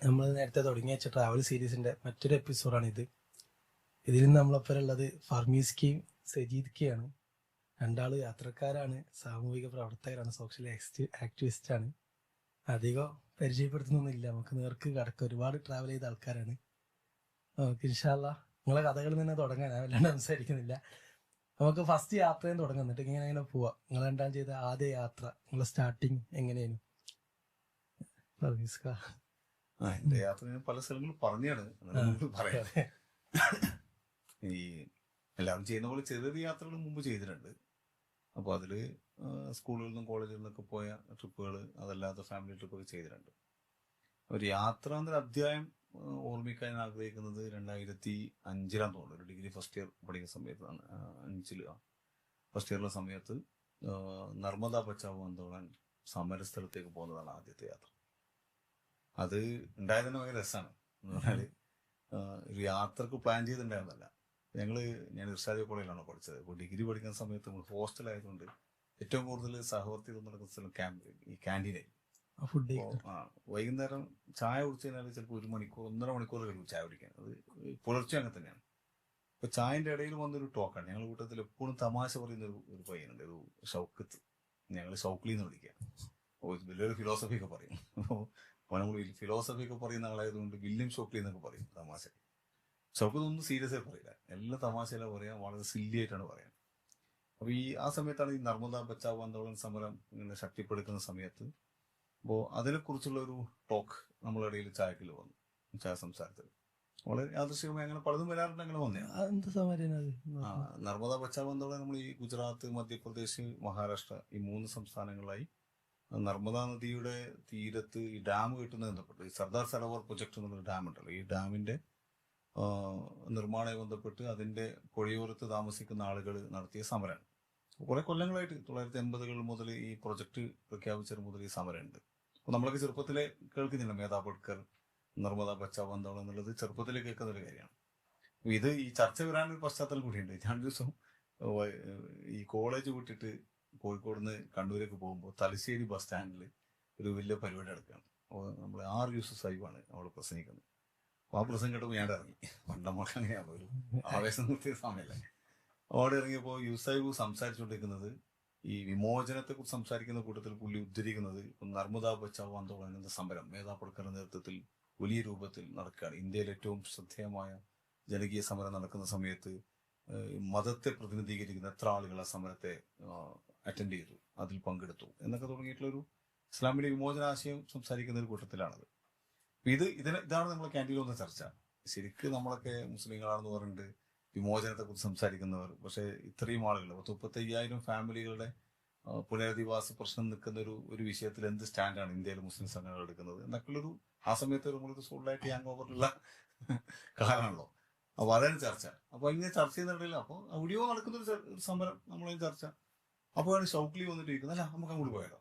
നമ്മൾ നേരത്തെ തുടങ്ങി വെച്ച ട്രാവൽ സീരീസിന്റെ മറ്റൊരു എപ്പിസോഡാണിത്. ഇതിൽ നിന്ന് നമ്മളൊപ്പം ഉള്ളത് ഫർമീസ്കയും സജീദ് കെയാണ്. രണ്ടാള് യാത്രക്കാരാണ്, സാമൂഹിക പ്രവർത്തകരാണ്, സോഷ്യൽ ആക്ടിവിസ്റ്റ് ആണ്. അധികം പരിചയപ്പെടുത്തുന്നൊന്നുമില്ല, നമുക്ക് നേർക്ക് കടക്ക. ഒരുപാട് ട്രാവൽ ചെയ്ത ആൾക്കാരാണ്. നമുക്ക് ഇൻഷാ അല്ലാ നിങ്ങളെ കഥകളിൽ നിന്ന് തുടങ്ങാൻ ഞാൻ വല്ലാണ്ട് സംസാരിക്കുന്നില്ല. നമുക്ക് ഫസ്റ്റ് യാത്രയും തുടങ്ങാം, എന്നിട്ട് ഇങ്ങനെ പോവാം. നിങ്ങൾ രണ്ടാം ചെയ്ത ആദ്യ യാത്ര, നിങ്ങളെ സ്റ്റാർട്ടിങ് എങ്ങനെയായിരുന്നു ഫർമീസ്ക? എന്റെ യാത്ര ഞാൻ പല സ്ഥലങ്ങളും പറഞ്ഞാണ് പറയാം. ഈ എല്ലാവരും ചെയ്യുന്ന പോലെ ചെറിയ ചെറിയ യാത്രകൾ മുമ്പ് ചെയ്തിട്ടുണ്ട്. അപ്പോൾ അതില് സ്കൂളുകളിൽ നിന്നും കോളേജിൽ നിന്നൊക്കെ പോയ ട്രിപ്പുകൾ, അതല്ലാതെ ഫാമിലി ട്രിപ്പൊക്കെ ചെയ്തിട്ടുണ്ട്. ഒരു യാത്ര എന്നൊരു അധ്യായം ഓർമ്മിക്കാൻ ആഗ്രഹിക്കുന്നത് 2005 തോന്നുന്നു. ഒരു ഡിഗ്രി ഫസ്റ്റ് ഇയർ പഠിക്കുന്ന സമയത്താണ്. 5 ഫസ്റ്റ് ഇയറിലെ സമയത്ത് നർമ്മദ ബച്ചാവോ ആന്തോളൻ സമരസ്ഥലത്തേക്ക് പോകുന്നതാണ് ആദ്യത്തെ യാത്ര. അത് ഉണ്ടായത് തന്നെ ഭയങ്കര രസമാണ്. എന്ന് പറഞ്ഞാല് ഒരു യാത്രക്ക് പ്ലാൻ ചെയ്തിട്ടുണ്ടായിരുന്നല്ല. ഞാൻ ഇർഷാദി കോളേജിലാണ് പഠിച്ചത്. ഇപ്പോൾ ഡിഗ്രി പഠിക്കുന്ന സമയത്ത് നമ്മൾ ഹോസ്റ്റലായതുകൊണ്ട് ഏറ്റവും കൂടുതൽ സഹവർത്തി നടക്കുന്ന സ്ഥലം ഈ ക്യാൻറ്റീനായി. വൈകുന്നേരം ചായ കുടിച്ചു കഴിഞ്ഞാൽ ചിലപ്പോൾ 1 മണിക്കൂർ 1.5 മണിക്കൂർ കഴിയും ചായ കുടിക്കാൻ. അത് പുലർച്ചെ അങ്ങനെ തന്നെയാണ്. ഇപ്പൊ ചായന്റെ ഇടയിൽ വന്നൊരു ടോക്കാണ്. ഞങ്ങൾ കൂട്ടത്തിൽ എപ്പോഴും തമാശ പറയുന്ന ഒരു പയ്യനുണ്ട്, ഒരു ഷൗക്കത്ത്. ഞങ്ങൾ ഷൗക്ലി എന്ന് വിളിക്കുക. വലിയൊരു ഫിലോസഫി ഒക്കെ പറയും. നമ്മൾ ഫിലോസഫി ഒക്കെ പറയുന്ന ആളായതുകൊണ്ട് വില്യം ഷോക്ലി എന്നൊക്കെ പറയും തമാശ. ഷൗക്കത്ത് ഒന്നും സീരിയസ് ആയി പറയില്ല, എല്ലാം തമാശയിലാണ് പറയാൻ, വളരെ സില്ലി ആയിട്ടാണ് പറയാൻ. അപ്പൊ ആ സമയത്താണ് ഈ നർമ്മദ ബച്ചാവോ ആന്തോളൻ സമരം ഇങ്ങനെ ശക്തിപ്പെടുക്കുന്ന സമയത്ത്. അപ്പോൾ അതിനെക്കുറിച്ചുള്ള ഒരു ടോക്ക് നമ്മളുടെ ഇടയിൽ ചായക്കിൽ വന്നു, ചായ സംസാരത്തിൽ. വളരെ യാദൃശ്ചികമായി അങ്ങനെ പലതും വരാറുണ്ട്. അങ്ങനെ വന്നതാണ് നർമ്മദ ബച്ചാവോ ആന്തോളൻ. നമ്മൾ ഈ ഗുജറാത്ത്, മധ്യപ്രദേശ്, മഹാരാഷ്ട്ര ഈ 3 സംസ്ഥാനങ്ങളായി നർമ്മദാ നദിയുടെ തീരത്ത് ഈ ഡാം കെട്ടുന്നതിന് ബന്ധപ്പെട്ട് ഈ സർദാർ സരോവർ പ്രൊജക്ട് എന്നുള്ളൊരു ഡാം ഉണ്ടല്ലോ, ഈ ഡാമിന്റെ നിർമ്മാണവുമായി ബന്ധപ്പെട്ട് അതിന്റെ പുഴയോരത്ത് താമസിക്കുന്ന ആളുകൾ നടത്തിയ സമരമാണ്. കുറെ കൊല്ലങ്ങളായിട്ട് 1980-കൾ മുതൽ ഈ പ്രൊജക്ട് പ്രഖ്യാപിച്ചത് മുതൽ ഈ സമരമുണ്ട്. അപ്പൊ നമ്മളൊക്കെ ചെറുപ്പത്തിലെ കേൾക്കുന്നില്ല മേധാ പട്കർ, നർമ്മദ ബച്ചാവോ ആന്തോളൻ എന്നുള്ളത് ചെറുപ്പത്തിൽ കേൾക്കുന്ന ഒരു കാര്യമാണ്. ഇത് ഈ ചർച്ച വരാനൊരു പശ്ചാത്തലം കൂടിയുണ്ട്. ഞാൻ ദിവസം ഈ കോളേജ് വിട്ടിട്ട് കോഴിക്കോട് നിന്ന് കണ്ണൂരേക്ക് പോകുമ്പോൾ തലശ്ശേരി ബസ് സ്റ്റാൻഡിൽ ഒരു വലിയ പരിപാടി നടക്കുകയാണ്. അപ്പോൾ നമ്മൾ 6 യൂസഫ് സാഹിബാണ് അവിടെ പ്രസംഗിക്കുന്നത്. അപ്പോൾ ആ പ്രസംഗം കേട്ടപ്പോൾ ഞാൻ ഇറങ്ങി. പണ്ടമ്മക്ക് അങ്ങനെയാണല്ലോ, ഒരു ആവേശം നിർത്തിയ സമയമല്ലേ. അവിടെ ഇറങ്ങിയപ്പോൾ യൂസഫ് സംസാരിച്ചുകൊണ്ടിരിക്കുന്നത് ഈ വിമോചനത്തെ കുറിച്ച് സംസാരിക്കുന്ന കൂട്ടത്തിൽ പുള്ളി ഉദ്ധരിക്കുന്നത് നർമ്മദ ബച്ചാവോ ആന്തോളൻ എന്ന സമരം മേധാ പട്കറുടെ നേതൃത്വത്തിൽ വലിയ രൂപത്തിൽ നടക്കുകയാണ്. ഇന്ത്യയിൽ ഏറ്റവും ശ്രദ്ധേയമായ ജനകീയ സമരം നടക്കുന്ന സമയത്ത് മതത്തെ പ്രതിനിധീകരിക്കുന്ന എത്ര ആളുകൾ ആ സമരത്തെ അറ്റൻഡ് ചെയ്തു, അതിൽ പങ്കെടുത്തു എന്നൊക്കെ തുടങ്ങിയിട്ടുള്ളൊരു ഇസ്ലാമിലെ വിമോചനാശയം സംസാരിക്കുന്ന ഒരു കൂട്ടത്തിലാണത്. ഇതാണ് നമ്മളെ ക്യാൻറ്റീനിൽ വന്ന ചർച്ച. ശരിക്കും നമ്മളൊക്കെ മുസ്ലിങ്ങളാണെന്ന് പറഞ്ഞിട്ട് വിമോചനത്തെ കുറിച്ച് സംസാരിക്കുന്നവർ, പക്ഷെ ഇത്രയും ആളുകൾ 35,000 ഫാമിലികളുടെ പുനരധിവാസ പ്രശ്നം നിൽക്കുന്ന ഒരു വിഷയത്തിൽ എന്ത് സ്റ്റാൻഡാണ് ഇന്ത്യയിലെ മുസ്ലിം സംഘടനകൾ എടുക്കുന്നത് എന്നൊക്കെയുള്ളൊരു ആ സമയത്ത് നമ്മളൊരു സോളിഡായിട്ട് ഹാങ് ഓവറിലുള്ള കാലമാണല്ലോ. അപ്പൊ അതാണ് ചർച്ച. അപ്പൊ ഇങ്ങനെ ചർച്ച ചെയ്യുന്നിടയിൽ അപ്പോൾ എവിടെയോ നടക്കുന്നൊരു സമരം നമ്മളതിന് ചർച്ച. അപ്പോഴാണ് ഷൗക്ലി വന്നിട്ട് ഇരിക്കുന്നത്, അല്ല നമുക്ക് അങ്ങോട്ട് പോയാലോ.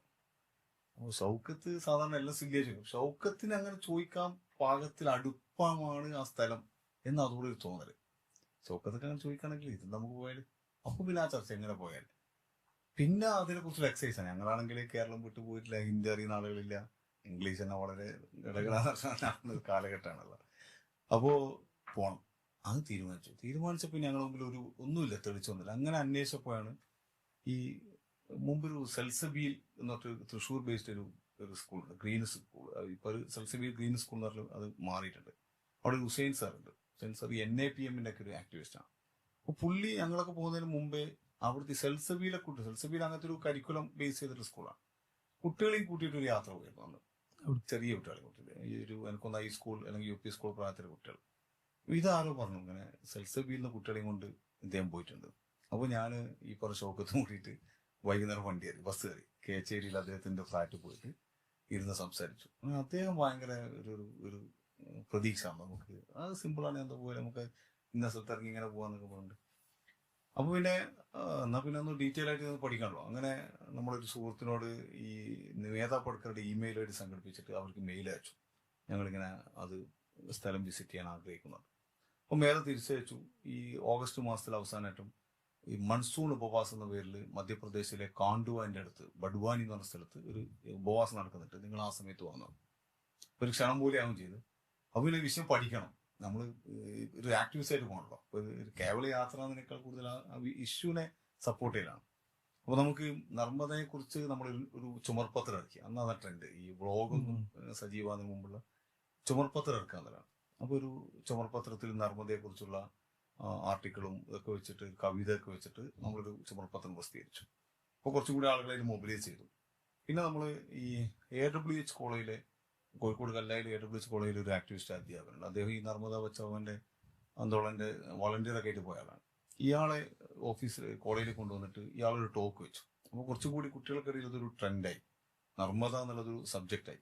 അപ്പോൾ ഷൗക്കത്ത് സാധാരണ എല്ലാം സില്ലിയ ചോദിക്കും. ഷൗക്കത്തിന് അങ്ങനെ ചോദിക്കാൻ പാകത്തിൽ അടുപ്പമാണ് ആ സ്ഥലം എന്ന് അതുകൂടി ഒരു തോന്നല്. ഷൗക്കത്തൊക്കെ അങ്ങനെ ചോദിക്കുകയാണെങ്കിൽ ഇത് നമുക്ക് പോയാൽ, അപ്പൊ പിന്നെ ആ ചർച്ച എങ്ങനെ പോയാൽ പിന്നെ അതിനെ കുറിച്ചൊരു എക്സസൈസ് ആണ്. ഞങ്ങളാണെങ്കിൽ കേരളം വിട്ടു പോയിട്ടില്ല, ഹിന്ദി അറിയുന്ന ആളുകളില്ല, ഇംഗ്ലീഷ് തന്നെ വളരെ ഇടകളാണ് കാലഘട്ടമാണല്ലോ. അപ്പോ പോണം അത് തീരുമാനിച്ചപ്പോൾ ഞങ്ങളുടെ മുമ്പിൽ ഒന്നുമില്ല, തെളിച്ചൊന്നുമില്ല. അങ്ങനെ അന്വേഷിച്ചപ്പോഴാണ് ഈ മുമ്പൊരു സെൽസബീൽ എന്ന് പറഞ്ഞിട്ട് തൃശ്ശൂർ ബേസ്ഡ് ഒരു സ്കൂളുണ്ട്, ഗ്രീൻ സ്കൂൾ. ഇപ്പൊ ഒരു സെൽസബീൽ ഗ്രീൻ സ്കൂൾ എന്ന് പറഞ്ഞാൽ അത് മാറിയിട്ടുണ്ട്. അവിടെ ഒരു ഹുസൈൻ സാർ ഉണ്ട്. ഹുസൈൻ സാർ NAPM-ന്റെ ഒക്കെ ഒരു ആക്ടിവിസ്റ്റ് ആണ്. അപ്പൊ പുള്ളി ഞങ്ങളൊക്കെ പോകുന്നതിന് മുമ്പേ അവിടുത്തെ സെൽസബീലെ സെൽസബീൽ അങ്ങനത്തെ ഒരു കരിക്കുലം ബേസ് ചെയ്തിട്ട് സ്കൂളാണ്. കുട്ടികളെയും കൂട്ടിയിട്ട് ഒരു യാത്ര പോയിരുന്നു അന്ന്. ചെറിയ കുട്ടികളെ കൂട്ടിയിട്ട് ഈ എനിക്കൊന്ന് ഹൈസ്കൂൾ അല്ലെങ്കിൽ UP സ്കൂൾ പ്രായത്തിലെ കുട്ടികൾ. ഇതാരോ പറഞ്ഞു ഇങ്ങനെ സെൽസബീലിന്റെ കുട്ടികളെയും കൊണ്ട് ഇദ്ദേഹം പോയിട്ടുണ്ട്. അപ്പൊ ഞാൻ ഈ പറഞ്ഞ ഷൗക്കത്തും കൂടിയിട്ട് വൈകുന്നേരം വണ്ടി കയറി, ബസ് കയറി കേച്ചേരിയിൽ അദ്ദേഹത്തിന്റെ ഫ്ലാറ്റിൽ പോയിട്ട് ഇരുന്ന് സംസാരിച്ചു. അദ്ദേഹം ഭയങ്കര ഒരു പ്രതീക്ഷ, നമുക്ക് അത് സിമ്പിളാണ്, എന്താ പോലെ നമുക്ക് ഇന്ന സ്ഥലത്ത് ഇറങ്ങി ഇങ്ങനെ പോകാന്നൊക്കെ പറഞ്ഞിട്ട്. അപ്പൊ പിന്നെ എന്നാ പിന്നെ ഒന്ന് ഡീറ്റെയിൽ ആയിട്ട് പഠിക്കണല്ലോ. അങ്ങനെ നമ്മളൊരു സുഹൃത്തിനോട് ഈ മേധാ പട്കറുടെ ഇമെയിൽ ഐഡി സംഘടിപ്പിച്ചിട്ട് അവർക്ക് മെയിൽ അയച്ചു, ഞങ്ങളിങ്ങനെ അത് സ്ഥലം വിസിറ്റ് ചെയ്യാൻ ആഗ്രഹിക്കുന്നുണ്ട്. അപ്പൊ മേലെ തിരിച്ചയച്ചു. ഈ ഓഗസ്റ്റ് മാസത്തിൽ അവസാനമായിട്ടും ഈ മൺസൂൺ ഉപവാസം എന്ന പേരിൽ മധ്യപ്രദേശിലെ കാണ്ടുവാന്റെ അടുത്ത് ബഡ്വാനി എന്ന് പറഞ്ഞ സ്ഥലത്ത് ഒരു ഉപവാസം നടക്കുന്നുണ്ട്, നിങ്ങൾ ആ സമയത്ത് വന്നു. ഒരു ക്ഷണം പോലെയാവും ചെയ്ത് അപ്പൊ പിന്നെ വിഷയം പഠിക്കണം. നമ്മൾ ഒരു ആക്ടിവിസ്റ്റ് ആയിട്ട് പോകണല്ലോ. അപ്പൊ ഒരു കേവല യാത്ര എന്നതിനേക്കാൾ കൂടുതൽ ആ ഇഷ്യൂനെ സപ്പോർട്ട് ചെയ്യലാണ്. അപ്പൊ നമുക്ക് നർമ്മദയെ കുറിച്ച് നമ്മൾ ഒരു ചുമർപത്രം ഇറക്കി. അന്ന് അതാ ട്രെൻഡ്. ഈ വ്ളോഗൊന്നും സജീവമാകുന്നതിന് മുമ്പുള്ള ചുമർപത്രം ഇറക്കാന്നതാണ്. അപ്പൊ ഒരു ചുമർപത്രത്തിൽ നർമ്മദയെ കുറിച്ചുള്ള ആർട്ടിക്കിളും ഇതൊക്കെ വെച്ചിട്ട് കവിതയൊക്കെ വെച്ചിട്ട് നമ്മളൊരു ചുമർപത്രം പ്രസിദ്ധീകരിച്ചു. അപ്പൊ കുറച്ചും കൂടി ആളുകളെ മൊബിലൈസ് ചെയ്തു. പിന്നെ നമ്മൾ ഈ AWH കോളേജിലെ കോഴിക്കോട് കല്ലായിൽ AWH കോളേജിൽ ഒരു ആക്ടിവിസ്റ്റ് അധ്യാപകനുണ്ട്. അദ്ദേഹം ഈ നർമ്മദ ബച്ചാവന്റെ ആന്തോളന്റെ വോളണ്ടിയറൊക്കെ ആയിട്ട് പോയ ആളാണ്. ഇയാളെ ഓഫീസിൽ കോളേജിൽ കൊണ്ടുവന്നിട്ട് ഇയാളൊരു ടോക്ക് വെച്ചു. അപ്പോൾ കുറച്ചുകൂടി കുട്ടികൾക്കിടയിൽ ഇതൊരു ട്രെൻഡായി, നർമ്മദ എന്നുള്ളതൊരു സബ്ജക്റ്റായി.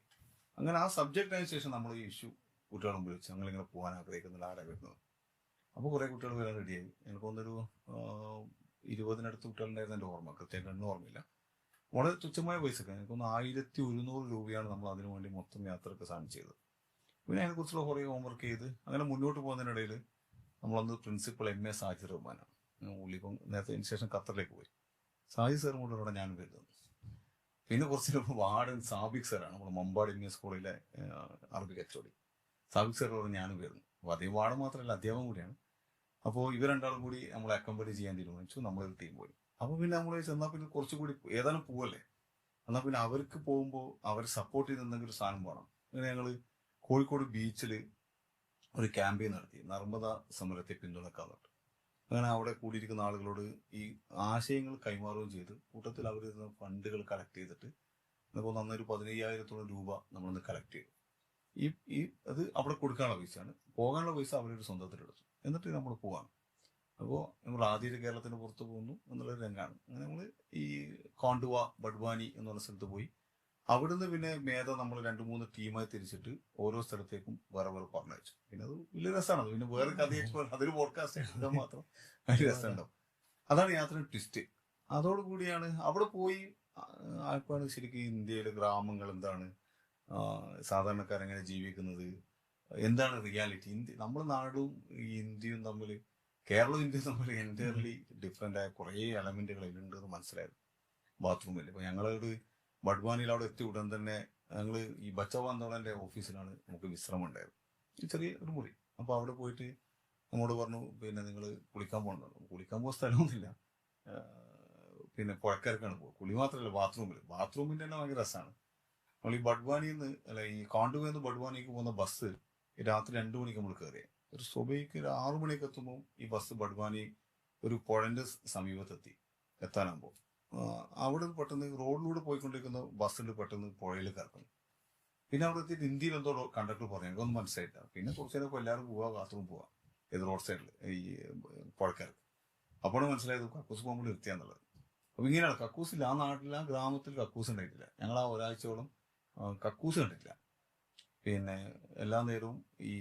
അങ്ങനെ ആ സബ്ജക്റ്റ് ആയ ശേഷം നമ്മൾ ഈ ഇഷ്യൂ കുട്ടികളെ മുമ്പിൽ വെച്ച് ഞങ്ങളിങ്ങനെ പോകാൻ ആഗ്രഹിക്കുന്നില്ല, ആടെ വരുന്നത്. അപ്പോൾ കുറെ കുട്ടികൾ വരാൻ റെഡിയായി. എനിക്ക് തോന്നുന്നൊരു 20-നടുത്ത് കുട്ടികളുണ്ടായിരുന്ന എൻ്റെ ഓർമ്മ, കൃത്യമായിട്ട് എണ്ണ ഓർമ്മയില്ല. വളരെ തുച്ഛമായ പൈസക്ക് എനിക്കൊന്ന് 1100 രൂപയാണ് നമ്മൾ അതിനു വേണ്ടി മൊത്തം യാത്രക്ക് സാധനം ചെയ്തത്. പിന്നെ അതിനെക്കുറിച്ചുള്ള കുറേ ഹോംവർക്ക് ചെയ്ത് അങ്ങനെ മുന്നോട്ട് പോകുന്നതിനിടയിൽ നമ്മളന്ന് പ്രിൻസിപ്പൾ MA സാജിദ് റഹ്മാനാണ്. ഉള്ളിപ്പം നേരത്തെ അതിന് ശേഷം ഖത്തറിലേക്ക് പോയി. സാജിദ് സാറും കൂടെ ഇവിടെ ഞാൻ വരുന്നത്. പിന്നെ കുറച്ച് വാർഡൻ സാബിക് സാറാണ്, നമ്മൾ മമ്പാട് MS കോളേജിലെ അറബിക് HOD. സാബിക് സാറോട് ഞാനും വരുന്നു. അപ്പോൾ അതേ വാർഡ് മാത്രമല്ല, അധ്യാപകം കൂടിയാണ്. അപ്പോൾ ഇവർ രണ്ടാളും കൂടി നമ്മളെ അക്കമ്പനി ചെയ്യാൻ തീരുമാനിച്ചു. നമ്മളൊരു ടീം പോയി. അപ്പൊ പിന്നെ നമ്മൾ ചെന്നാൽ പിന്നെ കുറച്ചുകൂടി ഏതാനും പോവല്ലേ, എന്നാൽ പിന്നെ അവർക്ക് പോകുമ്പോൾ അവരെ സപ്പോർട്ട് ചെയ്ത് എന്തെങ്കിലും ഒരു സാധനം വേണം. അങ്ങനെ ഞങ്ങൾ കോഴിക്കോട് ബീച്ചിൽ ഒരു ക്യാമ്പയിൻ നടത്തി, നർമ്മദ സമരത്തെ പിന്തുണക്കാറുണ്ട്. അങ്ങനെ അവിടെ കൂടിയിരിക്കുന്ന ആളുകളോട് ഈ ആശയങ്ങൾ കൈമാറുകയും ചെയ്ത് കൂട്ടത്തിൽ അവർ ഫണ്ടുകൾ കളക്ട് ചെയ്തിട്ട് നമുക്ക് നന്നൊരു 15,000 രൂപ നമ്മളൊന്ന് കളക്ട് ചെയ്തു. ഈ അത് അവിടെ കൊടുക്കാനുള്ള പൈസയാണ്, പോകാനുള്ള പൈസ അവരൊരു സ്വന്തത്തിലെടുത്തു. എന്നിട്ട് നമ്മൾ പോവാണ്. അപ്പോൾ നമ്മൾ ആദ്യമായിട്ട് കേരളത്തിന് പുറത്ത് പോകുന്നു എന്നുള്ളൊരു രംഗമാണ്. അങ്ങനെ നമ്മൾ ഈ കോണ്ടുവ ബഡ്വാനി എന്ന് പറഞ്ഞ സ്ഥലത്ത് പോയി. അവിടുന്ന് പിന്നെ മേധ നമ്മൾ 2-3 ടീമായി തിരിച്ചിട്ട് ഓരോ സ്ഥലത്തേക്കും വേറെ വേറെ പറഞ്ഞയച്ചു. പിന്നെ അത് വലിയ രസമാണ്. പിന്നെ വേറെ കഥയായിട്ട് അതൊരു പോഡ്കാസ്റ്റ് ആയിട്ട് മാത്രം വലിയ രസമുണ്ടാവും. അതാണ് യാത്രയുടെ ട്വിസ്റ്റ്. അതോടുകൂടിയാണ് അവിടെ പോയി ആയപ്പോഴാണ് ശരിക്കും ഇന്ത്യയിലെ ഗ്രാമങ്ങൾ എന്താണ്, സാധാരണക്കാരെങ്ങനെ ജീവിക്കുന്നത്, എന്താണ് റിയാലിറ്റി. നമ്മുടെ നാടും ഈ ഇന്ത്യയും തമ്മിൽ, കേരളവും ഇന്ത്യയും തമ്മിൽ എൻറ്റയർലി ഡിഫറെന്റ് ആയ കുറേ എലമെന്റുകൾ അതിലുണ്ട് എന്ന് മനസ്സിലായത് ബാത്റൂമിൽ. ഇപ്പൊ ഞങ്ങളൊരു ബഡ്വാനിയിൽ അവിടെ എത്തി ഉടൻ തന്നെ ഞങ്ങൾ ഈ ബച്ചാവ് ആന്തോളന്റെ ഓഫീസിലാണ് നമുക്ക് വിശ്രമം ഉണ്ടായത്, ചെറിയ ഒരു മുറി. അപ്പൊ അവിടെ പോയിട്ട് നമ്മോട് പറഞ്ഞു, പിന്നെ നിങ്ങൾ കുളിക്കാൻ പോകണമെന്നു. കുളിക്കാൻ പോകുന്ന സ്ഥലമൊന്നുമില്ല, പിന്നെ പുഴക്കരക്കാണ് പോകുക. കുളി മാത്രമല്ല, ബാത്റൂമിന്റെ തന്നെ ഭയങ്കര രസമാണ്. നമ്മൾ ഈ ബഡ്വാനിയിൽ നിന്ന് അല്ല ഈ കോണ്ടുവയിൽ നിന്ന് ബഡ്വാനിക്ക് പോകുന്ന ബസ് രാത്രി 2 മണിക്ക് നമ്മൾ കയറിയത്. ഒരു സുബൈക്ക് 6 മണിക്ക് എത്തുമ്പോൾ ഈ ബസ് ബഡ്വാനി ഒരു പുഴന്റെ സമീപത്തെത്തി. എത്താനാകുമ്പോൾ അവിടെ പെട്ടെന്ന് റോഡിലൂടെ പോയിക്കൊണ്ടിരിക്കുന്ന ബസ്സിൽ പെട്ടെന്ന് പുഴയിൽ കറക്കുന്നു. പിന്നെ അവിടെ എത്തിയിട്ട് ഹിന്ദിയിൽ എന്തോ കണ്ടക്ടർ പറഞ്ഞു, എനിക്കൊന്നും മനസ്സിലായില്ല. പിന്നെ കുറച്ചു നേരം എല്ലാവരും പോവാ, ബാത്റൂം പോവാ, ഏത് റോഡ് സൈഡിൽ ഈ പുഴക്കാർക്ക്. അപ്പോഴാണ് മനസ്സിലായത് കക്കൂസ് പോകുമ്പോൾ നിർത്തിയാന്നുള്ളത്. അപ്പൊ ഇങ്ങനെയാണ് കക്കൂസില്ല ആ നാട്ടിൽ, ആ ഗ്രാമത്തിൽ കക്കൂസ് ഉണ്ടായിട്ടില്ല. ഞങ്ങൾ ആ ഒരാഴ്ചയോളം കക്കൂസ് കണ്ടിട്ടില്ല. പിന്നെ എല്ലാ നേരവും ഈ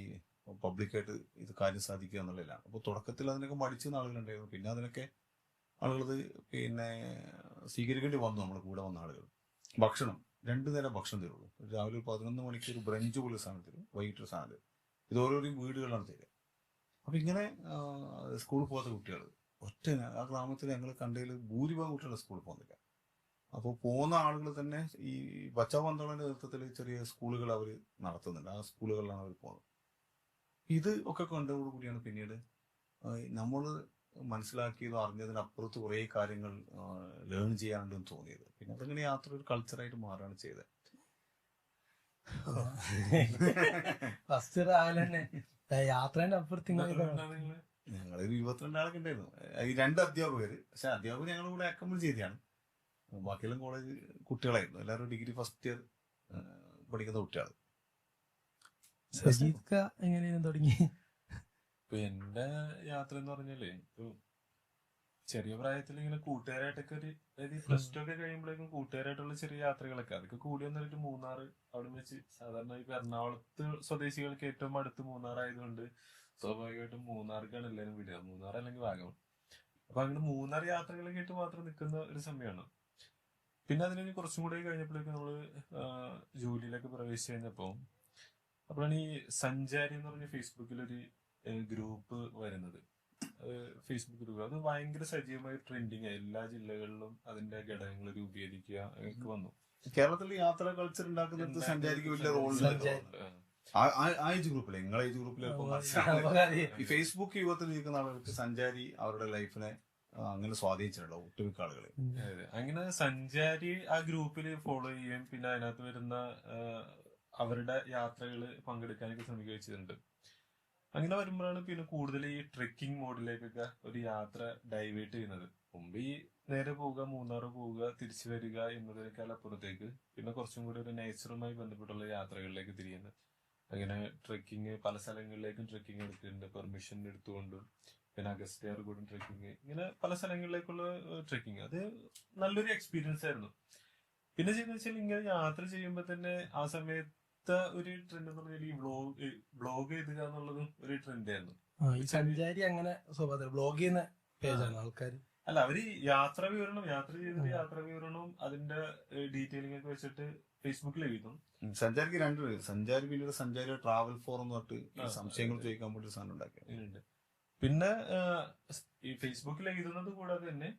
പബ്ലിക്കായിട്ട് ഇത് കാര്യം സാധിക്കുക എന്നുള്ളതാണ്. അപ്പോൾ തുടക്കത്തിൽ അതിനൊക്കെ മടിച്ചുന്ന ആളുകളുണ്ടായിരുന്നു. പിന്നെ അതിനൊക്കെ ആളുകളത് പിന്നെ സ്വീകരിക്കേണ്ടി വന്നു. നമ്മൾ കൂടെ വന്ന ആളുകൾ. ഭക്ഷണം 2 നേരം ഭക്ഷണം തരുള്ളൂ. രാവിലെ 11 മണിക്ക് ഒരു ബ്രഞ്ച് പോലെ സാധനം തരും, വൈകിട്ടൊരു സാധനം തരും. ഇത് ഓരോരുത്തരും വീടുകളിലാണ് തരിക. അപ്പൊ ഇങ്ങനെ സ്കൂളിൽ പോകാത്ത കുട്ടികൾ ഒറ്റ ആ ഗ്രാമത്തിൽ ഞങ്ങൾ കണ്ടതിൽ ഭൂരിഭാഗം കുട്ടികൾ സ്കൂളിൽ പോകുന്നില്ല. അപ്പോൾ പോകുന്ന ആളുകൾ തന്നെ ഈ ബച്ചാവ് ആന്തോളന്റെ നേതൃത്വത്തിൽ ചെറിയ സ്കൂളുകൾ അവർ നടത്തുന്നുണ്ട്. ആ സ്കൂളുകളിലാണ് അവർ പോകുന്നത്. ഇത് ഒക്കെ കണ്ടതോടുകൂടിയാണ് പിന്നീട് നമ്മൾ മനസ്സിലാക്കിയതോ അറിഞ്ഞതിനപ്പുറത്ത് കുറേ കാര്യങ്ങൾ ലേൺ ചെയ്യാനുണ്ടെന്ന് തോന്നിയത്. പിന്നെ അതങ്ങനെ യാത്ര ഒരു കൾച്ചറായിട്ട് മാറുകയാണ് ചെയ്തത്. ഫസ്റ്റ് രാവിലെ തന്നെ യാത്രേന്റെ അപ്പുറത്ത് ഞങ്ങളൊരു 22 ആളൊക്കെ ഉണ്ടായിരുന്നു. ഈ 2 അധ്യാപകര്. പക്ഷെ അധ്യാപകർ ഞങ്ങളുടെ കൂടെ അക്കമ്പനി ചെയ്തതാണ്. ബാക്കിയെല്ലാം കോളേജ് കുട്ടികളായിരുന്നു. എല്ലാവരും ഡിഗ്രി ഫസ്റ്റ് ഇയർ പഠിക്കുന്ന കുട്ടികൾ. എങ്ങനെയാണ് തുടങ്ങി? ഇപ്പൊ എന്റെ യാത്ര എന്ന് പറഞ്ഞാല് ചെറിയ പ്രായത്തിൽ ഇങ്ങനെ കൂട്ടുകാരായിട്ടൊക്കെ ഒരു, അതായത് +2 ഒക്കെ കഴിയുമ്പോഴേക്കും കൂട്ടുകാരായിട്ടുള്ള ചെറിയ യാത്രകളൊക്കെ, അതൊക്കെ കൂടി വന്നിട്ട് മൂന്നാർ അവിടെ വെച്ച്. സാധാരണ ഇപ്പൊ എറണാകുളത്ത് സ്വദേശികൾക്ക് ഏറ്റവും അടുത്ത് മൂന്നാർ ആയതുകൊണ്ട് സ്വാഭാവികമായിട്ടും മൂന്നാർക്കാണ് എല്ലാവരും വിടുക, മൂന്നാർ അല്ലെങ്കിൽ വാഗമൺ. അപ്പൊ അങ്ങനെ മൂന്നാർ യാത്രകളൊക്കെ ആയിട്ട് മാത്രം നിൽക്കുന്ന ഒരു സമയമാണ്. പിന്നെ അതിന് കുറച്ചും കൂടെ കഴിഞ്ഞപ്പോഴേക്കും നമ്മള് ജോലിയിലൊക്കെ പ്രവേശിച്ചു കഴിഞ്ഞപ്പോ അപ്പോഴാണ് ഈ സഞ്ചാരി എന്ന് പറഞ്ഞ ഫേസ്ബുക്കിലൊരു ഗ്രൂപ്പ് വരുന്നത്. ഫേസ്ബുക്ക് ഗ്രൂപ്പ് അത് ഭയങ്കര സജീവമായി ട്രെൻഡിങ് ആയി. എല്ലാ ജില്ലകളിലും അതിന്റെ ഘടകങ്ങൾ രൂപീകരിക്കുക ഒക്കെ വന്നു. കേരളത്തിൽ യാത്രാ കൾച്ചർ ഉണ്ടാക്കുന്നത് സഞ്ചാരിക്ക് വലിയ റോളുണ്ട്. ആ ഏജ് ഗ്രൂപ്പിലെ നിങ്ങളെ ഏജ് ഗ്രൂപ്പിലെ ഈ ഫേസ്ബുക്ക് യുഗത്തിൽ ഇരിക്കുന്ന ആളുകൾക്ക് സഞ്ചാരി അവരുടെ ലൈഫിനെ അങ്ങനെ സ്വാധീനിച്ചിട്ടുണ്ടോ ഒട്ടുമിക്ക ആളുകൾ. അതെ. അങ്ങനെ സഞ്ചാരി ആ ഗ്രൂപ്പിൽ ഫോളോ ചെയ്യുകയും പിന്നെ അതിനകത്ത് വരുന്ന അവരുടെ യാത്രകൾ പങ്കെടുക്കാനൊക്കെ ശ്രമിക്കുകയും ചെയ്തിട്ടുണ്ട്. അങ്ങനെ വരുമ്പോഴാണ് പിന്നെ കൂടുതൽ ഈ ട്രെക്കിംഗ് മോഡിലേക്കൊക്കെ ഒരു യാത്ര ഡൈവേർട്ട് ചെയ്യുന്നത്. മുമ്പ് ഈ നേരെ പോവുക, മൂന്നാർ പോവുക, തിരിച്ചു വരിക എന്നതിനേക്കാൾ അപ്പുറത്തേക്ക് പിന്നെ കുറച്ചും കൂടി ഒരു നേച്ചറുമായി ബന്ധപ്പെട്ടുള്ള യാത്രകളിലേക്ക് തിരിയുന്നത്. അങ്ങനെ ട്രെക്കിങ് പല സ്ഥലങ്ങളിലേക്കും ട്രെക്കിങ് എടുക്കുന്നുണ്ട്, പെർമിഷൻ എടുത്തുകൊണ്ടും പിന്നെ അഗസ്ത്യാർ കൂടും ട്രെക്കിങ്, ഇങ്ങനെ പല സ്ഥലങ്ങളിലേക്കുള്ള ട്രെക്കിങ്. അത് നല്ലൊരു എക്സ്പീരിയൻസ് ആയിരുന്നു. പിന്നെ ചെയ്യുന്ന വെച്ചാൽ ഇങ്ങനെ യാത്ര ചെയ്യുമ്പോൾ തന്നെ ആ സമയത്ത് ഒരു ട്രെൻഡ് എന്ന് പറഞ്ഞാൽ ഈ വ്ളോഗ് എഴുതുക എന്നുള്ളതും ഒരു ട്രെൻഡ് ആയിരുന്നു. ഈ സഞ്ചാരി അങ്ങനെ ബ്ലോഗ് ചെയ്യുന്ന പേജാണ് ആൾക്കാർ. അല്ല, അവര് യാത്ര ചെയ്തിട്ട് യാത്രാ വിവരണവും അതിന്റെ ഡീറ്റെയിലിംഗ് ഒക്കെ വെച്ചിട്ട് ഫേസ്ബുക്കിൽ എഴുതും. സഞ്ചാരിക്ക് രണ്ടുപേര്, സഞ്ചാരി പിന്നീട് സഞ്ചാരി ട്രാവൽ ഫോറം എന്ന് പറഞ്ഞിട്ട് സംശയങ്ങൾ ചോദിക്കാൻ വേണ്ടി സാധനം ഉണ്ടാക്കിയത്. പിന്നെ ഈ ഫേസ്ബുക്കിൽ എഴുതുന്നത് കൂടാതെ തന്നെ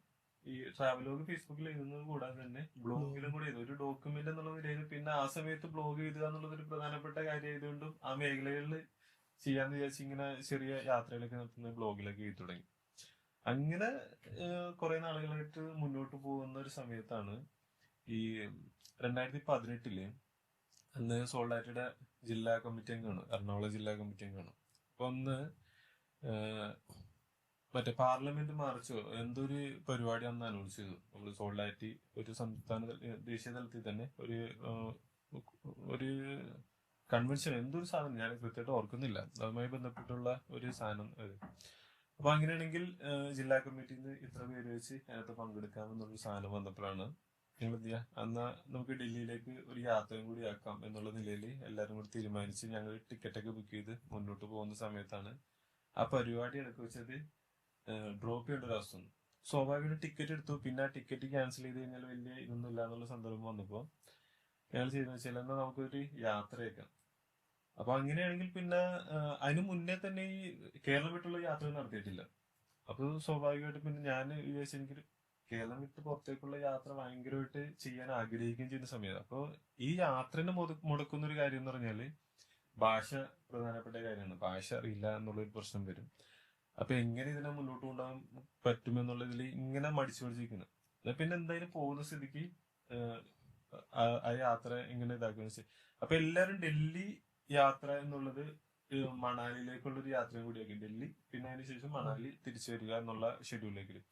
ഈ ട്രാവലോഗ് ഫേസ്ബുക്കിൽ എഴുതുന്നത് കൂടാതെ തന്നെ ബ്ലോഗിലും കൂടെ എഴുതും. ഒരു ഡോക്യുമെന്റ് എന്നുള്ള നിലയിൽ പിന്നെ ആ സമയത്ത് ബ്ലോഗ് എഴുതുക എന്നുള്ളത് ഒരു പ്രധാനപ്പെട്ട കാര്യമായതുകൊണ്ടും ആ മേഖലകളിൽ ചെയ്യാന്ന് വിചാരിച്ച് ഇങ്ങനെ ചെറിയ യാത്രകളൊക്കെ നടത്തുന്ന ബ്ലോഗിലൊക്കെ എഴുതി തുടങ്ങി. അങ്ങനെ കുറെ നാളുകളായിട്ട് മുന്നോട്ട് പോകുന്ന ഒരു സമയത്താണ് ഈ 2018 അന്ന് സോൾഡാറ്റയുടെ ജില്ലാ കമ്മിറ്റി അംഗമാണ്, എറണാകുളം ജില്ലാ കമ്മിറ്റി അംഗമാണ്. അപ്പൊ അന്ന് മറ്റേ പാർലമെന്റ് മാർച്ചോ എന്തൊരു പരിപാടി അന്ന് അനൗൺസ് ചെയ്തു. നമ്മൾ സോൾഡാറ്റി ഒരു ദേശീയ തലത്തിൽ തന്നെ ഒരു കൺവെൻഷൻ എന്തൊരു സാധനം ഞാൻ കൃത്യമായിട്ട് ഓർക്കുന്നില്ല, അതുമായി ബന്ധപ്പെട്ടുള്ള ഒരു സാധനം അത്. അപ്പൊ അങ്ങനെയാണെങ്കിൽ ജില്ലാ കമ്മിറ്റിയിൽ നിന്ന് ഇത്ര പേര് വെച്ച് അതിനകത്ത് പങ്കെടുക്കാമെന്നുള്ളൊരു സാധനം വന്നപ്പോഴാണ് ഞങ്ങൾ എന്ത് ചെയ്യാ, എന്നാ നമുക്ക് ഡൽഹിയിലേക്ക് ഒരു യാത്രയും കൂടി ആക്കാം എന്നുള്ള നിലയിൽ എല്ലാവരും കൂടി തീരുമാനിച്ച് ഞങ്ങൾ ടിക്കറ്റൊക്കെ ബുക്ക് ചെയ്ത് മുന്നോട്ട് പോകുന്ന സമയത്താണ് ആ പരിപാടി ഇടയ്ക്ക് വെച്ചത് ഡ്രോപ്പ് ചെയ്യേണ്ട ഒരു അവസ്ഥ വന്നു. സ്വാഭാവികമായിട്ട് ടിക്കറ്റ് എടുത്തു. പിന്നെ ആ ടിക്കറ്റ് ക്യാൻസൽ ചെയ്ത് കഴിഞ്ഞാൽ വലിയ ഇതൊന്നും ഇല്ല എന്നുള്ള സന്ദർഭം വന്നപ്പോൾ ഞങ്ങൾ ചെയ്തെന്ന് വെച്ചാൽ എന്നാൽ നമുക്കൊരു യാത്രയേക്കാം. അപ്പൊ അങ്ങനെയാണെങ്കിൽ പിന്നെ അതിന് മുന്നേ തന്നെ ഈ കേരളം വിട്ടുള്ള യാത്ര നടത്തിയിട്ടില്ല. അപ്പൊ സ്വാഭാവികമായിട്ട് പിന്നെ ഞാൻ വിചാരിച്ചു എനിക്കൊരു കേരളം വിട്ട് പുറത്തേക്കുള്ള യാത്ര ഭയങ്കരമായിട്ട് ചെയ്യാൻ ആഗ്രഹിക്കുകയും ചെയ്യുന്ന സമയത്ത്. അപ്പോൾ ഈ യാത്രനെ മുടക്കുന്ന ഒരു കാര്യം എന്ന് പറഞ്ഞാല് ഭാഷ പ്രധാനപ്പെട്ട കാര്യമാണ്. ഭാഷ അറിയില്ല എന്നുള്ളൊരു പ്രശ്നം വരും. അപ്പൊ എങ്ങനെ ഇതിനെ മുന്നോട്ട് കൊണ്ടുപോകാൻ പറ്റുമെന്നുള്ളതിൽ ഇങ്ങനെ മടിച്ചു പിടിച്ചിരിക്കുന്നു. പിന്നെ എന്തായാലും പോകുന്ന സ്ഥിതിക്ക് ആ യാത്ര ഇങ്ങനെ ഇതാക്കുകയെന്ന് വെച്ചാൽ അപ്പൊ എല്ലാരും ഡൽഹി യാത്ര എന്നുള്ളത് മണാലിയിലേക്കുള്ള ഒരു യാത്രയും കൂടിയാക്കി. ഡൽഹി പിന്നെ അതിനുശേഷം മണാലി തിരിച്ചു വരിക എന്നുള്ള ഷെഡ്യൂളിലേക്ക്.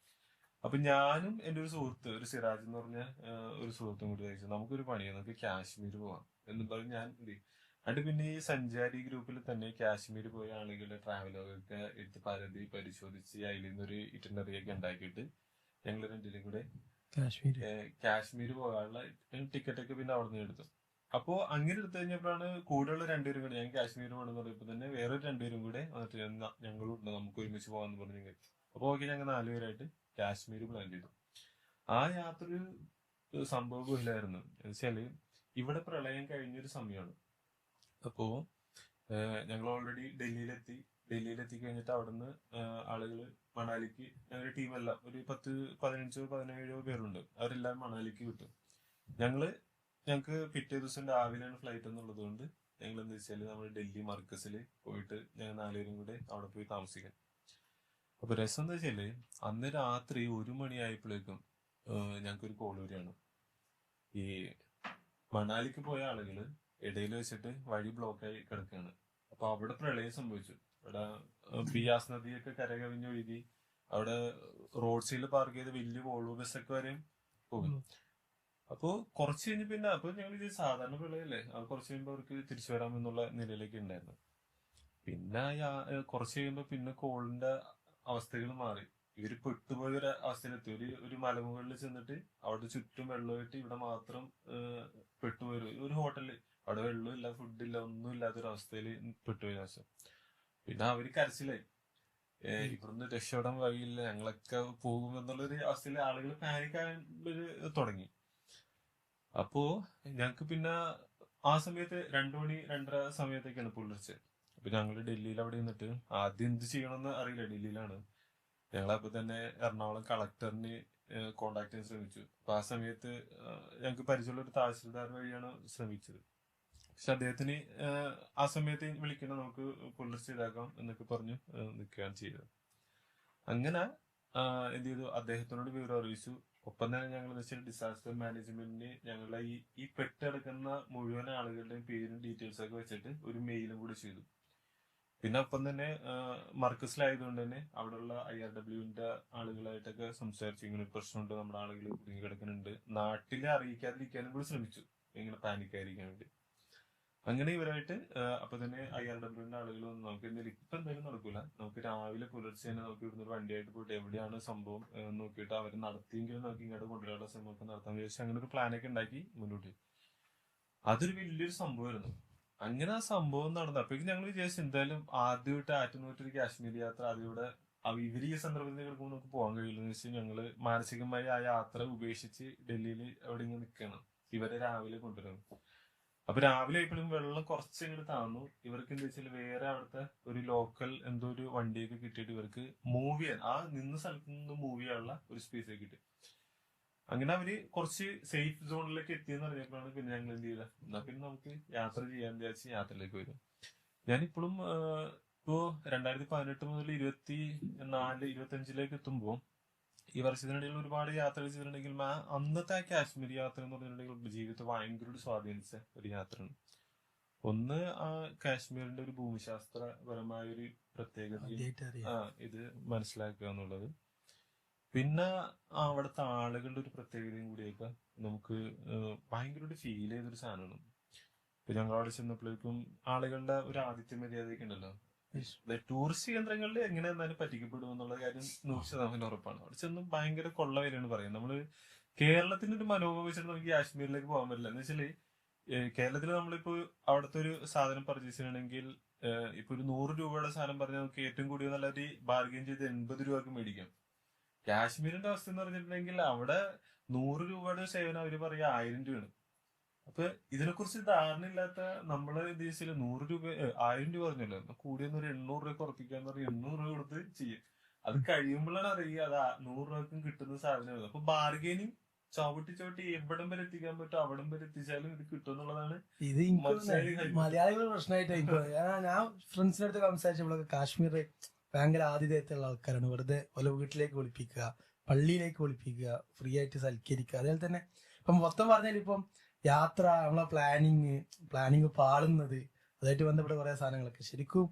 അപ്പൊ ഞാനും എന്റെ ഒരു സുഹൃത്ത്, ഒരു സിറാജ് എന്ന് പറഞ്ഞ ഒരു സുഹൃത്തും കൂടി ചോദിച്ചു നമുക്കൊരു പണിയാണ്, നമുക്ക് കാശ്മീർ പോവാം എന്നും പറഞ്ഞ് ഞാൻ എന്ത് ചെയ്യും. അത് പിന്നെ ഈ സഞ്ചാരി ഗ്രൂപ്പിൽ തന്നെ കാശ്മീർ പോയ ആളുകളുടെ ട്രാവലൊക്കെ എടുത്ത് പരതി പരിശോധിച്ച് അതിൽ നിന്നൊരു ഇറ്റിനറി ഒക്കെ ഉണ്ടാക്കിയിട്ട് ഞങ്ങൾ രണ്ടിലും കൂടെ കാശ്മീർ പോകാനുള്ള ടിക്കറ്റ് ഒക്കെ പിന്നെ അവിടെ നിന്ന് എടുത്തു. അപ്പോ അങ്ങനെ എടുത്തു കഴിഞ്ഞപ്പോഴാണ് കൂടെയുള്ള രണ്ടുപേരും കൂടെ, ഞാൻ കാശ്മീർ പോകണമെന്ന് പറയുമ്പോൾ തന്നെ വേറൊരു രണ്ടുപേരും കൂടെ വന്നിട്ട് ഞങ്ങളും ഉണ്ട് നമുക്ക് ഒരുമിച്ച് പോകാന്ന് പറഞ്ഞു. അപ്പൊ ഓക്കെ, ഞങ്ങൾ 4 പേരായിട്ട് കാശ്മീർ പ്ലാൻ ചെയ്തു. ആ യാത്ര ഒരു സംഭവമില്ലായിരുന്നു. എന്നുവെച്ചാല് ഇവിടെ പ്രളയം കഴിഞ്ഞൊരു സമയമാണ്. അപ്പോ ഞങ്ങൾ ഓൾറെഡി ഡൽഹിയിലെത്തി കഴിഞ്ഞിട്ട് അവിടുന്ന് ആളുകൾ മണാലിക്ക്, ഞങ്ങളുടെ ടീമെല്ലാം ഒരു 10-15-17 പേരുണ്ട്, അവരെല്ലാം മണാലിക്ക് വിട്ടു. ഞങ്ങൾക്ക് പിറ്റേ ദിവസം രാവിലെയാണ് ഫ്ലൈറ്റ് എന്നുള്ളത് കൊണ്ട് ഞങ്ങൾ എന്താ വെച്ചാല് നമ്മൾ ഡൽഹി മർക്കസിൽ പോയിട്ട് ഞങ്ങൾ 4 പേരും കൂടെ അവിടെ പോയി താമസിക്കാൻ. അപ്പൊ രസം എന്താ വെച്ചാല് അന്ന് രാത്രി 1 മണിയായപ്പോഴേക്കും ഞങ്ങൾക്കൊരു കോൾ വരികയാണ്. ഈ മണാലിക്ക് പോയ ആളുകള് ഇടയിൽ വെച്ചിട്ട് വഴി ബ്ലോക്കായി കിടക്കുകയാണ്. അപ്പൊ അവിടെ പ്രളയം സംഭവിച്ചു. അവിടെ ബിയാസ് നദിയൊക്കെ കരകവിഞ്ഞൊഴുകി അവിടെ റോഡ് സൈഡിൽ പാർക്ക് ചെയ്ത് വലിയ വോൾവോ ബസ്സൊക്കെ വരെയും പോകുന്നു. അപ്പൊ കുറച്ച് കഴിഞ്ഞ് പിന്നെ അപ്പൊ ഞങ്ങൾ ഇത് സാധാരണ പ്രളയല്ലേ, അത് കുറച്ച് കഴിയുമ്പോൾ അവർക്ക് തിരിച്ചു വരാമെന്നുള്ള നിലയിലേക്ക് ഉണ്ടായിരുന്നു. പിന്നെ കുറച്ച് കഴിയുമ്പോൾ പിന്നെ കോളിന്റെ അവസ്ഥകൾ മാറി. ഇവര് പെട്ടുപോയ ഒരു അവസ്ഥയിലെത്തി. ഒരു മലമുകളിൽ ചെന്നിട്ട് അവിടെ ചുറ്റും വെള്ളമായിട്ട് ഇവിടെ മാത്രം പെട്ടുപോയ ഒരു ഹോട്ടലിൽ അവിടെ വെള്ളമില്ല, ഫുഡില്ല, ഒന്നും ഇല്ലാത്തൊരു അവസ്ഥയിൽ പെട്ടുപോയ അവസ്ഥ. പിന്നെ അവര് കരച്ചിലായി, ഇവിടുന്ന് രക്ഷപ്പെടാൻ വഴിയില്ല, ഞങ്ങളൊക്കെ പോകും എന്നുള്ളൊരു അവസ്ഥയിൽ ആളുകൾ പാനിക്കാൻ തുടങ്ങി. അപ്പോ ഞങ്ങക്ക് പിന്നെ ആ സമയത്ത് 2 മണി 2:30 സമയത്തൊക്കെയാണ് പുലർച്ചെ. അപ്പൊ ഞങ്ങള് ഡൽഹിയിൽ അവിടെ നിന്നിട്ട് ആദ്യം എന്ത് ചെയ്യണമെന്ന് അറിയില്ല, ഡൽഹിയിലാണ്. ഞങ്ങളപ്പോ തന്നെ എറണാകുളം കളക്ടറിന് കോണ്ടാക്ട് ചെയ്യാൻ ശ്രമിച്ചു. അപ്പൊ ആ സമയത്ത് ഞങ്ങൾക്ക് പരിചയമുള്ള ഒരു തഹസിൽദാർ വഴിയാണ് ശ്രമിച്ചത്. പക്ഷെ അദ്ദേഹത്തിന് ആ സമയത്ത് വിളിക്കണം, നമുക്ക് പുലർച്ചെ ഇതാക്കാം എന്നൊക്കെ പറഞ്ഞ് നിൽക്കുകയാണ് ചെയ്തത്. അങ്ങനെ എന്ത് ചെയ്തു, അദ്ദേഹത്തിനോട് വിവരം അറിയിച്ചു. ഒപ്പം തന്നെ ഞങ്ങൾ വെച്ചാൽ ഡിസാസ്റ്റർ മാനേജ്മെന്റിന് ഞങ്ങളുടെ ഈ പെട്ടെടുക്കുന്ന മുഴുവൻ ആളുകളുടെയും പേരും ഡീറ്റെയിൽസ് ഒക്കെ വെച്ചിട്ട് ഒരു മെയിലും കൂടി ചെയ്തു. പിന്നെ ഒപ്പം തന്നെ മർക്കസിലായതുകൊണ്ട് തന്നെ അവിടെയുള്ള IRWന്റെ ആളുകളായിട്ടൊക്കെ സംസാരിച്ചു. ഇങ്ങനെ ഒരു പ്രശ്നമുണ്ട്, നമ്മുടെ ആളുകൾ കുടുങ്ങി കിടക്കുന്നുണ്ട്, നാട്ടിലെ അറിയിക്കാതിരിക്കാനും കൂടി ശ്രമിച്ചു, ഇങ്ങനെ പാനിക്കാതിരിക്കാൻ വേണ്ടി. അങ്ങനെ ഇവരായിട്ട് അപ്പൊ തന്നെ IRWന്റെ ആളുകൾ നമുക്ക് ഇപ്പൊ എന്തായാലും നടക്കൂല, നമുക്ക് രാവിലെ പുലർച്ചെ തന്നെ നമുക്ക് ഇവിടുന്ന് ഒരു വണ്ടിയായിട്ട് പോയിട്ട് എവിടെയാണ് സംഭവം നോക്കിയിട്ട് അവരെ നടത്തിയെങ്കിലും നമുക്ക് ഇങ്ങോട്ട് കൊണ്ടുവരാനുള്ള ശ്രമമൊക്കെ നടത്താൻ വിചാരിച്ചു. അങ്ങനെ ഒരു പ്ലാനൊക്കെ ഉണ്ടാക്കി മുന്നോട്ട്. അതൊരു വലിയൊരു സംഭവമായിരുന്നു. അങ്ങനെ ആ സംഭവം നടന്നു. അപ്പോഴേക്കും ഞങ്ങൾ വിചാരിച്ചു എന്തായാലും ആദ്യമായിട്ട് ആറ്റുനോട്ടൊരു കാശ്മീർ യാത്ര ആദ്യമായിട്ട് ഇവര് ഈ സന്ദർഭത്തിൽ കേൾക്കുമ്പോൾ നമുക്ക് പോകാൻ കഴിയില്ലെന്ന് വെച്ചാൽ ഞങ്ങള് മാനസികമായി ആ യാത്ര ഉപേക്ഷിച്ച് ഡൽഹിയിൽ എവിടെ ഇങ്ങനെ നിൽക്കണം. ഇവരെ രാവിലെ കൊണ്ടുവരണം. അപ്പൊ രാവിലെ ആയപ്പോഴും വെള്ളം കുറച്ച് ഇങ്ങോട്ട് താന്നു. ഇവർക്ക് എന്താ വെച്ചാൽ വേറെ അവിടുത്തെ ഒരു ലോക്കൽ എന്തോ ഒരു വണ്ടിയൊക്കെ കിട്ടിയിട്ട് ഇവർക്ക് മൂവ് ചെയ്യാൻ, ആ നിന്ന സ്ഥലത്ത് നിന്ന് മൂവ് ചെയ്യാനുള്ള ഒരു സ്പേസ് കിട്ടി. അങ്ങനെ അവര് കുറച്ച് സേഫ് സോണിലേക്ക് എത്തിയെന്ന് അറിഞ്ഞപ്പോഴാണ് പിന്നെ ഞങ്ങൾ എന്ത് ചെയ്തത്, എന്നാ പിന്നെ നമുക്ക് യാത്ര ചെയ്യാൻ വിചാരിച്ച് യാത്രയിലേക്ക് വരും. ഞാനിപ്പോഴും ഇപ്പോ 2018 മുതൽ 24-25 എത്തുമ്പോൾ ഈ വർഷത്തിനിടയിൽ ഒരുപാട് യാത്രകൾ ചെയ്തിട്ടുണ്ടെങ്കിൽ അന്നത്തെ ആ കാശ്മീർ യാത്ര എന്ന് പറഞ്ഞിട്ടുണ്ടെങ്കിൽ ജീവിതത്തെ ഭയങ്കര സ്വാധീനിച്ച ഒരു യാത്രയാണ്. ഒന്ന് ആ കാശ്മീരിന്റെ ഒരു ഭൂമിശാസ്ത്രപരമായ ഒരു പ്രത്യേകത ഇത് മനസ്സിലാക്കുക എന്നുള്ളത്, പിന്നെ അവിടുത്തെ ആളുകളുടെ ഒരു പ്രത്യേകതയും കൂടിയൊക്കെ നമുക്ക് ഭയങ്കരമായിട്ട് ഫീൽ ചെയ്തൊരു സാധനമാണ്. ഇപ്പൊ ഞങ്ങൾ അവിടെ ചെന്നപ്പോഴേക്കും ആളുകളുടെ ഒരു ആതിഥ്യ മര്യാദയൊക്കെ ഉണ്ടല്ലോ, ടൂറിസ്റ്റ് കേന്ദ്രങ്ങളിൽ എങ്ങനെ എന്തായാലും പറ്റിക്കപ്പെടും എന്നുള്ള കാര്യം 100% ഉറപ്പാണ്. അവിടെ ചെന്ന് ഭയങ്കര കൊള്ള വിലയാണ് പറയുന്നത്. നമ്മള് കേരളത്തിന്റെ ഒരു മനോഭാവം വെച്ചിട്ട് നമുക്ക് കാശ്മീരിലേക്ക് പോകാൻ പറ്റില്ല. എന്ന് വെച്ചാല് കേരളത്തിൽ നമ്മളിപ്പോ അവിടുത്തെ ഒരു സാധനം പർച്ചേസ് ചെയ്യണമെങ്കിൽ ഇപ്പൊ ഒരു 100 രൂപയുടെ സാധനം പറഞ്ഞാൽ നമുക്ക് ഏറ്റവും കൂടിയ നല്ല ഒരു ബാർഗെയിൻ ചെയ്ത് 80 രൂപക്ക് മേടിക്കാം. കാശ്മീരിന്റെ അവസ്ഥ എന്ന് പറഞ്ഞിട്ടുണ്ടെങ്കിൽ അവിടെ 100 രൂപയുടെ സേവനം അവര് പറയാ 1000 രൂപയാണ്. അപ്പൊ ഇതിനെക്കുറിച്ച് ധാരണയില്ലാത്ത നമ്മളെ ഉദ്ദേശിച്ചില്ല 100 രൂപ 1000 രൂപ പറഞ്ഞല്ലോ, കൂടിയൊന്നും ഒരു 800 രൂപ ഉറപ്പിക്കാന്ന് പറഞ്ഞാൽ 800 രൂപ കൊടുത്ത് ചെയ്യും. അത് കഴിയുമ്പോഴാണ് അറിയുക അത് 100 രൂപക്കും കിട്ടുന്ന സാധനമാണ്. അപ്പൊ ബാർഗെയിനിങ് ചവിട്ടി എവിടം വരെ എത്തിക്കാൻ പറ്റും അവിടം വരെ എത്തിച്ചാലും ഇത് കിട്ടും എന്നുള്ളതാണ് ഇത് മലയാളികളുടെ പ്രശ്നമായിട്ട് എനിക്ക് ഞാൻ ഫ്രണ്ട്സിന്റെ അടുത്ത് സംസാരിച്ചപ്പോഴൊക്കെ കാശ്മീർ ഭയങ്കര ആതിഥേയത്തുള്ള ആൾക്കാരാണ്. വെറുതെ ഓരോ വീട്ടിലേക്ക് വിളിപ്പിക്കുക, പള്ളിയിലേക്ക് വിളിപ്പിക്കുക, ഫ്രീ ആയിട്ട് സൽക്കരിക്കുക. അതുപോലെ തന്നെ ഇപ്പം മൊത്തം പറഞ്ഞാൽ ഇപ്പം യാത്ര, നമ്മളെ പ്ലാനിങ് പാളുന്നത്, അതായിട്ട് ബന്ധപ്പെട്ട കുറെ സാധനങ്ങളൊക്കെ ശരിക്കും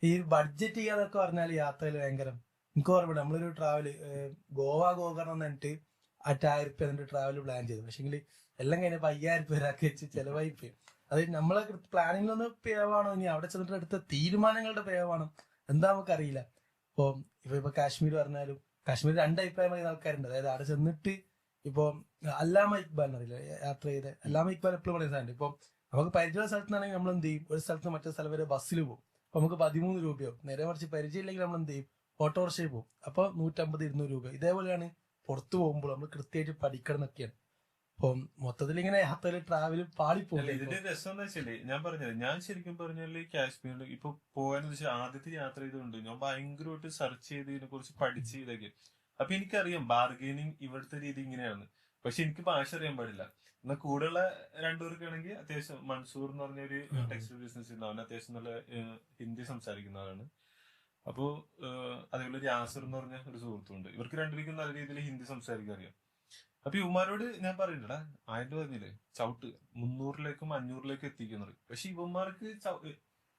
ഈ ബഡ്ജറ്റ് ചെയ്യാതൊക്കെ പറഞ്ഞാൽ യാത്രയിൽ ഭയങ്കര. എനിക്ക് ഓർമ്മയുണ്ട് നമ്മളൊരു ട്രാവല് ഗോകർണം എന്ന് പറഞ്ഞിട്ട് 1000 രൂപ എന്നിട്ട് ട്രാവൽ പ്ലാൻ ചെയ്തു. പക്ഷെങ്കിൽ എല്ലാം കഴിഞ്ഞപ്പോൾ 5000 രൂപ ഒരാൾക്ക് വെച്ച് ചെലവായി പോയി. അത് നമ്മളെ പ്ലാനിങ്ങിലൊന്ന് പേവാണോ ഇനി അവിടെ ചെന്നിട്ട് എടുത്ത തീരുമാനങ്ങളുടെ പേവാണോ എന്താ നമുക്കറിയില്ല. ഇപ്പൊ കാശ്മീർ പറഞ്ഞാലും കാശ്മീർ 2 അഭിപ്രായം പറയുന്ന ആൾക്കാരുണ്ട്. അതായത് അവിടെ ചെന്നിട്ട് ഇപ്പൊ അല്ലാമ ഇക്ബാൽ അറിയില്ല, യാത്ര ചെയ്ത് അല്ലാമ ഇക്ബാൽ എപ്പോഴും പറയുന്ന സാധനം, ഇപ്പൊ നമുക്ക് പരിചയമുള്ള സ്ഥലത്തുനിന്നാണെങ്കിൽ നമ്മൾ എന്ത് ചെയ്യും, ഒരു സ്ഥലത്ത് മറ്റേ സ്ഥലം വരെ ബസ്സിൽ പോകും. അപ്പൊ നമുക്ക് 13 രൂപയോ, നേരെ മറിച്ച് പരിചയമില്ലെങ്കിൽ നമ്മൾ എന്ത് ചെയ്യും, ഓട്ടോറിക്ഷയിൽ പോകും. അപ്പൊ 150-200 രൂപ. ഇതേപോലെയാണ് പുറത്തു പോകുമ്പോൾ നമ്മൾ കൃത്യമായിട്ട് പഠിക്കണം എന്നൊക്കെയാണ്. അപ്പം മൊത്തത്തിൽ ഇങ്ങനെ യാത്രയിൽ ട്രാവൽ പാളിപ്പോകും. ഇതിന്റെ രസം എന്താ വെച്ചാല് ഞാൻ പറഞ്ഞത്, ഞാൻ ശരിക്കും പറഞ്ഞാല് കാശ്മീരിൽ ഇപ്പൊ പോകാന്ന് വെച്ചാൽ ആദ്യത്തെ യാത്ര ചെയ്തുകൊണ്ട് ഞാൻ ഭയങ്കരമായിട്ട് സെർച്ച് ചെയ്ത് ഇതിനെ കുറിച്ച് പഠിച്ച് ഇതൊക്കെ. അപ്പൊ എനിക്കറിയാം ബാർഗെയിനിങ് ഇവിടുത്തെ രീതി ഇങ്ങനെയാണ്. പക്ഷെ എനിക്ക് ഭാഷ അറിയാൻ പാടില്ല. എന്നാൽ കൂടെയുള്ള 2 പേർക്കാണെങ്കിൽ അത്യാവശ്യം മൻസൂർ എന്ന് പറഞ്ഞ ഒരു ടെക്സ്റ്റൈൽ ബിസിനസ് ചെയ്യുന്ന അവൻ അത്യാവശ്യം നല്ല ഹിന്ദി സംസാരിക്കുന്ന ആളാണ്. അപ്പോ അതേപോലെ യാസർ എന്ന് പറഞ്ഞ ഒരു സുഹൃത്തുണ്ട്. ഇവർക്ക് 2 പേർക്കും നല്ല രീതിയിൽ ഹിന്ദി സംസാരിക്കാൻ അറിയാം. അപ്പൊ ഇവന്മാരോട് ഞാൻ പറയുന്നുണ്ടാ 1000 പറഞ്ഞില്ലേ ചവിട്ട് 300-ലേക്കും 500-ലേക്കും എത്തിക്കുന്നത്. പക്ഷെ ഇവന്മാർക്ക്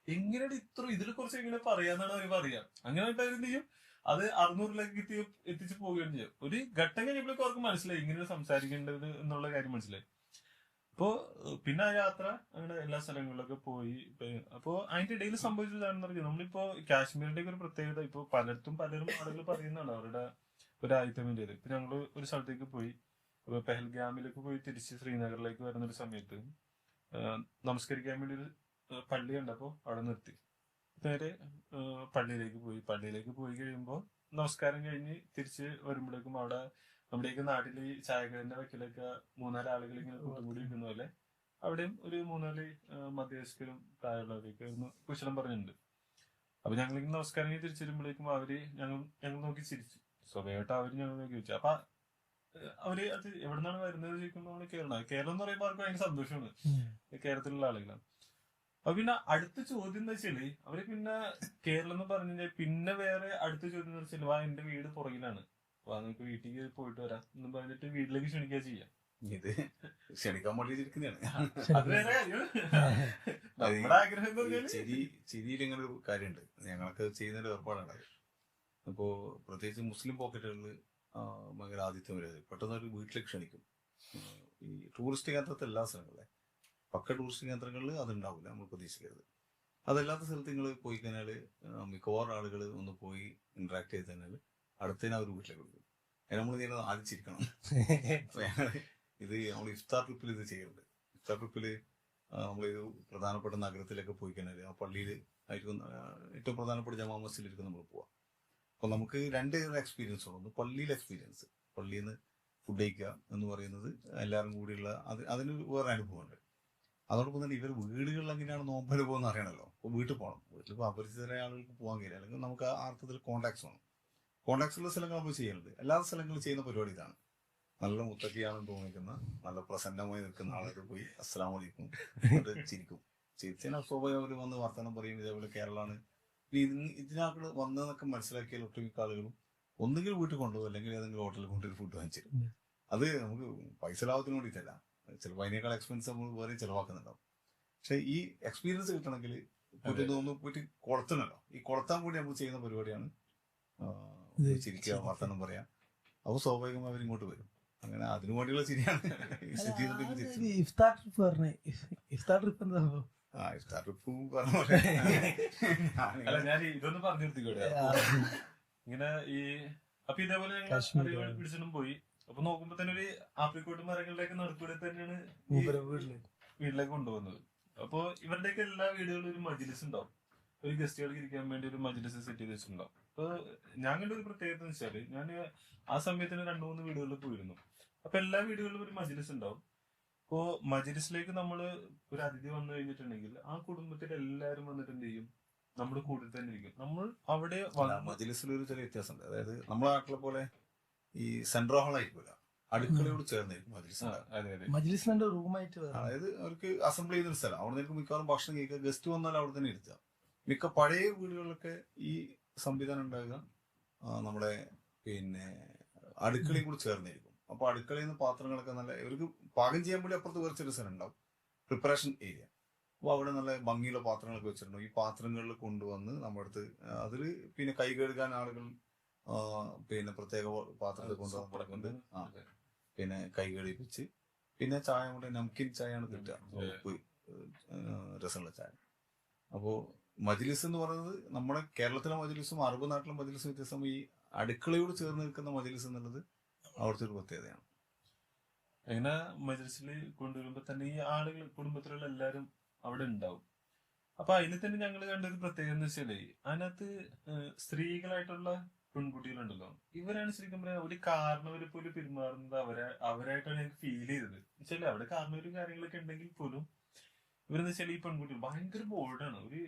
എങ്ങനെയാണ് ഇതിൽ കുറച്ച് എങ്ങനെ പറയാന്നാണ് അവർ പറയാ. അങ്ങനെ എന്ത് ചെയ്യും, അത് 600-ലേക്ക് എത്തിച്ച് പോവുകയും ചെയ്യും. ഒരു ഘട്ടം കഴിഞ്ഞപ്പോഴേക്കും അവർക്ക് മനസ്സിലായി ഇങ്ങനെ സംസാരിക്കേണ്ടത് എന്നുള്ള കാര്യം മനസ്സിലായി. അപ്പോ പിന്നെ ആ യാത്ര അങ്ങനെ എല്ലാ സ്ഥലങ്ങളിലൊക്കെ പോയി. അപ്പോ അതിന്റെ ഇടയിൽ സംഭവിച്ചതാണെന്ന് പറഞ്ഞാൽ നമ്മളിപ്പോ കാശ്മീരിന്റെ ഒരു പ്രത്യേകത ഇപ്പൊ പലരും ആളുകൾ പറയുന്നതാണ് അവരുടെ ഒരു ആയുധമിന്റെ. ഇപ്പൊ ഞങ്ങള് ഒരു സ്ഥലത്തേക്ക് പോയി, പെഹൽഗാമിലേക്ക് പോയി തിരിച്ച് ശ്രീനഗറിലേക്ക് വരുന്ന ഒരു സമയത്ത് നമസ്കരിക്കാൻ വേണ്ടി ഒരു പള്ളി കണ്ടപ്പോ അവിടെ നിർത്തി. നേരെ പള്ളിയിലേക്ക് പോയി കഴിയുമ്പോൾ നമസ്കാരം കഴിഞ്ഞ് തിരിച്ച് വരുമ്പോഴേക്കും അവിടെ നമ്മുടെയൊക്കെ നാട്ടില് ഈ ചായക്കടന്റെ വക്കിലൊക്കെ 3-4 ആളുകൾ ഇങ്ങനെ കൂട്ടുകൂടി ഇരിക്കുന്ന പോലെ അവിടെയും ഒരു 3-4 മധ്യവയസ്കരും പ്രായമുള്ളവരൊക്കെ കുശലം പറഞ്ഞിട്ടുണ്ട്. അപ്പൊ ഞങ്ങളിങ്ങനെ നമസ്കാരം കഴിഞ്ഞ് തിരിച്ചു വരുമ്പോഴേക്കും ഞങ്ങൾ നോക്കി ചിരിച്ചു. സ്വാഭാവികമായിട്ട് അവര് ഞങ്ങൾ നോക്കി വെച്ചു. അപ്പൊ അവര് അത് എവിടെ നിന്നാണ് വരുന്നത് ചോദിക്കുമ്പോൾ നമ്മള് കേരളം എന്ന് പറയുമ്പോൾ അവർക്ക് ഭയങ്കര സന്തോഷമാണ്, കേരളത്തിലുള്ള ആളുകളാണ്. അപ്പൊ പിന്നെ അടുത്ത ചോദ്യം എന്ന് വെച്ചാല് അവര് പിന്നെ കേരളം എന്ന് പറഞ്ഞു കഴിഞ്ഞാൽ പിന്നെ വേറെ അടുത്ത ചോദ്യം എന്ന് വെച്ചാൽ വാ എന്റെ വീട് പുറകിലാണ്, വാ നമുക്ക് വീട്ടിലേക്ക് പോയിട്ട് വരാം എന്ന് പറഞ്ഞിട്ട് വീട്ടിലേക്ക് ക്ഷണിക്കുക ചെയ്യാം. ഇത് ക്ഷണിക്കാൻ വേണ്ടി ഇരിക്കുന്നതാണ്. അത് വേറെ കാര്യം. നമ്മുടെ ആഗ്രഹം എന്ന് പറഞ്ഞാല് ചിരിയിൽ ഇങ്ങനെ ഒരു കാര്യമുണ്ട്. ഞങ്ങൾക്ക് ചെയ്യുന്നൊരു ഏർപ്പാടാണ്. അപ്പോ പ്രത്യേകിച്ച് മുസ്ലിം പോക്കറ്റുകളിൽ ഭയങ്കര ആതിഥ്യം വരുന്നത് പെട്ടെന്ന് ഒരു വീട്ടിലേക്ക് ക്ഷണിക്കും. ഈ ടൂറിസ്റ്റ് കേന്ദ്രത്തെ എല്ലാ സ്ഥലങ്ങളിലെ പക്ക ടൂറിസ്റ്റ് കേന്ദ്രങ്ങളിൽ അതുണ്ടാവില്ല, നമ്മൾ പ്രതീക്ഷിക്കരുത്. അതല്ലാത്ത സ്ഥലത്ത് നിങ്ങൾ പോയി കഴിഞ്ഞാൽ മിക്കവാറും ആളുകൾ ഒന്ന് പോയി ഇന്ററാക്ട് ചെയ്ത് കഴിഞ്ഞാൽ അടുത്തതിന് അവർ വീട്ടിലേക്ക് കൊടുക്കും. നമ്മൾ ചെയ്യുന്നത് ആദ്യം ചിരിക്കണം. ഇത് നമ്മൾ ഇഫ്താർ ട്രിപ്പിൽ ഇത് ചെയ്യുന്നുണ്ട്. ഇഫ്താർ ട്രിപ്പിൽ നമ്മളൊരു പ്രധാനപ്പെട്ട നഗരത്തിലൊക്കെ പോയി കഴിഞ്ഞാൽ ആ പള്ളിയിൽ ആയിരിക്കും ഏറ്റവും പ്രധാനപ്പെട്ട ജമാ മസ്ജിദിലേക്ക് നമ്മൾ പോവാം. അപ്പൊ നമുക്ക് രണ്ട് എക്സ്പീരിയൻസ് ഉണ്ട്. ഒന്ന് പള്ളിയിലെ എക്സ്പീരിയൻസ്, പള്ളിയിൽ നിന്ന് ഫുഡ് കഴിക്കുക എന്ന് പറയുന്നത് എല്ലാവരും കൂടിയുള്ള അതിന് വേറെ അനുഭവമുണ്ട്. അതോടൊപ്പം തന്നെ ഇവർ വീടുകളിൽ എങ്ങനെയാണ് നോമ്പനുഭവം എന്ന് അറിയണമല്ലോ. അപ്പോൾ വീട്ടിൽ പോകണം. വീട്ടിൽ ഇപ്പോൾ അപരിചിതരായ ആളുകൾക്ക് പോകാൻ കഴിയില്ല. അല്ലെങ്കിൽ നമുക്ക് ആ അർത്ഥത്തിൽ കോൺടാക്ട്സ് വേണം. കോൺടാക്ട്സ് ഉള്ള സ്ഥലങ്ങൾ നമ്മൾ ചെയ്യുന്നുണ്ട്. എല്ലാ സ്ഥലങ്ങളും ചെയ്യുന്ന പരിപാടി ഇതാണ്. നല്ല മുത്തക്കിയാണെന്ന് തോന്നിക്കുന്ന നല്ല പ്രസന്നമായി നിൽക്കുന്ന ആളുകൾ പോയി അസ്സലാമു അലൈക്കും എന്നിട്ട് ചിരിക്കും. ചിരിച്ചാൽ സ്വാഭാവികം അവർ വന്ന് വർത്തമാനം പറയും. ഇതേപോലെ കേരളമാണ് ഇതിനാക്കൾ വന്നതെന്നൊക്കെ മനസ്സിലാക്കിയാൽ ഒട്ടുമിക്ക ആളുകളും ഒന്നുകിൽ വീട്ടിൽ കൊണ്ടുപോകും, അല്ലെങ്കിൽ ഏതെങ്കിലും ഹോട്ടലിൽ കൊണ്ടുപോയി ഫുഡ് വാങ്ങിച്ചിരും. അത് നമുക്ക് പൈസ ലാഭത്തിന് വേണ്ടിയിട്ടല്ല, ചിലപ്പോൾ അതിനേക്കാൾ എക്സ്പെൻസ് നമ്മൾ വേറെ ചിലവാക്കുന്നുണ്ടാവും. പക്ഷെ ഈ എക്സ്പീരിയൻസ് കിട്ടണമെങ്കിൽ ഒന്ന് പോയിട്ട് കുളത്തണല്ലോ. ഈ കുളത്താൻ കൂടി നമ്മൾ ചെയ്യുന്ന പരിപാടിയാണ് ചിരിക്കുക, വർത്തമാനം പറയാം. അപ്പോൾ സ്വാഭാവികമായി അവർ ഇങ്ങോട്ട് വരും. അങ്ങനെ അതിനു വേണ്ടിയുള്ള ചിരിയാണ്. ഇഫ്താർ ട്രിപ്പ് പറഞ്ഞേ. ഇഫ്താർ ട്രിപ്പ് എന്താ? ഇഫ്താർ ട്രിപ്പ് പറഞ്ഞ അല്ല, ഞാൻ ഇതൊന്ന് പറഞ്ഞു നിർത്തിക്കോട്ടെ. ഇങ്ങനെ ഈ അപ്പൊ ഇതേപോലെ ഞങ്ങൾ പിടിച്ചിട്ടും പോയി. അപ്പൊ നോക്കുമ്പോ തന്നെ ഒരു ആപ്രിക്കോട്ട് മരങ്ങളിലേക്ക് നടുക്കൂടെ തന്നെയാണ് വീട്ടിലേക്ക് കൊണ്ടുപോകുന്നത്. അപ്പൊ ഇവരുടെയൊക്കെ എല്ലാ വീടുകളിലും ഒരു മജ്ലിസ് ഉണ്ടാവും. ഒരു ഗസ്റ്റുകൾക്ക് ഇരിക്കാൻ വേണ്ടി ഒരു മജ്ലിസ് സെറ്റ് ചെയ്ത് വെച്ചിട്ടുണ്ടാവും. അപ്പൊ ഞാൻ കണ്ട ഒരു പ്രത്യേകത എന്ന് വെച്ചാല്, ഞാൻ ആ സമയത്തിന് 2-3 വീടുകളിൽ പോയിരുന്നു. അപ്പൊ എല്ലാ വീടുകളിലും ഒരു മജ്ലിസ് ഉണ്ടാവും. അപ്പോ മജ്ലിസിലേക്ക് നമ്മള് ഒരു അതിഥി വന്നു കഴിഞ്ഞിട്ടുണ്ടെങ്കിൽ ആ കുടുംബത്തിൽ എല്ലാവരും വന്നിട്ട് എന്ത് ചെയ്യും, നമ്മുടെ കൂടെ തന്നെ ഇരിക്കും. നമ്മൾ അവിടെ മജ്ലിസിലൊരു ചെറിയ വ്യത്യാസമുണ്ട്. അതായത് നമ്മുടെ നാട്ടിലെ പോലെ ഈ സെൻട്രൽ ഹാൾ ആയിരിക്കില്ല, അടുക്കളയോട് ചേർന്നായിരിക്കും മജ്ലിസ്. മജ്ലിസിന്റെ റൂമായിട്ട്, അതായത് അവർക്ക് അസംബ്ലി ചെയ്യുന്ന സ്ഥലം. അവിടെ നിന്ന് മിക്കവാറും ഭക്ഷണം കഴിക്കുക, ഗസ്റ്റ് വന്നാൽ അവിടെ തന്നെ ഇരുത്തുക. മിക്ക പഴയ വീടുകളിലൊക്കെ ഈ സംവിധാനം ഉണ്ടാകുക നമ്മുടെ പിന്നെ അടുക്കളയും കൂടി ചേർന്നായിരിക്കും. അപ്പൊ അടുക്കളയിൽ നിന്ന് പാത്രങ്ങളൊക്കെ നല്ല ഇവർക്ക് പാകം ചെയ്യാൻ വേണ്ടി അപ്പുറത്ത് കുറച്ചൊരു സ്ഥലം ഉണ്ടാവും, പ്രിപ്പറേഷൻ ഏരിയ. അപ്പോൾ അവിടെ നല്ല ഭംഗിയുള്ള പാത്രങ്ങളൊക്കെ വെച്ചിട്ടുണ്ടാവും. ഈ പാത്രങ്ങളിൽ കൊണ്ടുവന്ന് നമ്മുടെ അടുത്ത് അതിൽ പിന്നെ കൈ കഴുകാൻ ആളുകൾ പിന്നെ പ്രത്യേക പാത്രത്തിൽ കൊണ്ടുവന്ന് പിന്നെ കൈ കഴുകിപ്പിച്ച് പിന്നെ ചായ കൊണ്ട് നംകിൻ ചായയാണ് കിട്ടുക, ഉപ്പ് രസമുള്ള ചായ. അപ്പോൾ മജ്ലിസ് എന്ന് പറയുന്നത് നമ്മുടെ കേരളത്തിലെ മജ്ലിസും അറബ് നാട്ടിലെ മജ്ലിസും വ്യത്യാസം. ഈ അടുക്കളയോട് ചേർന്ന് നിൽക്കുന്ന മജ്ലിസ് എന്നുള്ളത് അവിടുത്തെ ഒരു പ്രത്യേകതയാണ്. അങ്ങനെ മജ്ലിസിൽ കൊണ്ടുവരുമ്പോ തന്നെ ഈ ആളുകൾ കുടുംബത്തിലുള്ള എല്ലാവരും അവിടെ ഉണ്ടാവും. അപ്പൊ അതിൽ തന്നെ ഞങ്ങൾ കണ്ടൊരു പ്രത്യേകത എന്ന് വെച്ചാല്, അതിനകത്ത് സ്ത്രീകളായിട്ടുള്ള പെൺകുട്ടികളുണ്ടല്ലോ, ഇവരാണ് ശരിക്കും പറയാം ഒരു കാരണവര് പോലും പെരുമാറുന്നത് അവരായിട്ടാണ് എനിക്ക് ഫീൽ ചെയ്തത്. വെച്ചാല് അവിടെ കാരണവരും കാര്യങ്ങളൊക്കെ ഉണ്ടെങ്കിൽ പോലും ഇവരെന്ന് വെച്ചാൽ ഈ പെൺകുട്ടികൾ ഭയങ്കര ബോൾഡാണ്. ഒരു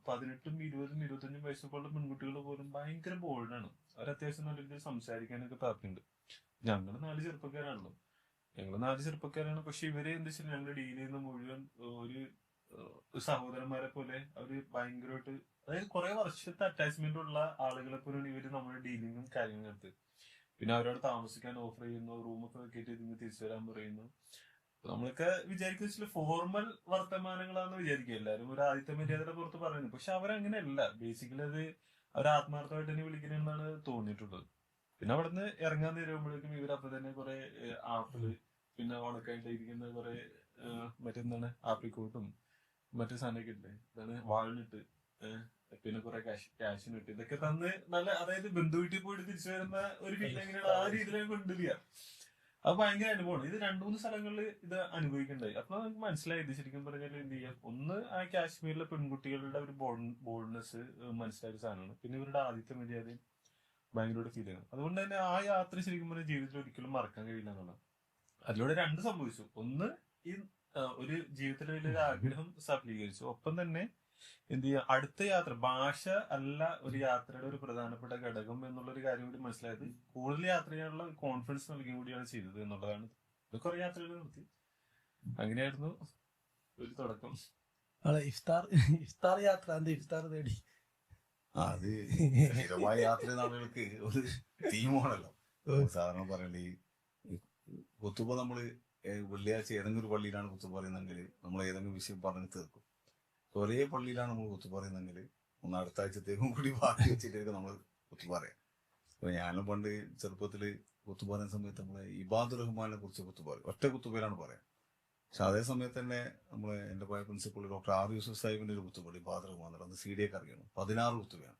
18, 20, 25 വയസ്സൊക്കെ ഉള്ള പെൺകുട്ടികൾ പോലും ഭയങ്കര ബോൾഡാണ്. അവർ അത്യാവശ്യം നല്ല രീതിയിൽ സംസാരിക്കാനൊക്കെ പ്രാപ്തിയുണ്ട്. ഞങ്ങൾ 4 ചെറുപ്പക്കാരാണല്ലോ, ഞങ്ങൾ 4 ചെറുപ്പക്കാരാണ്. പക്ഷെ ഇവരെ എന്താ വെച്ചാൽ ഞങ്ങൾ ഡീൽ ചെയ്യുന്ന മുഴുവൻ ഒരു സഹോദരന്മാരെ പോലെ അവര് ഭയങ്കരമായിട്ട്, അതായത് കുറെ വർഷത്തെ അറ്റാച്ച്മെന്റ് ഉള്ള ആളുകളെ പോലെയാണ് ഇവര് നമ്മുടെ ഡീലിങ്ങും കാര്യങ്ങളും എടുത്ത്. പിന്നെ അവരോട് താമസിക്കാൻ ഓഫർ ചെയ്യുന്നു, റൂമൊക്കെ വെക്കേറ്റ് ഇതിന് തിരിച്ചു വരാൻ പറയുന്നു. നമ്മളൊക്കെ വിചാരിക്കുന്ന ഫോർമൽ വർത്തമാനങ്ങളാന്ന് വിചാരിക്കുക എല്ലാവരും, ഒരു ആദിത്യ മര്യാദയുടെ പുറത്ത് പറയുന്നത്. പക്ഷെ അവരങ്ങനെയല്ല. ബേസിക്കലി അത് അവർ ആത്മാർത്ഥമായിട്ട് തന്നെ വിളിക്കണമെന്നാണ് തോന്നിയിട്ടുള്ളത്. പിന്നെ അവിടെ നിന്ന് ഇറങ്ങാൻ നേരുമ്പോഴേക്കും ഇവരപ്പൊ തന്നെ കുറെ ആപ്പിള്, പിന്നെ ഉണക്കായിട്ട് ഇരിക്കുന്ന കുറെ മറ്റെന്താണ് ആപ്രിക്കോട്ടും മറ്റു സാധനമൊക്കെ ഇല്ലേ, ഇതാണ് വാൾനട്ട്, പിന്നെ കുറെ കാഷ്യൂനട്ട്, ഇതൊക്കെ തന്ന് നല്ല, അതായത് ബന്ധു വീട്ടിൽ പോയിട്ട് തിരിച്ചു വരുന്ന ഒരു ഫീൽ എങ്ങനെയാണ് ആ രീതിയിലേക്ക് കൊണ്ടുവരിക. അത് ഭയങ്കര അനുഭവമാണ്. ഇത് 2-3 സ്ഥലങ്ങളിൽ ഇത് അനുഭവിക്കണ്ടായി. അപ്പൊ നമുക്ക് മനസ്സിലായത് ശരിക്കും പറഞ്ഞാൽ എന്ത് ചെയ്യാം, ഒന്ന് ആ കാശ്മീരിലെ പെൺകുട്ടികളുടെ ഒരു ബോൾഡ്നെസ് മനസ്സിലായ സാധനമാണ്. പിന്നെ ഇവരുടെ ആദിത്യ മര്യാദയും ഭയങ്കരമായിട്ട് ഫീൽ ചെയ്യണം. അതുകൊണ്ട് തന്നെ ആ യാത്ര ശരിക്കും പറഞ്ഞാൽ ജീവിതത്തിൽ ഒരിക്കലും മറക്കാൻ കഴിയില്ല എന്നുള്ളത്. അതിലൂടെ 2 സംഭവിച്ചു. ഒന്ന്, ഈ ഒരു ജീവിതത്തിലെ വലിയൊരു ആഗ്രഹം സഫലീകരിച്ചു. ഒപ്പം തന്നെ എന്ത് ചെയ്യുക, അടുത്ത യാത്ര ഭാഷ അല്ല ഒരു യാത്രയുടെ ഒരു പ്രധാനപ്പെട്ട ഘടകം എന്നുള്ളൊരു കാര്യം കൂടി മനസ്സിലായത് കൂടുതൽ യാത്ര ചെയ്യാനുള്ള കോൺഫിഡൻസ് നൽകുകയും കൂടിയാണ് ചെയ്തത് എന്നുള്ളതാണ്. ഇത് കുറെ യാത്രകൾ നിർത്തി. അങ്ങനെയായിരുന്നു ഒരു തുടക്കം. ആളെ ഇഫ്താർ ഇഫ്താർ യാത്ര എന്താ ഇഫ്താർ തേടി അത് സ്ഥിരമായ യാത്ര ചെയ്യുന്ന ആളുകൾക്ക് ഒരു തീമാണല്ലോ. സാധാരണ പറയണ്ട ഈ കുത്തുബ നമ്മള് വെള്ളിയാഴ്ച ഏതെങ്കിലും ഒരു പള്ളിയിലാണ് കുത്തുബ പറയുന്നതെങ്കിൽ നമ്മൾ ഏതെങ്കിലും വിഷയം പറഞ്ഞ് തീർക്കും. ഒരേ പള്ളിയിലാണ് നമ്മൾ കുത്തുബ പറയുന്നതെങ്കിൽ ഒന്ന് അടുത്ത ആഴ്ചത്തേക്കും കൂടി ബാക്കി വെച്ചിട്ടായിരിക്കും നമ്മൾ കുത്തുബ പറയാം. അപ്പൊ ഞാനും പണ്ട് ചെറുപ്പത്തില് കുത്തുബ പറയുന്ന സമയത്ത് നമ്മളെ ഇബാദുർ റഹ്മാനെ കുറിച്ച് കുത്തുബ പറയും. ഒറ്റ കുത്തുബയിലാണ് പറയാം. പക്ഷെ അതേ സമയത്ത് തന്നെ നമ്മളെ എന്റെ പോയ പ്രിൻസിപ്പൾ ഡോക്ടർ ആർ യൂസുഫ് സാഹിബിന്റെ ഒരു കുത്തുബ ഇബാദുർ റഹ്മാൻ അന്ന് CD ഒക്കെ അറിയണം. 16 കുത്തുബയാണ്.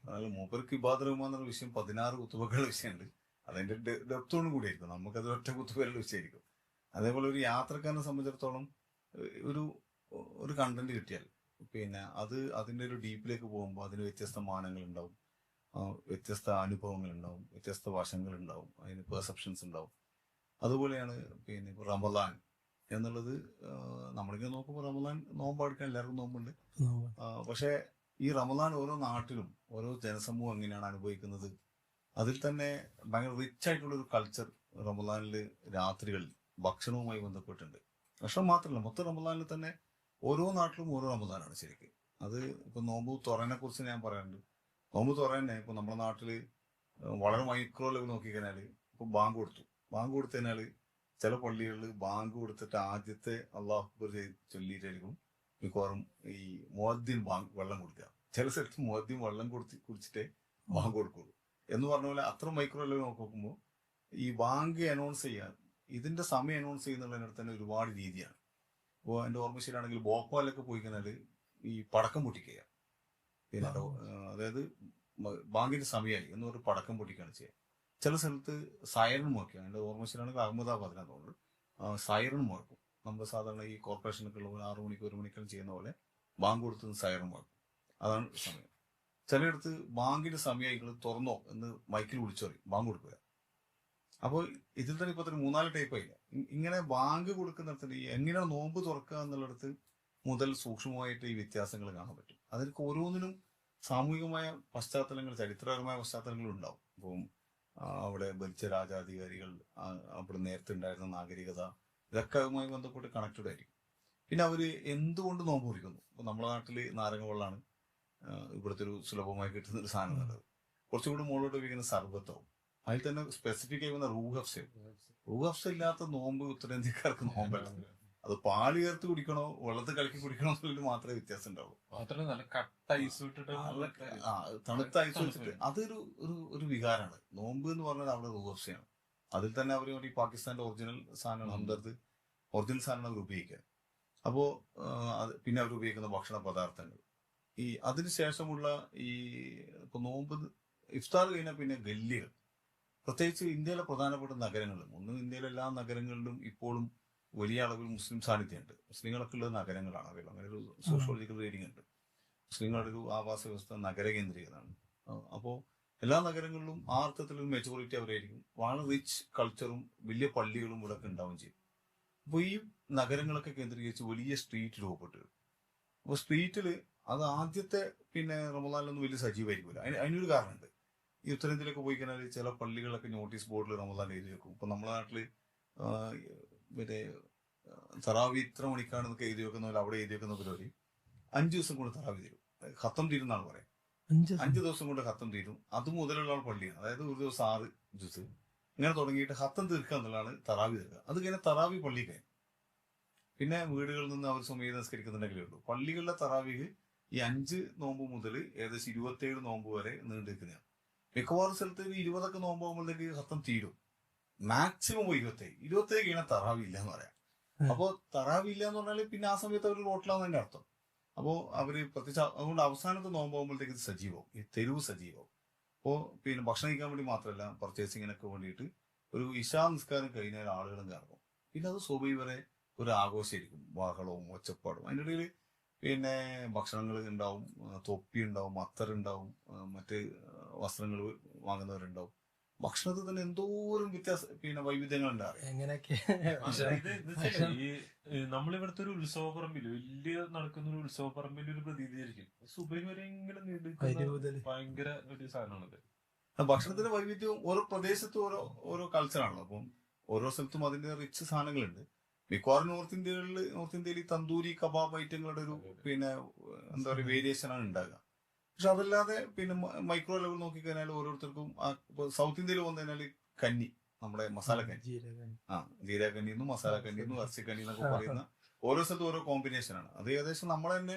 അതായത് മൂപ്പർക്ക് ഇബാദുർ റഹ്മാൻ എന്ന വിഷയം 16 കുത്തുബകളുടെ വിഷയമുണ്ട്. അതിന്റെ ഡെപ്തോടും കൂടിയായിരിക്കും. നമുക്കത് ഒറ്റ കുത്തുബകളുടെ വിഷയമായിരിക്കും. അതേപോലെ ഒരു യാത്രക്കാരനെ സംബന്ധിച്ചിടത്തോളം ഒരു ഒരു കണ്ടന്റ് കിട്ടിയാൽ പിന്നെ അത് അതിന്റെ ഒരു ഡീപ്പിലേക്ക് പോകുമ്പോൾ അതിന് വ്യത്യസ്ത മാനങ്ങൾ ഉണ്ടാവും, വ്യത്യസ്ത അനുഭവങ്ങൾ ഉണ്ടാവും, വ്യത്യസ്ത വശങ്ങൾ ഉണ്ടാവും, അതിന് പെർസെപ്ഷൻസ് ഉണ്ടാവും. അതുപോലെയാണ് പിന്നെ ഇപ്പൊ റമദാൻ എന്നുള്ളത്. നമ്മളിങ്ങനെ നോക്കുമ്പോൾ റമദാൻ നോമ്പെടുക്കാൻ എല്ലാവർക്കും നോമ്പുണ്ട്. പക്ഷെ ഈ റമദാൻ ഓരോ നാട്ടിലും ഓരോ ജനസമൂഹം എങ്ങനെയാണ് അനുഭവിക്കുന്നത്, അതിൽ തന്നെ ഭയങ്കര റിച്ച് ആയിട്ടുള്ള ഒരു കൾച്ചർ റമദാനിൽ രാത്രികളിൽ ഭക്ഷണവുമായി ബന്ധപ്പെട്ടുണ്ട്. ഭക്ഷണം മാത്രമല്ല, മൊത്തം റമദാനിൽ തന്നെ ഓരോ നാട്ടിലും ഓരോ റമദാനാണ് ശരിക്കും. അത് ഇപ്പൊ നോമ്പ് തുറനെ കുറിച്ച് ഞാൻ പറയാറുണ്ട്. നോമ്പ് തുറന്നെ ഇപ്പൊ നമ്മുടെ നാട്ടില് വളരെ മൈക്രോ ലെവൽ നോക്കിക്കഴിഞ്ഞാല് ഇപ്പൊ ബാങ്ക് കൊടുത്തു കഴിഞ്ഞാല് ചില പള്ളികളിൽ ബാങ്ക് കൊടുത്തിട്ട് ആദ്യത്തെ അല്ലാഹു അക്ബർ ചൊല്ലിയിട്ടായിരിക്കും മിക്കവാറും ഈ മുഅദ്ദിൻ ബാങ്ക് വെള്ളം കൊടുക്കുക. ചില സ്ഥലത്ത് മുഅദ്ദിൻ വെള്ളം കുടിച്ചിട്ടേ ബാങ്ക് കൊടുക്കുള്ളൂ എന്ന് പറഞ്ഞ പോലെ അത്ര മൈക്രോ ലെവൽ നോക്കുമ്പോൾ ഈ ബാങ്ക് അനൗൺസ് ചെയ്യാൻ ഇതിന്റെ സമയം അനൗൺസ് ചെയ്യുന്നതിനടുത്ത് തന്നെ ഒരുപാട് രീതിയാണ്. ഇപ്പോൾ എന്റെ ഓർമ്മ ശരിയാണെങ്കിൽ ഭോപ്പാലൊക്കെ പോയി കഴിഞ്ഞാൽ ഈ പടക്കം പൊട്ടിക്കുക, പിന്നെ അതായത് ബാങ്കിന്റെ സമയമായി എന്ന് പറഞ്ഞ് പടക്കം പൊട്ടിക്കുകയാണ് ചെയ്യുക. ചില സ്ഥലത്ത് സൈറൺ മുഴക്കുക. എന്റെ ഓർമ്മ ശരിയാണെങ്കിൽ അഹമ്മദാബാദിലാണ് തോന്നുന്നത്. സൈറൺ മുഴക്കും. നമ്മുടെ സാധാരണ ഈ കോർപ്പറേഷനൊക്കെ ഉള്ള പോലെ 6 മണിക്ക് 1 മണിക്കെല്ലാം ചെയ്യുന്ന പോലെ ബാങ്ക് കൊടുത്ത് സൈറൺ മുഴക്കും. അതാണ് സമയം. ചിലയിടത്ത് ബാങ്കിന്റെ സമയമായി തുറന്നോ എന്ന് മൈക്കിൽ വിളിച്ചു പറയും, ബാങ്ക് കൊടുക്കുക. അപ്പോൾ ഇതിൽ തന്നെ ഇപ്പൊ 3-4 ടൈപ്പായില്ല. ഇങ്ങനെ ബാങ്ക് കൊടുക്കുന്നിടത്ത് എങ്ങനെയാണ് നോമ്പ് തുറക്കുക എന്നുള്ളിടത്ത് മുതൽ സൂക്ഷ്മമായിട്ട് ഈ വ്യത്യാസങ്ങൾ കാണാൻ പറ്റും. അതിற்கு ഓരോന്നിനും സാമൂഹികമായ പശ്ചാത്തലങ്ങൾ, ചരിത്രപരമായ പശ്ചാത്തലങ്ങൾ ഉണ്ടാവും. ഇപ്പം അവിടെ ഭരിച്ച രാജാധികാരികൾ, അവിടെ നേരത്തെ ഉണ്ടായിരുന്ന നാഗരികത, ഇതൊക്കെ അതുമായി ബന്ധപ്പെട്ട് കണക്റ്റഡ് ആയിരിക്കും. പിന്നെ അവര് എന്തുകൊണ്ട് നോമ്പ് കുറിക്കുന്നു. ഇപ്പൊ നമ്മുടെ നാട്ടില് നാരങ്ങ വെള്ളമാണ് ഇവിടുത്തെ ഒരു സുലഭമായി കിട്ടുന്ന ഒരു സാധനം നല്ലത്. കുറച്ചുകൂടി മുകളിലോട്ട് ഉപയോഗിക്കുന്ന സർബത്താവും. അതിൽ തന്നെ സ്പെസിഫിക് ആയി വന്ന റൂഹഫ്സ ഇല്ലാത്ത നോമ്പ് ഉത്തരേന്ത്യക്കാർക്ക് നോമ്പല്ല. അത് പാല് ചേർത്ത് കുടിക്കണോ വെള്ളത്തിൽ കലക്കി കുടിക്കണോ എന്നുള്ളത് മാത്രമേ വ്യത്യാസം ഉണ്ടാവും. തണുത്ത ഐസ് വെച്ചിട്ട് അതൊരു ഒരു വികാരമാണ്. നോമ്പ് എന്ന് പറഞ്ഞാൽ അവിടെ റൂഹഫ്സയാണ്. അതിൽ തന്നെ അവർ ഈ പാകിസ്ഥാന്റെ ഒറിജിനൽ സാധനമാണ് ഹംദർദ്, ഒറിജിനൽ സാധനമാണ് അവർ ഉപയോഗിക്കുക. അപ്പോ പിന്നെ അവർ ഉപയോഗിക്കുന്ന ഭക്ഷണ പദാർത്ഥങ്ങൾ ഈ അതിനുശേഷമുള്ള ഈ ഇപ്പൊ നോമ്പ് ഇഫ്താർ കഴിഞ്ഞാൽ പിന്നെ ഗല്ലികൾ, പ്രത്യേകിച്ച് ഇന്ത്യയിലെ പ്രധാനപ്പെട്ട നഗരങ്ങളിലും, ഇന്ത്യയിലെ എല്ലാ നഗരങ്ങളിലും ഇപ്പോഴും വലിയ അളവിൽ മുസ്ലിം സാന്നിധ്യമുണ്ട്. മുസ്ലിങ്ങളൊക്കെ ഉള്ള നഗരങ്ങളാണ് അവയിൽ. അങ്ങനെ ഒരു സോഷ്യോളജിക്കൽ റീഡിംഗ് ഉണ്ട്. മുസ്ലിങ്ങളുടെ ഒരു ആവാസ വ്യവസ്ഥ നഗര കേന്ദ്രീകൃതമാണ്. അപ്പോൾ എല്ലാ നഗരങ്ങളിലും ആ അർത്ഥത്തിലൊരു മെജോറിറ്റി അവരായിരിക്കും. വളരെ റിച്ച് കൾച്ചറും വലിയ പള്ളികളും ഇവിടെ ഒക്കെ ഉണ്ടാവുകയും ചെയ്യും. അപ്പോൾ ഈ നഗരങ്ങളൊക്കെ കേന്ദ്രീകരിച്ച് വലിയ സ്ട്രീറ്റ് രൂപപ്പെട്ടു വരും. അപ്പോൾ സ്ട്രീറ്റില് അത് ആദ്യത്തെ പിന്നെ റമദാനിലൊന്നും വലിയ സജീവമായിരിക്കില്ല. അതിനൊരു കാരണമുണ്ട്. ഈ ഉത്തരേന്ത്യയിലൊക്കെ പോയി കഴിഞ്ഞാൽ ചില പള്ളികളിലൊക്കെ നോട്ടീസ് ബോർഡിൽ റമദാൻ എഴുതി വെക്കും. ഇപ്പൊ നമ്മുടെ നാട്ടില് മറ്റേ തറാവി ഇത്ര മണിക്കാണെന്നൊക്കെ എഴുതി വെക്കുന്ന പോലെ അവിടെ എഴുതി വെക്കുന്ന പരിപാടി 5 ദിവസം കൊണ്ട് തറാവി തീരും, ഖത്തം തീരും എന്നാണ് പറയാം. 5 ദിവസം കൊണ്ട് ഖത്തം തീരും. അത് മുതലുള്ള പള്ളിയാണ്. അതായത് ഒരു ദിവസം 6 ജ്യൂസ് ഇങ്ങനെ തുടങ്ങിയിട്ട് ഖത്തം തീർക്കുക എന്നുള്ളതാണ് തറാവി തീർക്കുക. അത് കഴിഞ്ഞാൽ തറാവി പള്ളി കഴിഞ്ഞു. പിന്നെ വീടുകളിൽ നിന്ന് അവർ സുമീത നിസ്കരിക്കുന്നുണ്ടെങ്കിലേ ഉള്ളൂ. പള്ളികളിലെ തറാവിക്ക് ഈ 5 നോമ്പ് മുതൽ ഏകദേശം 27 നോമ്പ് വരെ നീണ്ടിരിക്കുന്നതാണ്. മിക്കവാറും സ്ഥലത്ത് 20 നോമ്പ് ആകുമ്പോഴത്തേക്ക് ഖത്തം തീരും. മാക്സിമം 27 കഴിഞ്ഞാൽ തറാവി ഇല്ല എന്ന് പറയാം. അപ്പോ തറാവി ഇല്ല എന്ന് പറഞ്ഞാൽ പിന്നെ ആ സമയത്ത് അവർ റോട്ടിലാന്ന് തന്നെ അർത്ഥം. അപ്പോ അവര് പ്രത്യേകിച്ച് അതുകൊണ്ട് അവസാനത്തെ നോമ്പാകുമ്പോഴത്തേക്ക് സജീവവും ഈ തെരുവ് സജീവവും. അപ്പോ പിന്നെ ഭക്ഷണം കഴിക്കാൻ വേണ്ടി മാത്രമല്ല, പർച്ചേസിങ്ങിനൊക്കെ വേണ്ടിയിട്ട് ഒരു ഇശാ നിസ്കാരം കഴിഞ്ഞാൽ ആളുകളും കറങ്ങും. പിന്നെ അത് സുബഹി വരെ ഒരു ആഘോഷമായിരിക്കും, ബഹളവും ഒച്ചപ്പാടും. അതിൻ്റെ ഇടയിൽ പിന്നെ ഭക്ഷണങ്ങൾ ഉണ്ടാവും, തൊപ്പി ഉണ്ടാവും, അത്തറുണ്ടാവും, മറ്റ് വസ്ത്രങ്ങൾ വാങ്ങുന്നവരുണ്ടാവും. ഭക്ഷണത്തിൽ തന്നെ എന്തോരം പിന്നെ വൈവിധ്യങ്ങൾ ഉണ്ടാവും. എങ്ങനെയൊക്കെ ഈ നമ്മളിവിടുത്തെ ഒരു ഉത്സവ പറമ്പില് വലിയ നടക്കുന്ന ഒരു ഉത്സവ പറമ്പിൽ ഒരു പ്രതീതിയായിരിക്കും. സുബഹി വരെ ഇങ്ങനെ നീണ്ടുനിൽക്കുന്ന ഭയങ്കര ഒരു സാധനമാണത്. ഭക്ഷണത്തിന്റെ വൈവിധ്യവും ഓരോ പ്രദേശത്തും ഓരോ കൾച്ചറാണല്ലോ. അപ്പം ഓരോ സ്ഥലത്തും അതിന്റെ റിച്ച് സാധനങ്ങളുണ്ട്. മിക്കവാറും നോർത്ത് ഇന്ത്യയിൽ ഈ തന്തൂരി കബാബ് ഐറ്റങ്ങളുടെ ഒരു പിന്നെ എന്താ പറയുക വേരിയേഷൻ ആണ് ഉണ്ടാകുക. പക്ഷെ അതല്ലാതെ പിന്നെ മൈക്രോ ലെവൽ നോക്കിക്കഴിഞ്ഞാൽ ഓരോരുത്തർക്കും സൗത്ത് ഇന്ത്യയിൽ വന്നു കഴിഞ്ഞാൽ കന്നി, നമ്മുടെ മസാല കന്നി, ജീരക കന്നി എന്നും മസാല കന്നി എന്നും ഇറച്ചിക്കന്നി എന്നൊക്കെ പറയുന്ന ഓരോ സ്ഥലത്തും ഓരോ കോമ്പിനേഷനാണ്. അത് ഏകദേശം നമ്മൾ തന്നെ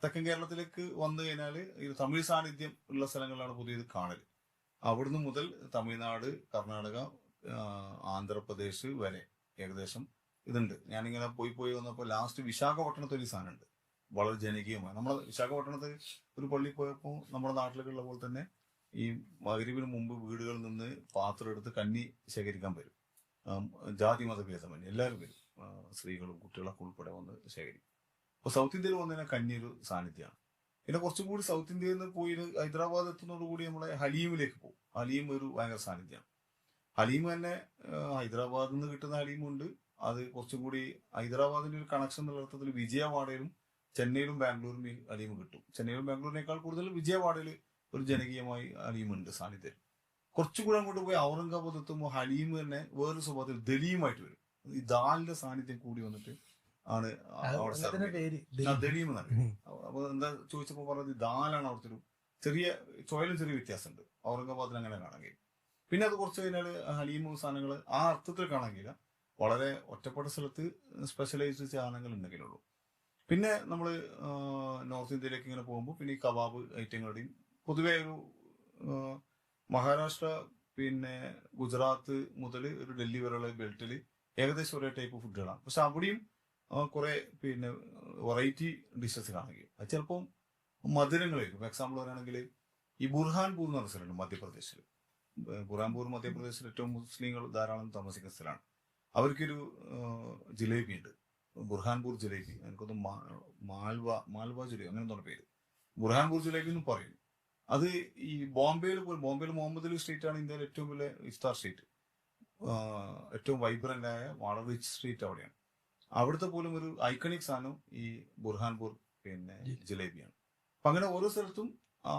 തെക്കൻ കേരളത്തിലേക്ക് വന്നു കഴിഞ്ഞാൽ ഈ തമിഴ് സാന്നിധ്യം ഉള്ള സ്ഥലങ്ങളിലാണ് പൊതുവെ ഇത് കാണല്. അവിടുന്ന് മുതൽ തമിഴ്നാട്, കർണാടക, ആന്ധ്രാപ്രദേശ് വരെ ഏകദേശം ഇതുണ്ട്. ഞാനിങ്ങനെ പോയി വന്നപ്പോൾ ലാസ്റ്റ് വിശാഖപട്ടണത്തിൽ ഒരു സാധനമുണ്ട് വളരെ ജനകീയമായി. നമ്മളെ വിശാഖപട്ടണത്ത് ഒരു പള്ളി പോയപ്പോൾ നമ്മുടെ നാട്ടിലുള്ള പോലെ തന്നെ ഈ മഗ്‌രിബിന് മുമ്പ് വീടുകളിൽ നിന്ന് പാത്രം എടുത്ത് കന്നി ശേഖരിക്കാൻ വരും. ജാതി മത ഭേദമന്യേ എല്ലാവരും വരും, സ്ത്രീകളും കുട്ടികളൊക്കെ ഉൾപ്പെടെ വന്ന് ശേഖരിക്കും. അപ്പൊ സൗത്ത് ഇന്ത്യയിൽ വന്നു കഴിഞ്ഞാൽ കന്നി ഒരു സാന്നിധ്യമാണ്. പിന്നെ കുറച്ചും കൂടി സൗത്ത് ഇന്ത്യയിൽ നിന്ന് പോയി ഹൈദരാബാദ് എത്തുന്നതോടുകൂടി നമ്മളെ ഹലീമിലേക്ക് പോകും. ഹലീം ഒരു ഭയങ്കര സാന്നിധ്യമാണ്. ഹലീം തന്നെ ഹൈദരാബാദിൽ നിന്ന് കിട്ടുന്ന ഹലീമുണ്ട്. അത് കുറച്ചും കൂടി ഹൈദരാബാദിന്റെ ഒരു കണക്ഷൻ എന്നുള്ള അർത്ഥത്തിൽ വിജയവാഡയിലും ചെന്നൈയിലും ബാംഗ്ലൂരും ഈ ഹലീം കിട്ടും. ചെന്നൈയിലും ബാംഗ്ലൂരിനേക്കാൾ കൂടുതൽ വിജയവാഡയിൽ ഒരു ജനകീയമായി ഹലീമുണ്ട് സാന്നിധ്യം. കുറച്ചുകൂടെ അങ്ങോട്ട് പോയി ഔറംഗാബാദ് എത്തുമ്പോൾ ഹലീം തന്നെ വേറൊരു സ്വഭാവത്തിൽ ദലീമായിട്ട് വരും. ഈ ദാലിന്റെ സാന്നിധ്യം കൂടി വന്നിട്ട് ആണ് അവിടെ ദലീം എന്നാണ്. അപ്പൊ എന്താ ചോദിച്ചപ്പോ പറഞ്ഞത് ദാലാണ് അവിടുത്തെ ഒരു ചെറിയ ചോയലും ചെറിയ വ്യത്യാസമുണ്ട്. ഔറംഗാബാദിൽ അങ്ങനെ കാണാൻ കഴിയും. പിന്നെ അത് കുറച്ച് കഴിഞ്ഞാൽ ഹലീം സാധനങ്ങൾ ആ അർത്ഥത്തിൽ കാണാൻ കഴിയില്ല. വളരെ ഒറ്റപ്പെട്ട സ്ഥലത്ത് സ്പെഷ്യലൈസ്ഡ് സാധനങ്ങൾ ഉണ്ടെങ്കിലുള്ളൂ. പിന്നെ നമ്മൾ നോർത്ത് ഇന്ത്യയിലേക്ക് ഇങ്ങനെ പോകുമ്പോൾ പിന്നെ ഈ കബാബ് ഐറ്റങ്ങളുടെയും പൊതുവെ ഒരു മഹാരാഷ്ട്ര, പിന്നെ ഗുജറാത്ത് മുതൽ ഒരു ഡൽഹി വരെയുള്ള ബെൽറ്റിൽ ഏകദേശം ഒരേ ടൈപ്പ് ഫുഡുകളാണ്. പക്ഷെ അവിടെയും കുറെ പിന്നെ വെറൈറ്റി ഡിഷസ് കാണുകയും അത് ചിലപ്പം മധുരങ്ങളായിരിക്കും. ഫോർ എക്സാമ്പിൾ പറയുകയാണെങ്കിൽ ഈ ബുർഹാൻപൂർ എന്ന് പറഞ്ഞ സ്ഥലമുണ്ട് മധ്യപ്രദേശിൽ. ബുർഹാൻപൂർ മധ്യപ്രദേശിൽ ഏറ്റവും മുസ്ലിങ്ങൾ ധാരാളം താമസിക്കുന്ന സ്ഥലമാണ്. അവർക്കൊരു ജിലേബി ഉണ്ട്, ബുർഹാൻപൂർ ജിലേബി. എനിക്കൊന്ന് മാൽവ ജിലേബി അങ്ങനെ എന്താണ് പേര്. ബുർഹാൻപൂർ ജിലേബി എന്ന് പറയും. അത് ഈ ബോംബെയിൽ മുഹമ്മദ് അലി സ്ട്രീറ്റ് ആണ് ഇന്ത്യയിലെ ഏറ്റവും വലിയ ഇഫ്താർ സ്ട്രീറ്റ്. ഏറ്റവും വൈബ്രന്റ് ആയ വളരെ റിച്ച് സ്ട്രീറ്റ് അവിടെയാണ്. അവിടുത്തെ പോലും ഒരു ഐക്കണിക് സാധനം ഈ ബുർഹാൻപൂർ പിന്നെ ജിലേബിയാണ്. അപ്പൊ അങ്ങനെ ഓരോ സ്ഥലത്തും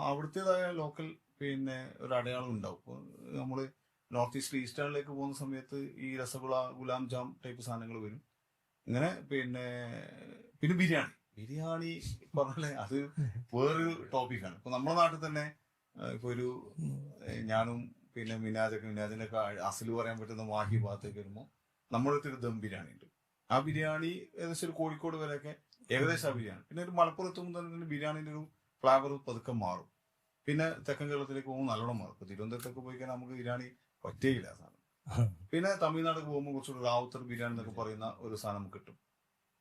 അവിടുത്തേതായ ലോക്കൽ പിന്നെ ഒരു അടയാളം ഉണ്ടാവും. ഇപ്പൊ നമ്മള് നോർത്ത് ഈസ്റ്റിലേക്ക് പോകുന്ന സമയത്ത് ഈ രസഗുള, ഗുലാം ജാം ടൈപ്പ് സാധനങ്ങൾ വരും. ഇങ്ങനെ പിന്നെ ബിരിയാണി പറഞ്ഞാല് അത് വേറൊരു ടോപ്പിക്കാണ്. ഇപ്പൊ നമ്മുടെ നാട്ടിൽ തന്നെ ഇപ്പൊ ഒരു ഞാനും പിന്നെ മിനാജിന്റെ അസല് പറയാൻ പറ്റുന്ന മാഹി ഭാഗത്തേക്ക് വരുമ്പോൾ നമ്മുടെ ദം ബിരിയാണി ഉണ്ട്. ആ ബിരിയാണി ഏകദേശം ഒരു കോഴിക്കോട് വരെയൊക്കെ ഏകദേശം ആ ബിരിയാണി. പിന്നെ ഒരു മലപ്പുറത്തുമ്പോൾ തന്നെ ബിരിയാണിന്റെ ഒരു ഫ്ലേവർ പതുക്കെ മാറും. പിന്നെ തെക്കൻ കേരളത്തിലേക്ക് പോകുമ്പോൾ നല്ലോണം മാറും. ഇപ്പൊ തിരുവനന്തപുരത്തൊക്കെ പോയി കഴിഞ്ഞാൽ നമുക്ക് ബിരിയാണി പറ്റേയില്ല സാധനം. പിന്നെ തമിഴ്നാട് പോകുമ്പോൾ കുറച്ചുകൂടി റാവുത്തർ ബിരിയാണി എന്നൊക്കെ പറയുന്ന ഒരു സാധനം കിട്ടും.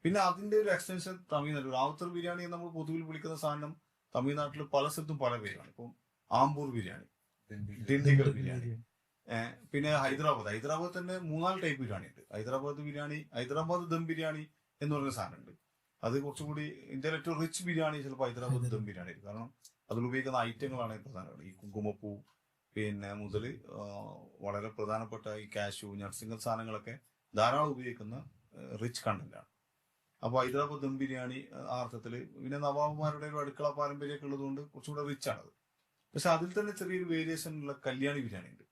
പിന്നെ അതിന്റെ ഒരു എക്സ്റ്റൻഷൻ തമിഴ്നാട് റാവുത്തർ ബിരിയാണി നമ്മൾ പൊതുവിൽ വിളിക്കുന്ന സാധനം തമിഴ്നാട്ടിൽ പല സ്ഥലത്തും പല പേരാണ്. ഇപ്പം ആമ്പൂർ ബിരിയാണി, ദിണ്ടിഗൽ ബിരിയാണി. പിന്നെ ഹൈദരാബാദ് തന്നെ 3-4 ടൈപ്പ് ബിരിയാണി ഉണ്ട്. ഹൈദരാബാദ് ദം ബിരിയാണി എന്ന് പറയുന്ന സാധനം ഉണ്ട്. അത് കുറച്ചുകൂടി ഇന്ത്യയിലെ ഏറ്റവും റിച്ച് ബിരിയാണി ചിലപ്പോൾ ഹൈദരാബാദ് ദം ബിരിയാണി ആയിരിക്കും. കാരണം അതിൽ ഉപയോഗിക്കുന്ന ഐറ്റങ്ങളാണ് പ്രധാനമാണ്. ഈ കുങ്കുമപ്പൂ പിന്നെ മുതൽ വളരെ പ്രധാനപ്പെട്ട ഈ കാഷ്യൂ, നട്സിംഗൽ സാധനങ്ങളൊക്കെ ധാരാളം ഉപയോഗിക്കുന്ന റിച്ച് കണ്ടന്റാണ്. അപ്പോൾ ഹൈദരാബാദ് ദം ബിരിയാണി ആ അർത്ഥത്തില് പിന്നെ നവാബുമാരുടെ ഒരു അടുക്കള പാരമ്പര്യമൊക്കെ ഉള്ളതുകൊണ്ട് കുറച്ചുകൂടെ റിച്ച് ആണത്. പക്ഷെ അതിൽ തന്നെ ചെറിയൊരു വേരിയേഷൻ ഉള്ള കല്യാണി ബിരിയാണി ഉണ്ട്.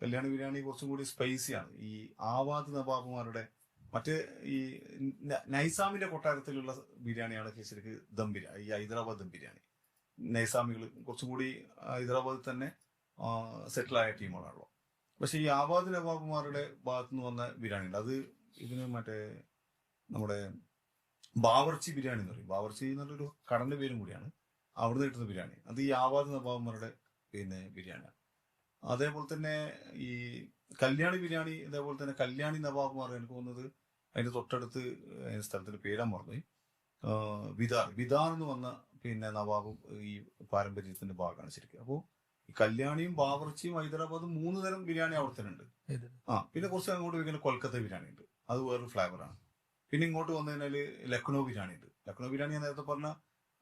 കല്യാണി ബിരിയാണി കുറച്ചും കൂടി സ്പൈസിയാണ്. ഈ ആവാദ് നവാബുമാരുടെ മറ്റേ ഈ നൈസാമിന്റെ കൊട്ടാരത്തിലുള്ള ബിരിയാണിയാണ് ശരിക്ക് ദം ബിരിയാണി, ഈ ഹൈദരാബാദ് ദം ബിരിയാണി. നൈസാമികൾ കുറച്ചും കൂടി ഹൈദരാബാദിൽ തന്നെ സെറ്റിലായ ടീമുകളാണല്ലോ. പക്ഷെ ഈ ആവാദ് നവാബുമാരുടെ ഭാഗത്തു നിന്ന് വന്ന ബിരിയാണി ഉണ്ട്. അത് ഇതിന് മറ്റേ നമ്മുടെ ബാവർച്ചി ബിരിയാണി എന്ന് പറയും. ബാവർച്ചി എന്നുള്ളൊരു കടന്റെ പേരും കൂടിയാണ്. അവിടുന്ന് കിട്ടുന്ന ബിരിയാണി അത് ഈ ആവാദ് നവാബുമാരുടെ പിന്നെ ബിരിയാണിയാണ്. അതേപോലെ തന്നെ ഈ കല്യാണി ബിരിയാണി, അതേപോലെ തന്നെ കല്യാണി നവാബുമാർ എനിക്ക് തോന്നുന്നത് അതിന്റെ തൊട്ടടുത്ത് സ്ഥലത്തിന്റെ പേരാൻ മറന്നു. വിദാർ എന്ന് വന്ന പിന്നെ നവാബും ഈ പാരമ്പര്യത്തിന്റെ ഭാഗമാണ് ശരിക്കും. അപ്പോൾ ഈ കല്യാണിയും ബാവർച്ചിയും ഹൈദരാബാദും 3 തരം ബിരിയാണി അവിടെ തന്നെ ഉണ്ട്. പിന്നെ കുറച്ച് അങ്ങോട്ട് വയ്ക്കുന്ന കൊൽക്കത്ത ബിരിയാണി ഉണ്ട്, അത് വേറൊരു ഫ്ലേവറാണ്. പിന്നെ ഇങ്ങോട്ട് വന്നു കഴിഞ്ഞാല് ലക്നോ ബിരിയാണി ഉണ്ട്. ലക്നോ ബിരിയാണി ഞാൻ നേരത്തെ പറഞ്ഞ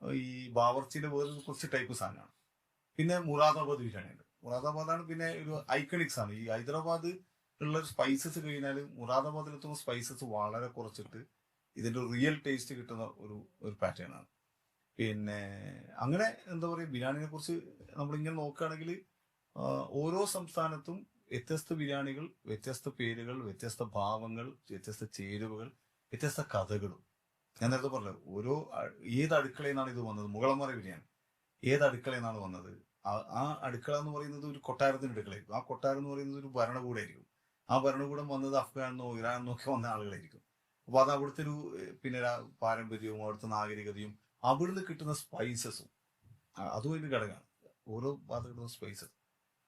ഈ ബാവർച്ചിന്റെ വേറെ കുറച്ച് ടൈപ്പ് സാധനമാണ്. പിന്നെ മുറാദാബാദ് ബിരിയാണി ഉണ്ട്. മുറാദാബാദാണ് പിന്നെ ഒരു ഐക്കണിക് സാധനം. ഈ ഹൈദരാബാദ് ഉള്ള സ്പൈസസ് കഴിഞ്ഞാൽ മുറാദാബാദിലെത്തുന്ന സ്പൈസസ് വളരെ കുറച്ചിട്ട് ഇതിന്റെ റിയൽ ടേസ്റ്റ് കിട്ടുന്ന ഒരു പാറ്റേൺ ആണ്. പിന്നെ അങ്ങനെ എന്താ പറയുക, ബിരിയാണിനെ കുറിച്ച് നമ്മളിങ്ങനെ നോക്കുകയാണെങ്കിൽ ഓരോ സംസ്ഥാനത്തും വ്യത്യസ്ത ബിരിയാണികൾ, വ്യത്യസ്ത പേരുകൾ, വ്യത്യസ്ത ഭാവങ്ങൾ, വ്യത്യസ്ത ചേരുവകൾ, വ്യത്യസ്ത കഥകളും. ഞാൻ നേരത്തെ പറഞ്ഞു ഏത് അടുക്കളയിൽ നിന്നാണ് ഇത് വന്നത്, മുഗളന്മാരെ ബിരിയാണി ഏത് അടുക്കളയിൽ നിന്നാണ് വന്നത്, ആ അടുക്കള എന്ന് പറയുന്നത് ഒരു കൊട്ടാരത്തിന്റെ അടുക്കളയായിരിക്കും. ആ കൊട്ടാരം എന്ന് പറയുന്നത് ഒരു ഭരണകൂടമായിരിക്കും. ആ ഭരണകൂടം വന്നത് അഫ്ഗാനെന്നോ ഇറാനെന്നോ ഒക്കെ വന്ന ആളുകളായിരിക്കും. അപ്പൊ അത് അവിടുത്തെ ഒരു പിന്നെ പാരമ്പര്യവും അവിടുത്തെ നാഗരികതയും അവിടുന്ന് കിട്ടുന്ന സ്പൈസസും അതും ഒരു ഘടകമാണ്. ഓരോ ഭാഗത്ത് കിട്ടുന്ന സ്പൈസസ്.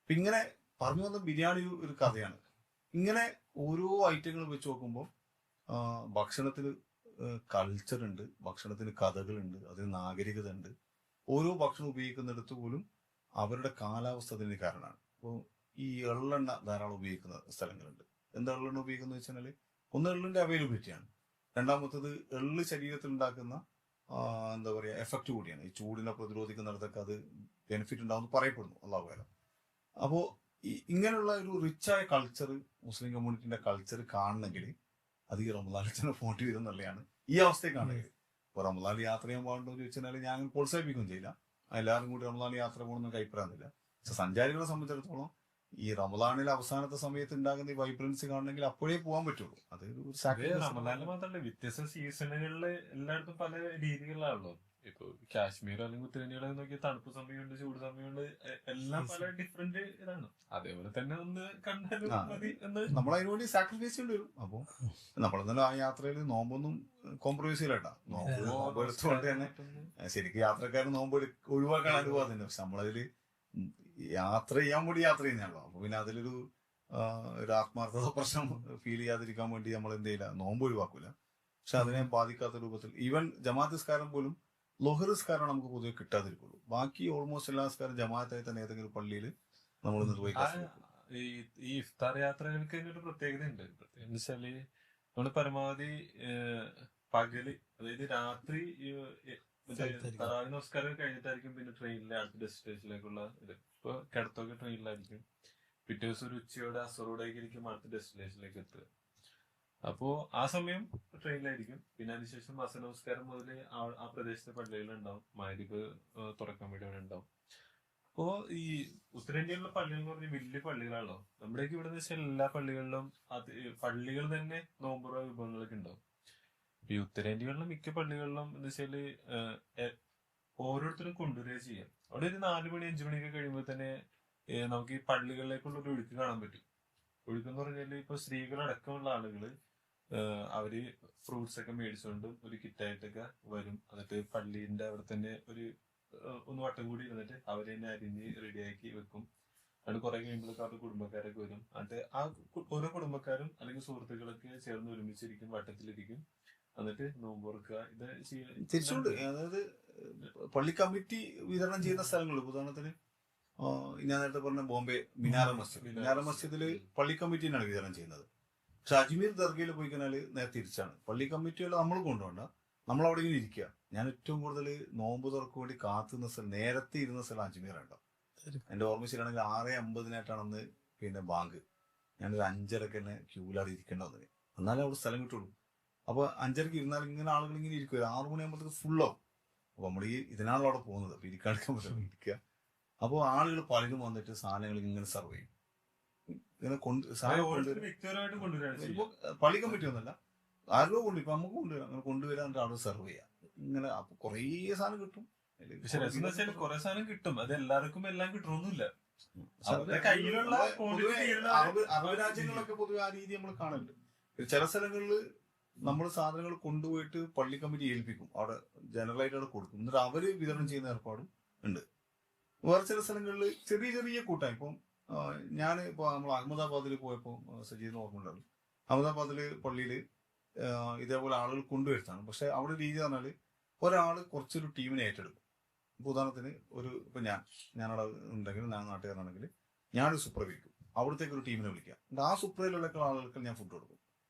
അപ്പൊ ഇങ്ങനെ പറഞ്ഞു വന്ന ബിരിയാണി ഒരു കഥയാണ്. ഇങ്ങനെ ഓരോ ഐറ്റങ്ങൾ വെച്ച് നോക്കുമ്പോൾ ഭക്ഷണത്തിന് കൾച്ചർ ഉണ്ട്, ഭക്ഷണത്തിന് കഥകളുണ്ട്, അതിന് നാഗരികത ഉണ്ട്. ഓരോ ഭക്ഷണം ഉപയോഗിക്കുന്നിടത്ത് പോലും അവരുടെ കാലാവസ്ഥ അതിന് കാരണമാണ്. അപ്പോൾ ഈ എള്ളെണ്ണ ധാരാളം ഉപയോഗിക്കുന്ന സ്ഥലങ്ങളുണ്ട്. എന്താ എള്ളെണ്ണ ഉപയോഗിക്കുന്നത് വെച്ചാൽ ഒന്ന് എള്ളിന്റെ അവൈലബിലിറ്റിയാണ്, രണ്ടാമത്തത് എള്ള് ശരീരത്തിൽ ഉണ്ടാക്കുന്ന എന്താ പറയുക എഫക്റ്റ് കൂടിയാണ്. ഈ ചൂടിനെ പ്രതിരോധിക്കുന്നിടത്തൊക്കെ അത് ബെനിഫിറ്റ് ഉണ്ടാവുമെന്ന് പറയപ്പെടുന്നു, അള്ളാഹു ആലം. അപ്പോൾ ഇങ്ങനെയുള്ള ഒരു റിച്ചായ കൾച്ചർ, മുസ്ലിം കമ്മ്യൂണിറ്റിന്റെ കൾച്ചർ കാണണമെങ്കിൽ അത് ഈ റമദാനിൽ തന്നെ പോണ്ടി വരും എന്നുള്ളതാണ് ഈ അവസ്ഥയെ കാണുന്നത്. ഇപ്പൊ റമദാനിൽ യാത്ര ചെയ്യാൻ പാടുണ്ടോ എന്ന് ചോദിച്ചാൽ ഞാൻ പ്രോത്സാഹിപ്പിക്കുകയും ചെയ്യില്ല. എല്ലാവരും കൂടി റമദാനിൽ യാത്ര പോകണമെന്ന് അഭിപ്രായമില്ല. പക്ഷെ സഞ്ചാരികളെ സംബന്ധിച്ചിടത്തോളം ഈ റമദാനിലെ അവസാനത്തെ സമയത്ത് ഉണ്ടാകുന്ന ഈ വൈബ്രൻസി കാണണമെങ്കിൽ അപ്പോഴേ പോകാൻ പറ്റുള്ളൂ. അത് റമദാനിൽ മാത്രമല്ല, വ്യത്യസ്ത സീസണുകളില് എല്ലായിടത്തും പല രീതികളാണല്ലോ. ഇപ്പൊ കാശ്മീർ അല്ലെങ്കിൽ ഉത്തരേന്ത്യകളെ നോക്കിയാൽ തണുപ്പ് സമയമുണ്ട്, ചൂട് സമയമുണ്ട്, എല്ലാം പല ഡിഫറെന്റ് ഇതാണ്. അതേപോലെ തന്നെ ഒന്ന് കണ്ടാലും മതി എന്ന് നമ്മൾ അതിനു വേണ്ടി സാക്രിഫൈസ് ചെയ്യേണ്ടി വരും. അപ്പൊ നമ്മളെന്നാലും ആ യാത്രയിൽ നോമ്പൊന്നും കോംപ്രമൈസ് ചെയ്യലട്ടാ. നോമ്പ് എടുത്തുകൊണ്ട് തന്നെ ശരിക്കും യാത്രക്കാരൻ നോമ്പ് ഒഴിവാക്കാൻ അനുഭവം തന്നെ. പക്ഷെ നമ്മളതില് യാത്ര ചെയ്യാൻ വേണ്ടി യാത്ര ചെയ്യുന്നതാണല്ലോ. അപ്പൊ പിന്നെ അതിലൊരു ആത്മാർത്ഥത പ്രശ്നം ഫീൽ ചെയ്യാതിരിക്കാൻ വേണ്ടി നമ്മൾ എന്ത് ചെയ്യില്ല, നോമ്പ് ഒഴിവാക്കൂല. പക്ഷെ അതിനെ ബാധിക്കാത്ത രൂപത്തിൽ ഈവൻ ജമാഅത്ത് നിസ്കാരം പോലും ലുഹർ നിസ്കാരം നമുക്ക് പൊതുവെ കിട്ടാതിരിക്കുള്ളൂ. ബാക്കി ഓൾമോസ്റ്റ് എല്ലാ നിസ്കാരം ജമാഅത്തായി തന്നെ ഏതെങ്കിലും പള്ളിയിൽ നമ്മൾ നിർവഹിക്കാൻ. ഈ ഇഫ്താർ യാത്രകൾക്ക് ഒരു പ്രത്യേകത ഉണ്ട്. പ്രത്യേകത വെച്ചാല് നമ്മള് പരമാവധി പകല്, അതായത് രാത്രി തറാവി നമസ്കാരം കഴിഞ്ഞിട്ടായിരിക്കും പിന്നെ ട്രെയിനിലെ അടുത്ത ഡെസ്റ്റിനേഷനിലേക്കുള്ള ഇത്. ഇപ്പൊ കിടത്തൊക്കെ ട്രെയിനിലായിരിക്കും. പിറ്റേ ദിവസം ഒരു ഉച്ചയോടെ അസറോടായിരിക്കും അടുത്ത ഡെസ്റ്റിനേഷനിലേക്ക് എത്തുക. അപ്പോ ആ സമയം ട്രെയിനിലായിരിക്കും. പിന്നെ അതിനുശേഷം അസർ നമസ്കാരം മുതൽ ആ പ്രദേശത്തെ പള്ളികളുണ്ടാവും. മഗ്‌രിബ് തുറക്കാൻ വേണ്ടി അവിടെ ഉണ്ടാവും. അപ്പോ ഈ ഉത്തരേന്ത്യയിലുള്ള പള്ളികൾ എന്ന് പറഞ്ഞാൽ വലിയ പള്ളികളാണല്ലോ. നമ്മുടെയൊക്കെ ഇവിടെ എന്ന് വെച്ചാൽ എല്ലാ പള്ളികളിലും അത് പള്ളികൾ തന്നെ നോമ്പുറ വിഭവങ്ങളൊക്കെ ഉണ്ടാവും. ഈ ഉത്തരേന്ത്യയിലുള്ള മിക്ക പള്ളികളിലും എന്ന് വെച്ചാല് ഓരോരുത്തരും കൊണ്ടുവരിക ചെയ്യാം. അവിടെ ഒരു 4 മണി 5 മണിയൊക്കെ കഴിയുമ്പോൾ തന്നെ നമുക്ക് ഈ പള്ളികളിലേക്കുള്ള ഒരു ഒഴുക്ക് കാണാൻ പറ്റും. ഒഴുക്കെന്ന് പറഞ്ഞാല് ഇപ്പൊ സ്ത്രീകളടക്കമുള്ള ആളുകള് അവര് ഫ്രൂട്ട്സ് ഒക്കെ മേടിച്ചുകൊണ്ട് ഒരു കിറ്റായിട്ടൊക്കെ വരും. എന്നിട്ട് പള്ളിന്റെ അവിടെ തന്നെ ഒന്ന് വട്ടം കൂടി ഇരുന്നിട്ട് അവര് തന്നെ അരിഞ്ഞ് റെഡിയാക്കി വെക്കും. അത് കുറെ കഴിയുമ്പോഴേക്കും അവരുടെ കുടുംബക്കാരൊക്കെ വരും. എന്നിട്ട് ആ ഓരോ കുടുംബക്കാരും അല്ലെങ്കിൽ സുഹൃത്തുക്കളൊക്കെ ചേർന്ന് ഒരുമിച്ചിരിക്കും, വട്ടത്തിലിരിക്കും. എന്നിട്ട് നോമ്പ് തുറക്കുക. ഇത് തിരിച്ചുകൊണ്ട് അതായത് പള്ളി കമ്മിറ്റി വിതരണം ചെയ്യുന്ന സ്ഥലങ്ങൾ. ഉദാഹരണത്തിന് ഞാൻ നേരത്തെ പറഞ്ഞ ബോംബെ മിനാര മസ്ജിദില് പള്ളി കമ്മിറ്റിനാണ് വിതരണം ചെയ്യുന്നത്. പക്ഷെ അജ്മീർ ദർഗയിൽ പോയി കഴിഞ്ഞാൽ നേരെ തിരിച്ചാണ്. പള്ളി കമ്മിറ്റികൾ നമ്മൾ കൊണ്ടുപോകണ്ട, നമ്മൾ അവിടെ ഇങ്ങനെ ഇരിക്കുക. ഞാൻ ഏറ്റവും കൂടുതൽ നോമ്പ് തുറക്ക് വേണ്ടി കാത്തുന്ന സ്ഥലം, നേരത്തെ ഇരുന്ന സ്ഥലം അജ്മീറുണ്ടോ. എന്റെ ഓർമ്മ ശരിയാണെങ്കിൽ 6:50 പിന്നെ ബാങ്ക്. ഞാനൊരു 5:30 തന്നെ ക്യൂലാട് ഇരിക്കേണ്ടത്, എന്നാലേ അവിടെ സ്ഥലം കിട്ടുള്ളൂ. അപ്പൊ 5:30 ഇരുന്നാൽ ഇങ്ങനെ ആളുകൾ ഇങ്ങനെ ഇരിക്കും. 6 മണിയാകുമ്പോഴത്തേക്ക് ഫുള്ളാവും. അപ്പൊ നമ്മൾ ഇതിനാണല്ലോ അവിടെ പോകുന്നത്. അപ്പൊ ഇരിക്കാണ്ടിരിക്കാൻ പറ്റില്ല, ഇരിക്കുക. അപ്പോൾ ആളുകൾ പലരും വന്നിട്ട് സാധനങ്ങൾ ഇങ്ങനെ സർവ് ചെയ്യും. ഇങ്ങനെ പള്ളി കമ്മിറ്റി ഒന്നല്ല, ആരോ കൊണ്ട് ഇപ്പൊ നമുക്ക് കൊണ്ടുവരാം. അങ്ങനെ കൊണ്ടുവരാൻ ആളുകൾ സർവ് ചെയ്യാം. ഇങ്ങനെ അപ്പൊ കുറേ സാധനം കിട്ടും. കുറെ സാധനം കിട്ടും. അത് എല്ലാവർക്കും എല്ലാം കിട്ടണമെന്നില്ല. അറബ് രാജ്യങ്ങളൊക്കെ പൊതുവെ ആ രീതി നമ്മൾ കാണുന്നുണ്ട്. ചില സ്ഥലങ്ങളിൽ നമ്മൾ സാധനങ്ങൾ കൊണ്ടുപോയിട്ട് പള്ളി കമ്മിറ്റി ഏൽപ്പിക്കും. അവിടെ ജനറലായിട്ട് അവിടെ കൊടുക്കും. എന്നിട്ട് അവര് വിതരണം ചെയ്യുന്ന ഏർപ്പാടും ഉണ്ട്. വേറെ ചില സ്ഥലങ്ങളിൽ ചെറിയ ചെറിയ കൂട്ടായി. ഇപ്പം ഞാൻ ഇപ്പൊ നമ്മൾ അഹമ്മദാബാദിൽ പോയപ്പോൾ സജീവിന് ഓർമ്മയുണ്ടാവും. അഹമ്മദാബാദില് പള്ളിയില് ഇതേപോലെ ആളുകൾ കൊണ്ടുവരുത്താണ്. പക്ഷെ അവിടെ രീതി പറഞ്ഞാല് ഒരാള് കുറച്ചൊരു ടീമിനെ ഏറ്റെടുക്കും. ഇപ്പൊ ഉദാഹരണത്തിന് ഇപ്പൊ ഞാനവിടെ ഉണ്ടെങ്കിൽ, ഞാൻ നാട്ടുകാരാണെങ്കിൽ ഞാനൊരു സൂപ്പർവൈക്കും. അവിടത്തേക്ക് ഒരു ടീമിനെ വിളിക്കാം. ആ സൂപ്പറിലുള്ള ആളുകൾക്ക് ഞാൻ ഫുഡ് കൊടുക്കും.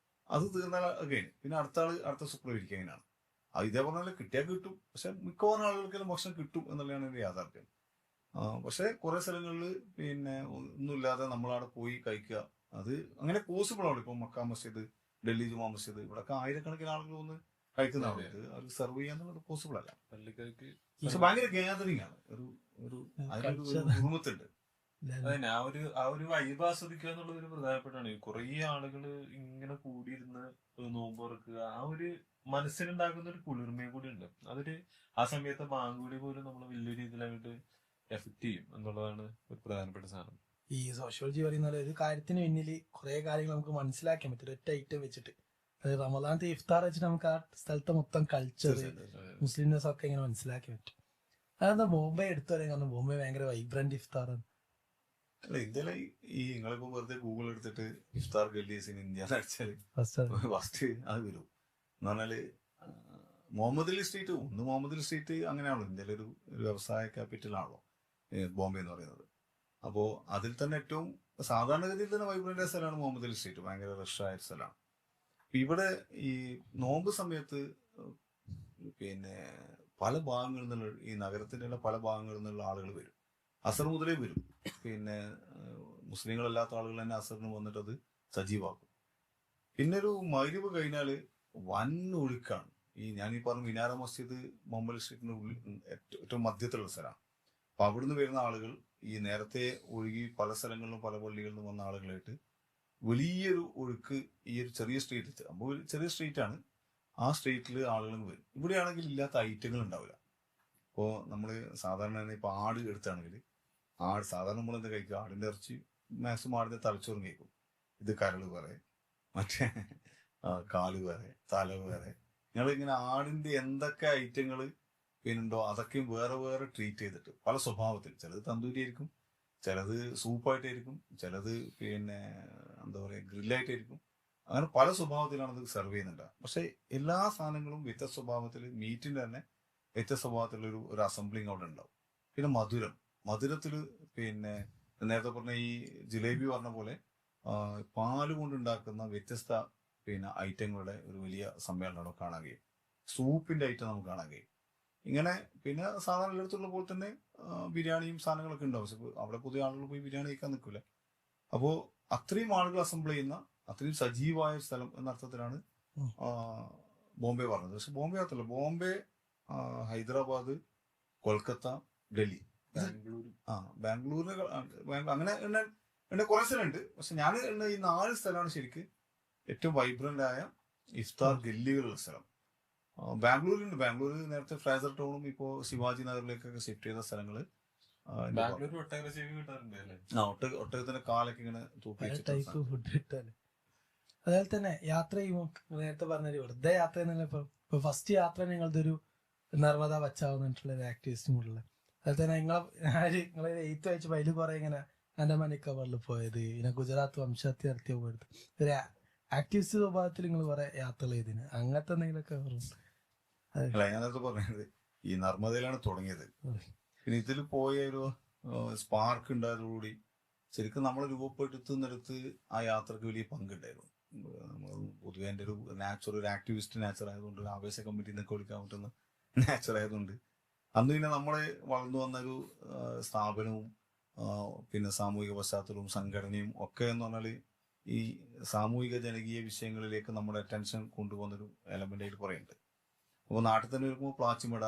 അത് തീർന്നാൽ കഴിഞ്ഞു. പിന്നെ അടുത്ത സൂപ്പർ ഇരിക്കുക. അങ്ങനെയാണ്. ഇതേപോലെ കിട്ടിയാൽ കിട്ടും. പക്ഷെ മിക്കവാറും ആളുകൾക്കെല്ലാം ഭക്ഷണം കിട്ടും എന്നുള്ളതാണ് എന്റെ യാഥാർത്ഥ്യം. പക്ഷെ കുറെ സ്ഥലങ്ങളിൽ പിന്നെ ഒന്നുമില്ലാതെ നമ്മളവിടെ പോയി കഴിക്കുക, അത് അങ്ങനെ പോസിബിൾ ആണ്. ഇപ്പൊ മക്ക മസ്ജിദ്, ഡൽഹി ജുമാ മസ്ജിദ്, ഇവിടെയൊക്കെ ആയിരക്കണക്കിന് ആളുകൾ വന്ന് കഴിക്കുന്ന ആളുകൾ അത് സെർവ് ചെയ്യാന്നുള്ളത് പോസിബിൾ അല്ല. പക്ഷെ ഭയങ്കര ഗാദറിംഗ് ആണ്. ഒരു കുടുംബത്തുണ്ട്. അതന്നെ ആ ഒരു വൈബ് ആസ്വദിക്കുക എന്നുള്ളത് ഒരു പ്രധാനപ്പെട്ടാണ്. കുറേ ആളുകള് ഇങ്ങനെ കൂടിയിരുന്ന് നോമ്പ് തുറക്കുക, ആ ഒരു മനസ്സിലുണ്ടാകുന്ന ഒരു കുളിർമയും കൂടി ഉണ്ട്. ആ സമയത്തെ മാങ്കൂടി പോലും നമ്മൾ വലിയ രീതിയിൽ അങ്ങോട്ട് എഫക്ട് ചെയ്യും എന്നുള്ളതാണ് ഒരു പ്രധാനപ്പെട്ട സാധനം. ഈ സോഷ്യോളജി പറയുന്ന പോലെ ഒരു കാര്യത്തിന് പിന്നിൽ കുറെ കാര്യങ്ങൾ നമുക്ക് മനസ്സിലാക്കാൻ പറ്റും ഒറ്റ ഐറ്റം വെച്ചിട്ട്. അത് റമദാനത്തെ ഇഫ്താർ വെച്ചിട്ട് നമുക്ക് ആ സ്ഥലത്തെ മൊത്തം കൾച്ചർ, മുസ്ലിംസ് ഒക്കെ ഇങ്ങനെ മനസ്സിലാക്കാൻ പറ്റും. അതെന്താ ബോംബെ എടുത്തു പറയാൻ കാരണം ബോംബെ ഭയങ്കര വൈബ്രന്റ് ഇഫ്താറാണ്. അല്ല, ഇന്ത്യയിലെ ഈ നിങ്ങളിപ്പോ വെറുതെ ഗൂഗിൾ എടുത്തിട്ട് ഇഫ്താർ ഗല്ലീസ് ഇൻ ഇന്ത്യ അടിച്ചാല് ഫസ്റ്റ് അത് വരും. എന്ന് പറഞ്ഞാല് മുഹമ്മദ് അലി സ്ട്രീറ്റ്, മുഹമ്മദ് അലി സ്ട്രീറ്റ് അങ്ങനെയാണല്ലോ ഇന്ത്യയിലെ ഒരു വ്യവസായ ക്യാപിറ്റൽ ആണല്ലോ ബോംബെ എന്ന് പറയുന്നത്. അപ്പോ അതിൽ തന്നെ ഏറ്റവും സാധാരണഗതിയിൽ തന്നെ വൈബ്രന്റ് ആയ സ്ഥലമാണ് മുഹമ്മദ് അലി സ്ട്രീറ്റ്, ഭയങ്കര റഷായ സ്ഥലമാണ്. ഇവിടെ ഈ നോമ്പ് സമയത്ത് പിന്നെ പല ഭാഗങ്ങളിൽ നിന്നുള്ള, ഈ നഗരത്തിന്റെ പല ഭാഗങ്ങളിൽ നിന്നുള്ള ആളുകൾ വരും. അസർ മുതലേ വരും. പിന്നെ മുസ്ലിങ്ങളല്ലാത്ത ആളുകൾ തന്നെ അസറിന് വന്നിട്ട് അത് സജീവാക്കും. പിന്നെ ഒരു മഗ്‌രിബ് കഴിഞ്ഞാല് വൻ ഒഴുക്കാണ്. ഞാനീ പറഞ്ഞ മിനാര മസ്ജിദ് മുഹമ്മദ് സ്ട്രീറ്റിന്റെ ഏറ്റവും മധ്യത്തിലുള്ള സ്ഥലമാണ്. അപ്പൊ അവിടുന്ന് വരുന്ന ആളുകൾ ഈ നേരത്തെ ഒഴുകി പല സ്ഥലങ്ങളിലും പല പള്ളികളിലും വന്ന ആളുകളായിട്ട് വലിയൊരു ഒഴുക്ക് ഈ ഒരു ചെറിയ സ്ട്രീറ്റിൽ, അപ്പോൾ ചെറിയ സ്ട്രീറ്റാണ്, ആ സ്ട്രീറ്റിൽ ആളുകൾ വരും. ഇവിടെയാണെങ്കിൽ ഇല്ലാത്ത ഐറ്റങ്ങൾ ഉണ്ടാവില്ല. ഇപ്പോൾ നമ്മൾ സാധാരണ ഇപ്പൊ ആട് എടുത്താണെങ്കിൽ സാധാരണ നമ്മൾ എന്താ കഴിക്കുക, ആടിന്റെ ഇറച്ചി മാക്സിമം ആടിന്റെ തലച്ചോറും കഴിക്കും. ഇത് കരള് വേറെ, മറ്റേ കാല് വേറെ, തല വേറെ. നിങ്ങൾ ഇങ്ങനെ ആടിന്റെ എന്തൊക്കെ ഐറ്റങ്ങൾ പിന്നുണ്ടോ അതൊക്കെയും വേറെ വേറെ ട്രീറ്റ് ചെയ്തിട്ട് പല സ്വഭാവത്തിൽ. ചിലത് തന്തൂരി ആയിരിക്കും, ചിലത് സൂപ്പായിട്ടായിരിക്കും, ചിലത് പിന്നെ എന്താ പറയുക ഗ്രില്ലായിട്ടായിരിക്കും. അങ്ങനെ പല സ്വഭാവത്തിലാണ് ഇത് സെർവ് ചെയ്യുന്നുണ്ട്. പക്ഷെ എല്ലാ സാധനങ്ങളും വ്യത്യസ്ത സ്വഭാവത്തിൽ, മീറ്റിന്റെ തന്നെ വ്യത്യസ്ത സ്വഭാവത്തിലുള്ള ഒരു അസംബ്ലിങ് അവിടെ ഉണ്ടാവും. പിന്നെ മധുരത്തില് പിന്നെ നേരത്തെ പറഞ്ഞ ഈ ജിലേബി പറഞ്ഞ പോലെ പാല് കൊണ്ടുണ്ടാക്കുന്ന വ്യത്യസ്ത പിന്നെ ഐറ്റങ്ങളുടെ ഒരു വലിയ സമ്മേളനം അവിടെ കാണാൻ കഴിയും. സൂപ്പിന്റെ ഐറ്റം നമുക്ക് കാണാൻ കഴിയും. ഇങ്ങനെ പിന്നെ സാധാരണ എല്ലായിടത്തുള്ള പോലെ തന്നെ ബിരിയാണിയും സാധനങ്ങളൊക്കെ ഉണ്ടാവും. പക്ഷെ അവിടെ പുതിയ ആളുകൾ പോയി ബിരിയാണി കഴിക്കാൻ നിൽക്കില്ല. അപ്പോ അത്രയും ആളുകൾ അസംബിൾ ചെയ്യുന്ന അത്രയും സജീവമായ സ്ഥലം എന്ന അർത്ഥത്തിലാണ് ബോംബെ പറഞ്ഞത്. പക്ഷെ ബോംബെ അർത്ഥമല്ല, ബോംബെ, ഹൈദരാബാദ്, കൊൽക്കത്ത, ഡൽഹി, ബാംഗ്ലൂരിന് അങ്ങനെ എന്നെ കുറെ സ്ഥലമുണ്ട്. പക്ഷെ ഞാൻ ഈ 4 സ്ഥലമാണ് ശരിക്ക് ഏറ്റവും വൈബ്രന്റ് ആയ ഇഫ്താർ ഗല്ലികളുള്ള സ്ഥലം. ബാംഗ്ലൂരിലുണ്ട്. ബാംഗ്ലൂർ നേരത്തെ ഫ്രേസർ ടൗണും ഇപ്പോ ശിവാജി നഗറിലേക്കൊക്കെ ഷിഫ്റ്റ് ചെയ്ത സ്ഥലങ്ങള്. ഒട്ടകത്തിന്റെ കാലൊക്കെ ഇങ്ങനെ തൂക്കി ടൈപ്പ് ഫുഡ് കിട്ടാല്. അതുപോലെ തന്നെ യാത്ര ചെയ്യുമ്പോൾ നേരത്തെ പറഞ്ഞൊരു വെറുതെ യാത്ര ചെയ്യുന്നില്ല. ഇപ്പൊ ഫസ്റ്റ് യാത്ര നിങ്ങളുടെ ഒരു നർമ്മദ ബച്ചാവുന്നിട്ടുള്ള ഒരു ആക്ടിവിസ്റ്റും കൂടുതൽ. അതുപോലെ തന്നെ നിങ്ങളെ 8th വായിച്ചപ്പോ അതിൽ കുറെ ഇങ്ങനെ ആൻഡമാൻ നിക്കോബാറിൽ പോയത്, പിന്നെ ഗുജറാത്ത് വംശഹത്യ നടത്തിയ പോയത്, ഒരു ആക്ടിവിസ്റ്റ് സ്വഭാവത്തിൽ നിങ്ങൾ കുറെ യാത്രകൾ ചെയ്തിന്. അങ്ങനത്തെ എന്തെങ്കിലുമൊക്കെ അല്ല, ഞാൻ നേരത്തെ പറഞ്ഞത് ഈ നർമ്മദയിലാണ് തുടങ്ങിയത്. പിന്നെ ഇതിൽ പോയ ഒരു സ്പാർക്ക് ഉണ്ടായതോടുകൂടി ശരിക്കും നമ്മൾ രൂപപ്പെടുത്തുന്നിടത്ത് ആ യാത്രക്ക് വലിയ പങ്കുണ്ടായിരുന്നു. പൊതുവെ എൻ്റെ ഒരു ആക്ടിവിസ്റ്റ് നാച്ചർ ആയതുകൊണ്ട്, ഒരു ആവേശ കമ്മിറ്റി എന്നൊക്കെ വിളിക്കാൻ പറ്റുന്ന നാച്ചർ ആയതുകൊണ്ട് അന്ന് പിന്നെ നമ്മളെ വളർന്നു വന്നൊരു സ്ഥാപനവും പിന്നെ സാമൂഹിക പശ്ചാത്തലവും സംഘടനയും ഒക്കെ എന്ന് പറഞ്ഞാൽ ഈ സാമൂഹിക ജനകീയ വിഷയങ്ങളിലേക്ക് നമ്മുടെ അറ്റൻഷൻ കൊണ്ടുപോകുന്നൊരു എലമെന്റ് ആയിട്ട് കുറേ ഉണ്ട്. അപ്പോൾ നാട്ടിൽ തന്നെ വരുമ്പോൾ പ്ലാച്ചിമട,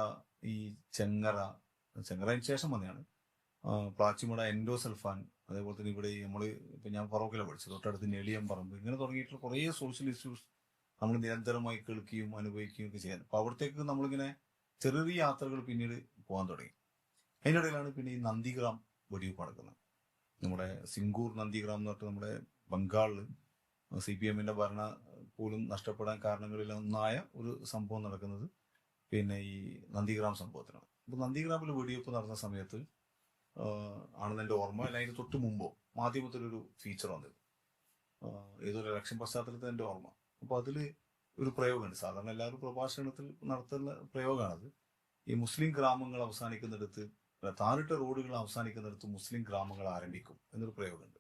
ഈ ചെങ്ങറതിന് ശേഷം വന്നെയാണ് പ്ലാച്ചിമട, എൻഡോസൾഫാൻ, അതേപോലെ തന്നെ ഇവിടെ നമ്മൾ ഇപ്പം ഞാൻ ഫറോക്കിലാണ് പഠിച്ചത്, തൊട്ടടുത്ത് നെളിയം പറമ്പ്, ഇങ്ങനെ തുടങ്ങിയിട്ടുള്ള കുറേ സോഷ്യൽ ഇഷ്യൂസ് നമ്മൾ നിരന്തരമായി കേൾക്കുകയും അനുഭവിക്കുകയും ഒക്കെ ചെയ്യാൻ. അപ്പോൾ അവിടത്തേക്ക് നമ്മളിങ്ങനെ ചെറിയ യാത്രകൾ പിന്നീട് പോകാൻ തുടങ്ങി. അതിൻ്റെ ഇടയിലാണ് പിന്നെ ഈ നന്ദിഗ്രാം വെടിവെപ്പ് നടക്കുന്നത്. നമ്മുടെ സിംഗൂർ നന്ദിഗ്രാം എന്ന് പറഞ്ഞിട്ട് നമ്മുടെ ബംഗാളിൽ CPM-ന്റെ ഭരണ പോലും നഷ്ടപ്പെടാൻ കാരണങ്ങളിലൊന്നായ ഒരു സംഭവം നടക്കുന്നത് പിന്നെ ഈ നന്ദിഗ്രാം സംഭവത്തിനാണ്. അപ്പൊ നന്ദിഗ്രാമിൽ വെടിവെപ്പ് നടന്ന സമയത്ത് ആണെന്ന് എൻ്റെ ഓർമ്മ. അല്ല, അതിന് തൊട്ട് മുമ്പോ മാധ്യമത്തിലൊരു ഫീച്ചർ വന്നത്, ഏതൊരു ഇലക്ഷൻ പശ്ചാത്തലത്തിൽ എൻ്റെ ഓർമ്മ. അപ്പൊ അതില് ഒരു പ്രയോഗമുണ്ട്, സാധാരണ എല്ലാവരും പ്രഭാഷണത്തിൽ നടത്തുന്ന പ്രയോഗമാണത്. ഈ മുസ്ലിം ഗ്രാമങ്ങൾ അവസാനിക്കുന്നിടത്ത്, താറിട്ട റോഡുകൾ അവസാനിക്കുന്നിടത്ത് മുസ്ലിം ഗ്രാമങ്ങൾ ആരംഭിക്കും എന്നൊരു പ്രയോഗമുണ്ട്.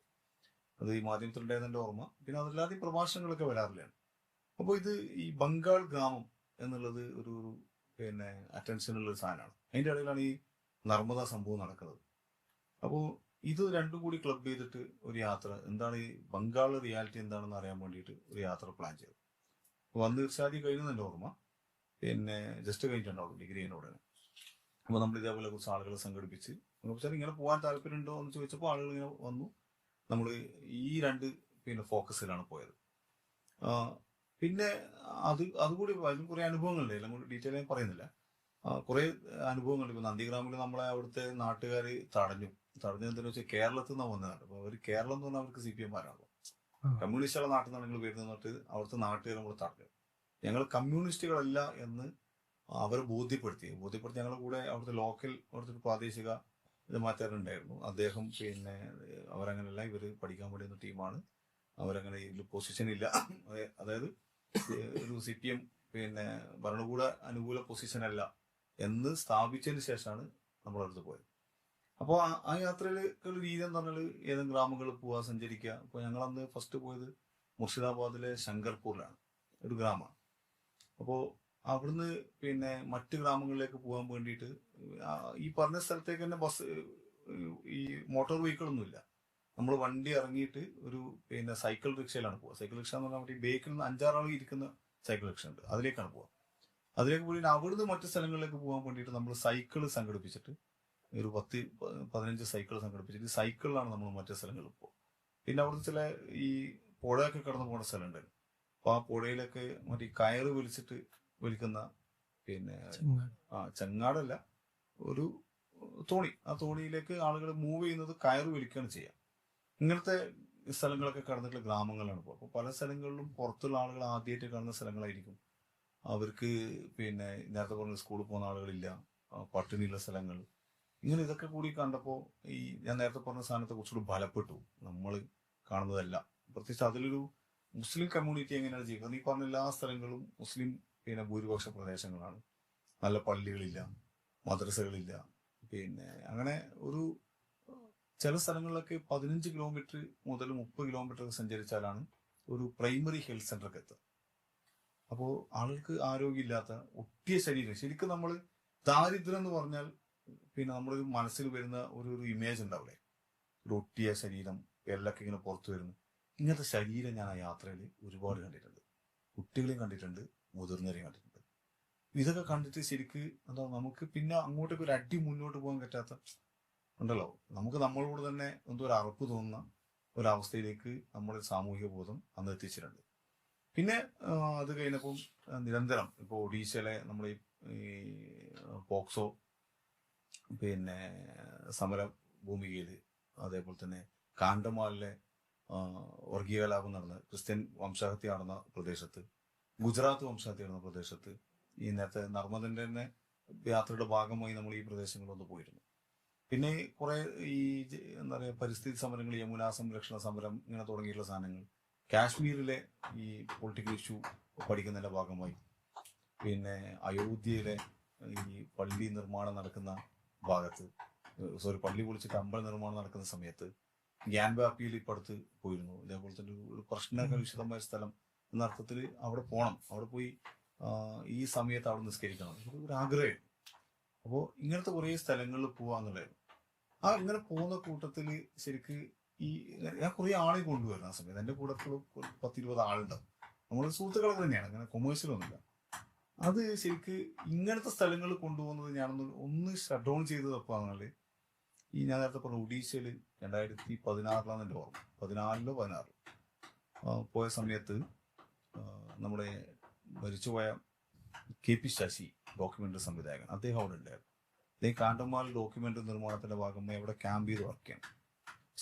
അത് ഈ മാധ്യമത്തിലുണ്ടായത് എൻ്റെ ഓർമ്മ. പിന്നെ അതല്ലാതെ ഈ പ്രഭാഷണങ്ങളൊക്കെ വരാറില്ലാണ്. അപ്പോൾ ഇത് ഈ ബംഗാൾ ഗ്രാമം എന്നുള്ളത് ഒരു പിന്നെ അറ്റൻഷനുള്ള ഒരു സാധനമാണ്. അതിൻ്റെ ഇടയിലാണ് ഈ നർമ്മദ സംഭവം നടക്കുന്നത്. അപ്പോൾ ഇത് രണ്ടും കൂടി ക്ലബ് ചെയ്തിട്ട് ഒരു യാത്ര, എന്താണ് ഈ ബംഗാൾ റിയാലിറ്റി എന്താണെന്ന് അറിയാൻ വേണ്ടിയിട്ട് ഒരു യാത്ര പ്ലാൻ ചെയ്തു. വന്ന് ഷാദി കഴിയുന്നതിൻ്റെ ഓർമ്മ, പിന്നെ ജസ്റ്റ് കഴിഞ്ഞിട്ടുണ്ടാവും ഡിഗ്രി ചെയ്യുന്ന ഉടനെ. അപ്പോൾ നമ്മൾ ഇതേപോലെ കുറച്ച് ആളുകളെ സംഘടിപ്പിച്ച് ഇങ്ങനെ പോകാൻ താല്പര്യമുണ്ടോ എന്ന് ചോദിച്ചപ്പോൾ ആളുകൾ ഇങ്ങനെ വന്നു. നമ്മൾ ഈ 2 ഫോക്കസിലാണ് പോയത്. പിന്നെ അതുകൂടി അതിന് കുറെ അനുഭവങ്ങളുണ്ട്, എല്ലാം കൂടി ഡീറ്റെയിൽ ഞാൻ പറയുന്നില്ല. കുറെ അനുഭവങ്ങളുണ്ട്. ഇപ്പൊ നന്ദിഗ്രാമിൽ നമ്മളെ അവിടുത്തെ നാട്ടുകാർ തടഞ്ഞെന്താണെന്ന് വെച്ചാൽ കേരളത്തിൽ നിന്നാണ് വന്നതാണ്. അപ്പൊ അവർ കേരളം എന്ന് പറഞ്ഞാൽ അവർക്ക് CPM ആണല്ലോ, കമ്മ്യൂണിസ്റ്റുകളുടെ നാട്ടിൽ നിന്നാണ് നിങ്ങൾ വരുന്നിട്ട് അവിടുത്തെ നാട്ടുകാർ നമ്മൾ തടഞ്ഞു. ഞങ്ങൾ കമ്മ്യൂണിസ്റ്റുകളല്ല എന്ന് അവരെ ബോധ്യപ്പെടുത്തി ഞങ്ങളുടെ കൂടെ അവിടുത്തെ അവിടുത്തെ ഒരു പ്രാദേശിക മാറ്റാറുണ്ടായിരുന്നു. അദ്ദേഹം അവരങ്ങനെയല്ല, ഇവര് പഠിക്കാൻ വേണ്ടിയ ടീമാണ്, അവരങ്ങനെ ഇതിൽ പൊസിഷൻ ഇല്ല, അതായത് ഒരു CPM ഭരണകൂട അനുകൂല പൊസിഷൻ അല്ല എന്ന് സ്ഥാപിച്ചതിന് ശേഷമാണ് നമ്മളടുത്ത് പോയത്. അപ്പോൾ ആ യാത്രയിൽ ഒരു രീതി എന്ന് പറഞ്ഞാൽ ഏതെങ്കിലും ഗ്രാമങ്ങളിൽ പോവുക, സഞ്ചരിക്കുക. അപ്പോൾ ഞങ്ങൾ അന്ന് ഫസ്റ്റ് പോയത് മുർഷിദാബാദിലെ ശങ്കർപൂരിലാണ്, ഒരു ഗ്രാമമാണ്. അപ്പോൾ അവിടുന്ന് മറ്റ് ഗ്രാമങ്ങളിലേക്ക് പോകാൻ വേണ്ടിയിട്ട് ഈ പറഞ്ഞ സ്ഥലത്തേക്ക് തന്നെ ഈ മോട്ടോർ വെഹിക്കിളൊന്നുമില്ല. നമ്മൾ വണ്ടി ഇറങ്ങിയിട്ട് ഒരു സൈക്കിൾ റിക്ഷയിലാണ് പോവുക. സൈക്കിൾ റിക്ഷ എന്ന് പറഞ്ഞാൽ ഈ ബേക്കിൽ നിന്ന് 5-6 ആൾ ഇരിക്കുന്ന സൈക്കിൾ റിക്ഷ ഉണ്ട്, അതിലേക്കാണ് പോവുക. അതിലേക്ക് പോയി അവിടുന്ന് മറ്റു സ്ഥലങ്ങളിലേക്ക് പോകാൻ വേണ്ടിയിട്ട് നമ്മൾ സൈക്കിൾ സംഘടിപ്പിച്ചിട്ട് ഒരു 10-15 സൈക്കിൾ സംഘടിപ്പിച്ചിട്ട് സൈക്കിളിലാണ് നമ്മൾ മറ്റു സ്ഥലങ്ങളിൽ പോകും. പിന്നെ അവിടുത്തെ ചില ഈ പുഴയൊക്കെ കടന്നു പോകുന്ന സ്ഥലമുണ്ട്. അപ്പൊ ആ പുഴയിലൊക്കെ മറ്റേ കയറ് വലിക്കുന്ന ചെങ്ങാടല്ല, ഒരു തോണി, ആ തോണിയിലേക്ക് ആളുകൾ മൂവ് ചെയ്യുന്നത് കയറ് വലിക്കുകയാണ് ചെയ്യുക. ഇങ്ങനത്തെ സ്ഥലങ്ങളൊക്കെ കടന്നിട്ടുള്ള ഗ്രാമങ്ങളാണ് ഇപ്പോൾ. അപ്പോൾ പല സ്ഥലങ്ങളിലും പുറത്തുള്ള ആളുകൾ ആദ്യമായിട്ട് കാണുന്ന സ്ഥലങ്ങളായിരിക്കും. അവർക്ക് നേരത്തെ പറഞ്ഞ സ്കൂളിൽ പോകുന്ന ആളുകളില്ല, പട്ടിണിയുള്ള സ്ഥലങ്ങൾ, ഇങ്ങനെ ഇതൊക്കെ കൂടി കണ്ടപ്പോൾ ഈ ഞാൻ നേരത്തെ പറഞ്ഞ സാധനത്തെ കുറച്ചുകൂടി ബലപ്പെട്ടു. നമ്മൾ കാണുന്നതല്ല, പ്രത്യേകിച്ച് അതിലൊരു മുസ്ലിം കമ്മ്യൂണിറ്റി എങ്ങനെയാണ് ചെയ്യുന്നത്. ഈ പറഞ്ഞ എല്ലാ സ്ഥലങ്ങളും മുസ്ലിം ഭൂരിപക്ഷ പ്രദേശങ്ങളാണ്. നല്ല പള്ളികളില്ല, മദ്രസകളില്ല. അങ്ങനെ ഒരു ചില സ്ഥലങ്ങളിലൊക്കെ 15 കിലോമീറ്റർ മുതൽ 30 കിലോമീറ്റർ സഞ്ചരിച്ചാലാണ് ഒരു പ്രൈമറി ഹെൽത്ത് സെന്റർക്ക് എത്തുക. അപ്പോൾ ആളുകൾക്ക് ആരോഗ്യമില്ലാത്ത ഒട്ടിയ ശരീരം, ശരിക്കും നമ്മൾ ദാരിദ്ര്യം എന്ന് പറഞ്ഞാൽ നമ്മുടെ മനസ്സിൽ വരുന്ന ഒരു ഇമേജ് ഉണ്ടാവില്ലേ, ഒരു ഒട്ടിയ ശരീരം, എല്ലൊക്കെ ഇങ്ങനെ പുറത്തു വരുന്നു. ഇങ്ങനത്തെ ശരീരം ഞാൻ ആ യാത്രയിൽ ഒരുപാട് കണ്ടിട്ടുണ്ട്. കുട്ടികളെയും കണ്ടിട്ടുണ്ട്, മുതിർന്നവരെയും കണ്ടിട്ടുണ്ട്. ഇതൊക്കെ കണ്ടിട്ട് ശരിക്ക് എന്താ നമുക്ക് പിന്നെ അങ്ങോട്ടേക്ക് ഒരു അടി മുന്നോട്ട് പോകാൻ പറ്റാത്ത ഉണ്ടല്ലോ, നമുക്ക് നമ്മളോട് തന്നെ എന്തോ ഒരു അറപ്പ് തോന്നുന്ന ഒരവസ്ഥയിലേക്ക് നമ്മുടെ സാമൂഹിക ബോധം അന്ന് എത്തിച്ചിട്ടുണ്ട്. പിന്നെ അത് കഴിഞ്ഞപ്പം നിരന്തരം ഇപ്പോൾ ഒഡീഷയിലെ നമ്മുടെ ഈ പോക്സോ സമര ഭൂമികയിൽ, അതേപോലെ തന്നെ കാണ്ടമാലിലെ വർഗീയ കലാപം നടന്ന ക്രിസ്ത്യൻ വംശഹത്യ നടന്ന പ്രദേശത്ത്, ഗുജറാത്ത് വംശഹത്യ നടന്ന പ്രദേശത്ത്, ഈ നേരത്തെ നർമ്മദന്റെ തന്നെ യാത്രയുടെ ഭാഗമായി നമ്മൾ ഈ പ്രദേശങ്ങളിലൊന്ന് പോയിരുന്നു. പിന്നെ കുറെ ഈ എന്താ പറയുക പരിസ്ഥിതി സമരങ്ങൾ, യമുന സംരക്ഷണ സമരം, ഇങ്ങനെ തുടങ്ങിയിട്ടുള്ള സാധനങ്ങൾ, കാശ്മീരിലെ ഈ പൊളിറ്റിക്കൽ ഇഷ്യൂ പഠിക്കുന്നതിന്റെ ഭാഗമായി, അയോധ്യയിലെ ഈ പള്ളി നിർമ്മാണം നടക്കുന്ന ഭാഗത്ത്, പള്ളി പൊളിച്ചിട്ട് അമ്പല നിർമ്മാണം നടക്കുന്ന സമയത്ത് ഗ്യാൻവാപ്പിയിൽ ഇപ്പം അടുത്ത് പോയിരുന്നു. ഇതേപോലെ തന്നെ ഒരു പ്രശ്നകലുഷിതമായ സ്ഥലം എന്ന അർത്ഥത്തിൽ അവിടെ പോകണം, അവിടെ പോയി ഈ സമയത്ത് അവിടെ നിസ്കരിക്കണം, ഒരു ആഗ്രഹം. അപ്പോൾ ഇങ്ങനത്തെ കുറേ സ്ഥലങ്ങളിൽ പോവാന്നുള്ളതായിരുന്നു. ഇങ്ങനെ പോകുന്ന കൂട്ടത്തിൽ ശരിക്ക് ഞാൻ കുറേ ആളെ കൊണ്ടുവരുന്ന ആ സമയത്ത് എൻ്റെ കൂടെ 10-20 ആളുണ്ടാവും. നമ്മൾ സുഹൃത്തുക്കളൊക്കെ തന്നെയാണ്, അങ്ങനെ കൊമേഴ്സ്യലൊന്നുമില്ല. അത് ശരിക്ക് ഇങ്ങനത്തെ സ്ഥലങ്ങളിൽ കൊണ്ടുപോകുന്നത് ഞാനൊന്ന് ഷട്ട് ഡൗൺ ചെയ്തത് എപ്പോഴാണെന്നാല് ഈ ഞാൻ നേരത്തെ പറഞ്ഞ ഒഡീഷയിൽ 2016 എൻ്റെ ഓർമ്മ, 14-16 പോയ സമയത്ത് നമ്മുടെ മരിച്ചുപോയ KP ശശി ഡോക്യുമെന്ററി സംവിധായകൻ, അദ്ദേഹം അവിടെ ഉണ്ടായിരുന്നു. അദ്ദേഹം കാണ്ടമാൽ ഡോക്യുമെന്ററി നിർമ്മാണത്തിന്റെ ഭാഗമായി അവിടെ ക്യാമ്പ് ചെയ്ത് വർക്ക് ചെയ്യണം.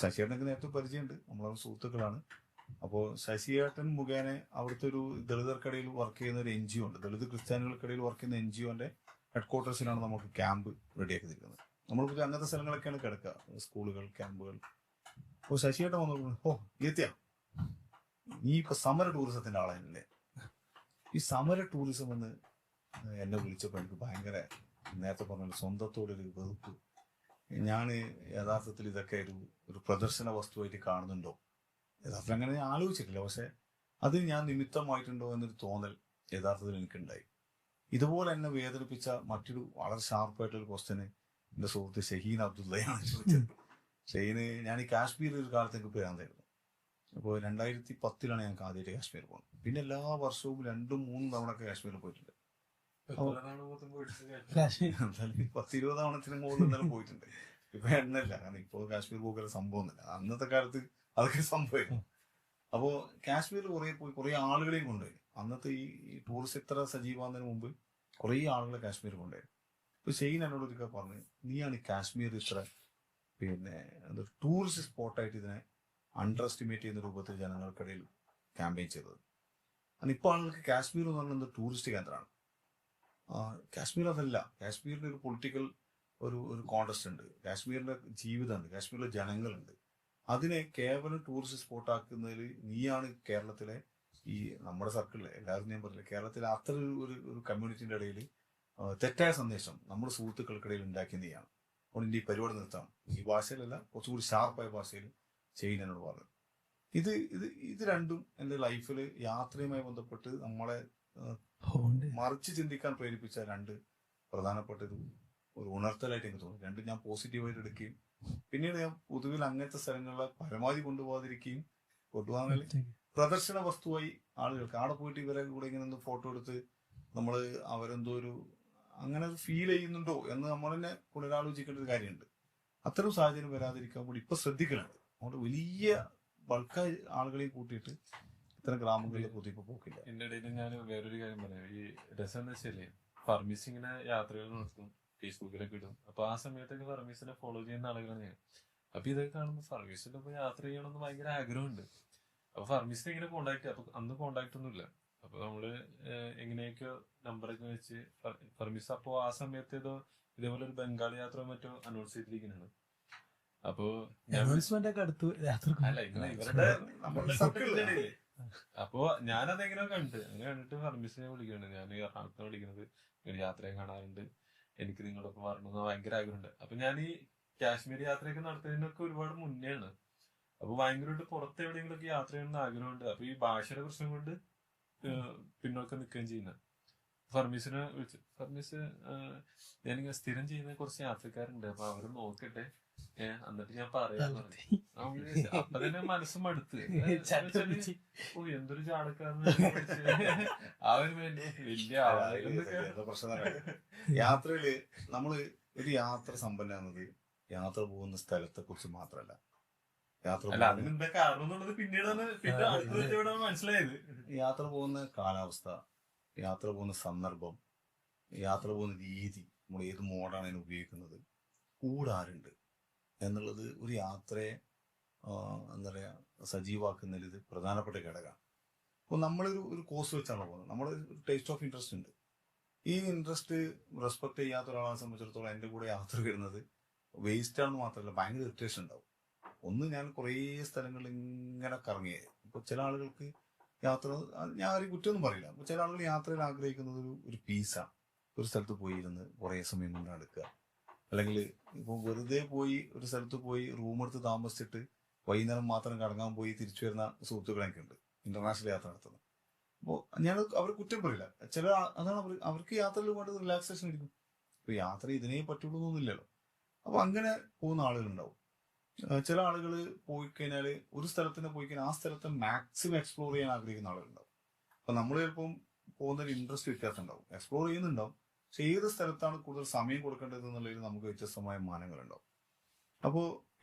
ശശിയേട്ടനൊക്കെ നേരത്തെ പരിചയമുണ്ട്, നമ്മളവിടെ സുഹൃത്തുക്കളാണ്. അപ്പോൾ ശശിയേട്ടൻ മുഖേന അവിടുത്തെ ഒരു ദളിതർക്കിടയിൽ വർക്ക് ചെയ്യുന്ന ഒരു NGO ഉണ്ട്, ദളിത് ക്രിസ്ത്യാനികൾക്കിടയിൽ വർക്ക് ചെയ്യുന്ന NGOന്റെ ഹെഡ്ക്വാർട്ടേഴ്സിലാണ് നമുക്ക് ക്യാമ്പ് റെഡിയാക്കി തരുന്നത്. നമ്മളിപ്പോൾ അങ്ങനത്തെ സ്ഥലങ്ങളൊക്കെയാണ് കിടക്കുക, സ്കൂളുകൾ, ക്യാമ്പുകൾ. അപ്പോൾ ശശിയേട്ടൻ വന്നു, എത്തിയാ നീ ഇപ്പൊ സമര ടൂറിസത്തിന്റെ ആളാണല്ലേ. ഈ സമര ടൂറിസം എന്ന് എന്നെ വിളിച്ചപ്പോൾ എനിക്ക് ഭയങ്കര, നേരത്തെ പറഞ്ഞ സ്വന്തത്തോടൊരു വെറുപ്പ്. ഞാൻ യഥാർത്ഥത്തിൽ ഇതൊക്കെ ഒരു പ്രദർശന വസ്തുവായിട്ട് കാണുന്നുണ്ടോ, യഥാർത്ഥത്തിൽ അങ്ങനെ ഞാൻ ആലോചിച്ചിട്ടില്ല. പക്ഷെ അതിന് ഞാൻ നിമിത്തമായിട്ടുണ്ടോ എന്നൊരു തോന്നൽ യഥാർത്ഥത്തിൽ എനിക്കുണ്ടായി. ഇതുപോലെ എന്നെ വേദനിപ്പിച്ച മറ്റൊരു വളരെ ഷാർപ്പായിട്ടൊരു ക്വസ്റ്റ്യന് എൻ്റെ സുഹൃത്ത് ഷഹീൻ അബ്ദുള്ളയാണ് ചോദിച്ചത്. ഷഹീന്, ഞാൻ ഈ കാശ്മീർ ഒരു കാലത്തേക്ക് പോയാണ്ടായിരുന്നു. അപ്പോൾ 2010 ഞങ്ങൾക്ക് ആദ്യമായിട്ട് കാശ്മീർ പോകുന്നത്. പിന്നെ എല്ലാ വർഷവും 2-3 തവണ ഒക്കെ കാശ്മീരിൽ പോയിട്ടുണ്ട്. കാശ്മീർ എന്തായാലും 10-20 തവണത്തിന് മുകളിൽ ഇന്നലെ പോയിട്ടുണ്ട്. ഇപ്പൊ എണ്ണല്ല, കാരണം ഇപ്പൊ കാശ്മീർ പോകല സംഭവമൊന്നുമില്ല. അന്നത്തെ കാലത്ത് അതൊക്കെ സംഭവമായിരുന്നു. അപ്പോ കാശ്മീരിൽ കുറെ പോയി കുറെ ആളുകളെയും കൊണ്ടുപോയി. അന്നത്തെ ഈ ടൂറിസ്റ്റ് ഇത്ര സജീവമാകുന്നതിന് മുമ്പ് കുറെ ആളുകളെ കാശ്മീർ കൊണ്ടുപോയി. ഇപ്പൊ ഷെയ്ൻ എന്നോട് ഒരിക്കൽ പറഞ്ഞു, നീയാണ് ഈ കാശ്മീർ ഇത്ര ടൂറിസ്റ്റ് സ്പോട്ടായിട്ട് ഇതിനെ അണ്ടർ എസ്റ്റിമേറ്റ് ചെയ്യുന്ന രൂപത്തിൽ ജനങ്ങൾക്കിടയിൽ ക്യാമ്പയിൻ ചെയ്തത്. കാരണം ഇപ്പോൾ ആളുകൾക്ക് കാശ്മീർ എന്ന് പറയുന്നത് ടൂറിസ്റ്റ് കേന്ദ്രമാണ്. കാശ്മീർ അതല്ല. കാശ്മീരിന്റെ ഒരു പൊളിറ്റിക്കൽ ഒരു കോണ്ടസ്റ്റ് ഉണ്ട്, കാശ്മീരിന്റെ ജീവിതമുണ്ട്, കാശ്മീരിലെ ജനങ്ങളുണ്ട്. അതിനെ കേവലം ടൂറിസ്റ്റ് സ്പോട്ടാക്കുന്നതിൽ നീയാണ് കേരളത്തിലെ ഈ നമ്മുടെ സർക്കിളിലെ എല്ലാവരും ഞാൻ പറഞ്ഞില്ല, കേരളത്തിലെ അത്ര ഒരു കമ്മ്യൂണിറ്റിന്റെ ഇടയിൽ തെറ്റായ സന്ദേശം നമ്മുടെ സുഹൃത്തുക്കൾക്കിടയിൽ ഉണ്ടാക്കിയ നീയാണ്. അതുകൊണ്ട് ഈ പരിപാടി നിർത്താം, ഈ ഭാഷയിലല്ല കുറച്ചുകൂടി ഷാർപ്പായ ഭാഷയിൽ ചെയ്യുന്ന എന്നോട് പറഞ്ഞു. ഇത് രണ്ടും എൻ്റെ ലൈഫിൽ യാത്രയുമായി ബന്ധപ്പെട്ട് നമ്മളെ മറിച്ച് ചിന്തിക്കാൻ പ്രേരിപ്പിച്ച രണ്ട് പ്രധാനപ്പെട്ട ഒരു ഉണർത്തലായിട്ട് എനിക്ക് തോന്നി. രണ്ടും ഞാൻ പോസിറ്റീവായിട്ട് എടുക്കുകയും പിന്നീട് ഞാൻ പൊതുവിൽ അങ്ങനത്തെ സ്ഥലങ്ങളിലെ പരമാവധി കൊണ്ടുപോകാതിരിക്കുകയും കൊണ്ടുപോകാൻ പ്രദർശന വസ്തുവായി ആളുകൾക്ക് അവിടെ പോയിട്ട് ഇവരെ കൂടെ ഇങ്ങനെ ഒന്ന് ഫോട്ടോ എടുത്ത് നമ്മൾ അവരെന്തോ അങ്ങനെ ഫീൽ ചെയ്യുന്നുണ്ടോ എന്ന് നമ്മൾ തന്നെ പുനരാലോചിക്കേണ്ട ഒരു കാര്യമുണ്ട്. അത്തരം സാഹചര്യം വരാതിരിക്കാൻ കൂടി ഇപ്പൊ ശ്രദ്ധിക്കലുണ്ട്. അതുകൊണ്ട് വലിയ ബൾക്കായി ആളുകളെയും കൂട്ടിയിട്ട് ഇത്തരം ഗ്രാമങ്ങളിൽ പൊതുവെ പോക്കില്ല. എന്റെ ഇടയിൽ ഞാൻ വേറൊരു കാര്യം പറയാം. ഈ രസം എന്താ വെച്ചാല് ഫർമീസ് ഇങ്ങനെ യാത്രകൾ നടത്തും, ഫേസ്ബുക്കിലൊക്കെ ഇടും. അപ്പൊ ആ സമയത്തൊക്കെ ഫർമീസിനെ ഫോളോ ചെയ്യുന്ന ആളുകളാണ് ഞാൻ. അപ്പൊ ഇതൊക്കെ കാണുമ്പോൾ ഫർമീസിന്റെ ഒപ്പം യാത്ര ചെയ്യണമെന്ന് ഭയങ്കര ആഗ്രഹമുണ്ട്. അപ്പൊ ഫർമീസിനെ ഇങ്ങനെ കോണ്ടാക്ട്, അപ്പൊ അന്ന് കോണ്ടാക്ട് ഒന്നുമില്ല. അപ്പൊ നമ്മള് എങ്ങനെയൊക്കെയോ നമ്പറൊക്കെ വെച്ച് ഫർമീസ് അപ്പോ ആ സമയത്ത് ഇതേപോലെ ഒരു ബംഗാൾ യാത്ര മറ്റോ അനൗൺസ് ചെയ്തിരിക്കുന്നതാണ്. അപ്പൊ അനൗൺസ്മെന്റ് ഒക്കെ അടുത്ത് അല്ല ഇങ്ങനെ ഇവരുടെ അപ്പൊ ഞാനതെങ്ങനെ അങ്ങനെ കണ്ടിട്ട് ഫർമീസിനെ വിളിക്കുന്നുണ്ട്. ഞാൻ എറണാകുളത്ത് വിളിക്കുന്നത്, ഒരു യാത്രയെ കാണാറുണ്ട്, എനിക്ക് നിങ്ങളൊക്കെ വരണമെന്ന് ഭയങ്കര ആഗ്രഹമുണ്ട്. അപ്പൊ ഞാൻ ഈ കാശ്മീർ യാത്രയൊക്കെ നടത്തുന്നതിനൊക്കെ ഒരുപാട് മുന്നെയാണ്. അപ്പൊ ഭയങ്കരമായിട്ട് പുറത്ത് എവിടെയെങ്കിലൊക്കെ യാത്ര ചെയ്യണമെന്ന് ആഗ്രഹമുണ്ട്. അപ്പൊ ഈ ഭാഷയുടെ പ്രശ്നം കൊണ്ട് പിന്നോക്കം നിൽക്കുകയും ചെയ്യുന്നത്. ഫർമീസിനെ വിളിച്ചു, ഫർമീസ് ഞാനിങ്ങനെ സ്ഥിരം ചെയ്യുന്ന കുറച്ച് യാത്രക്കാരുണ്ട്, അപ്പൊ അവര് നോക്കട്ടെ, എന്നിട്ട് ഞാൻ പറയാൻ പറഞ്ഞു. അപ്പൊ തന്നെ മനസ്സും മടുത്ത്, ഓ എന്തൊരു ചാടക്കാരന് ആ ഒരു വലിയ യാത്രയില് നമ്മള് ഒരു യാത്ര സമ്പന്നാകുന്നത് യാത്ര പോകുന്ന സ്ഥലത്തെ കുറിച്ച് മാത്രമല്ല, മനസ്സിലായത് യാത്ര പോകുന്ന കാലാവസ്ഥ, യാത്ര പോകുന്ന സന്ദർഭം, യാത്ര പോകുന്ന രീതി, നമ്മൾ ഏത് മോഡാണ് അതിന് ഉപയോഗിക്കുന്നത്, കൂടെ ആരുണ്ട് എന്നുള്ളത് ഒരു യാത്രയെ എന്താ പറയാ സജീവാക്കുന്നതിൽ ഇത് പ്രധാനപ്പെട്ട ഘടകമാണ്. അപ്പോൾ നമ്മളൊരു കോഴ്സ് വെച്ചാണ് പോകുന്നത്, നമ്മൾ ടേസ്റ്റ് ഓഫ് ഇൻട്രസ്റ്റ് ഉണ്ട്. ഈ ഇൻട്രസ്റ്റ് റെസ്പെക്ട് ചെയ്യാത്ത ഒരാളെ സംബന്ധിച്ചിടത്തോളം എൻ്റെ കൂടെ യാത്ര വരുന്നത് വേസ്റ്റ് ആണെന്ന് മാത്രമല്ല ഭയങ്കര ഇറിറ്റേഷൻ ഉണ്ടാവും. ഒന്ന്, ഞാൻ കുറേ സ്ഥലങ്ങളിൽ ഇങ്ങനെ കറങ്ങിയത്. ഇപ്പൊ ചില ആളുകൾക്ക് യാത്ര, ഞാൻ ആരും കുറ്റമൊന്നും പറയില്ല, അപ്പൊ ചില ആളുകൾ യാത്രയിൽ ആഗ്രഹിക്കുന്നത് ഒരു പീസാണ്. ഒരു സ്ഥലത്ത് പോയിരുന്ന് കുറേ സമയം കൊണ്ട് എടുക്കുക, അല്ലെങ്കിൽ ഇപ്പൊ വെറുതെ പോയി ഒരു സ്ഥലത്ത് പോയി റൂം എടുത്ത് താമസിച്ചിട്ട് വൈകുന്നേരം മാത്രം കറങ്ങാൻ പോയി തിരിച്ചു വരുന്ന സുഹൃത്തുക്കളൊക്കെ ഉണ്ട് ഇന്റർനാഷണൽ യാത്ര നടത്തുന്നത്. അപ്പോൾ ഞാൻ അവർ കുറ്റം പറയില്ല. അതാണ് അവർക്ക് യാത്രയിൽ വേണ്ടത് റിലാക്സേഷൻ ആയിരിക്കും. ഇപ്പൊ യാത്ര ഇതിനേ പറ്റുള്ളൂ എന്നൊന്നുമില്ലല്ലോ. അപ്പൊ അങ്ങനെ പോകുന്ന ആളുകളുണ്ടാവും. ചില ആളുകൾ പോയി കഴിഞ്ഞാൽ ഒരു സ്ഥലത്തിന് പോയി കഴിഞ്ഞാൽ ആ സ്ഥലത്തെ മാക്സിമം എക്സ്പ്ലോർ ചെയ്യാൻ ആഗ്രഹിക്കുന്ന ആളുകളുണ്ടാവും. അപ്പൊ നമ്മൾ ചിലപ്പം പോകുന്നൊരു ഇൻട്രസ്റ്റ് വ്യത്യാസം ഉണ്ടാവും, എക്സ്പ്ലോർ ചെയ്യുന്നുണ്ടാവും, പക്ഷെ ഏത് സ്ഥലത്താണ് കൂടുതൽ സമയം കൊടുക്കേണ്ടത് എന്നുള്ളതിൽ നമുക്ക് വ്യത്യസ്തമായ മാനങ്ങളുണ്ടാവും. അപ്പോൾ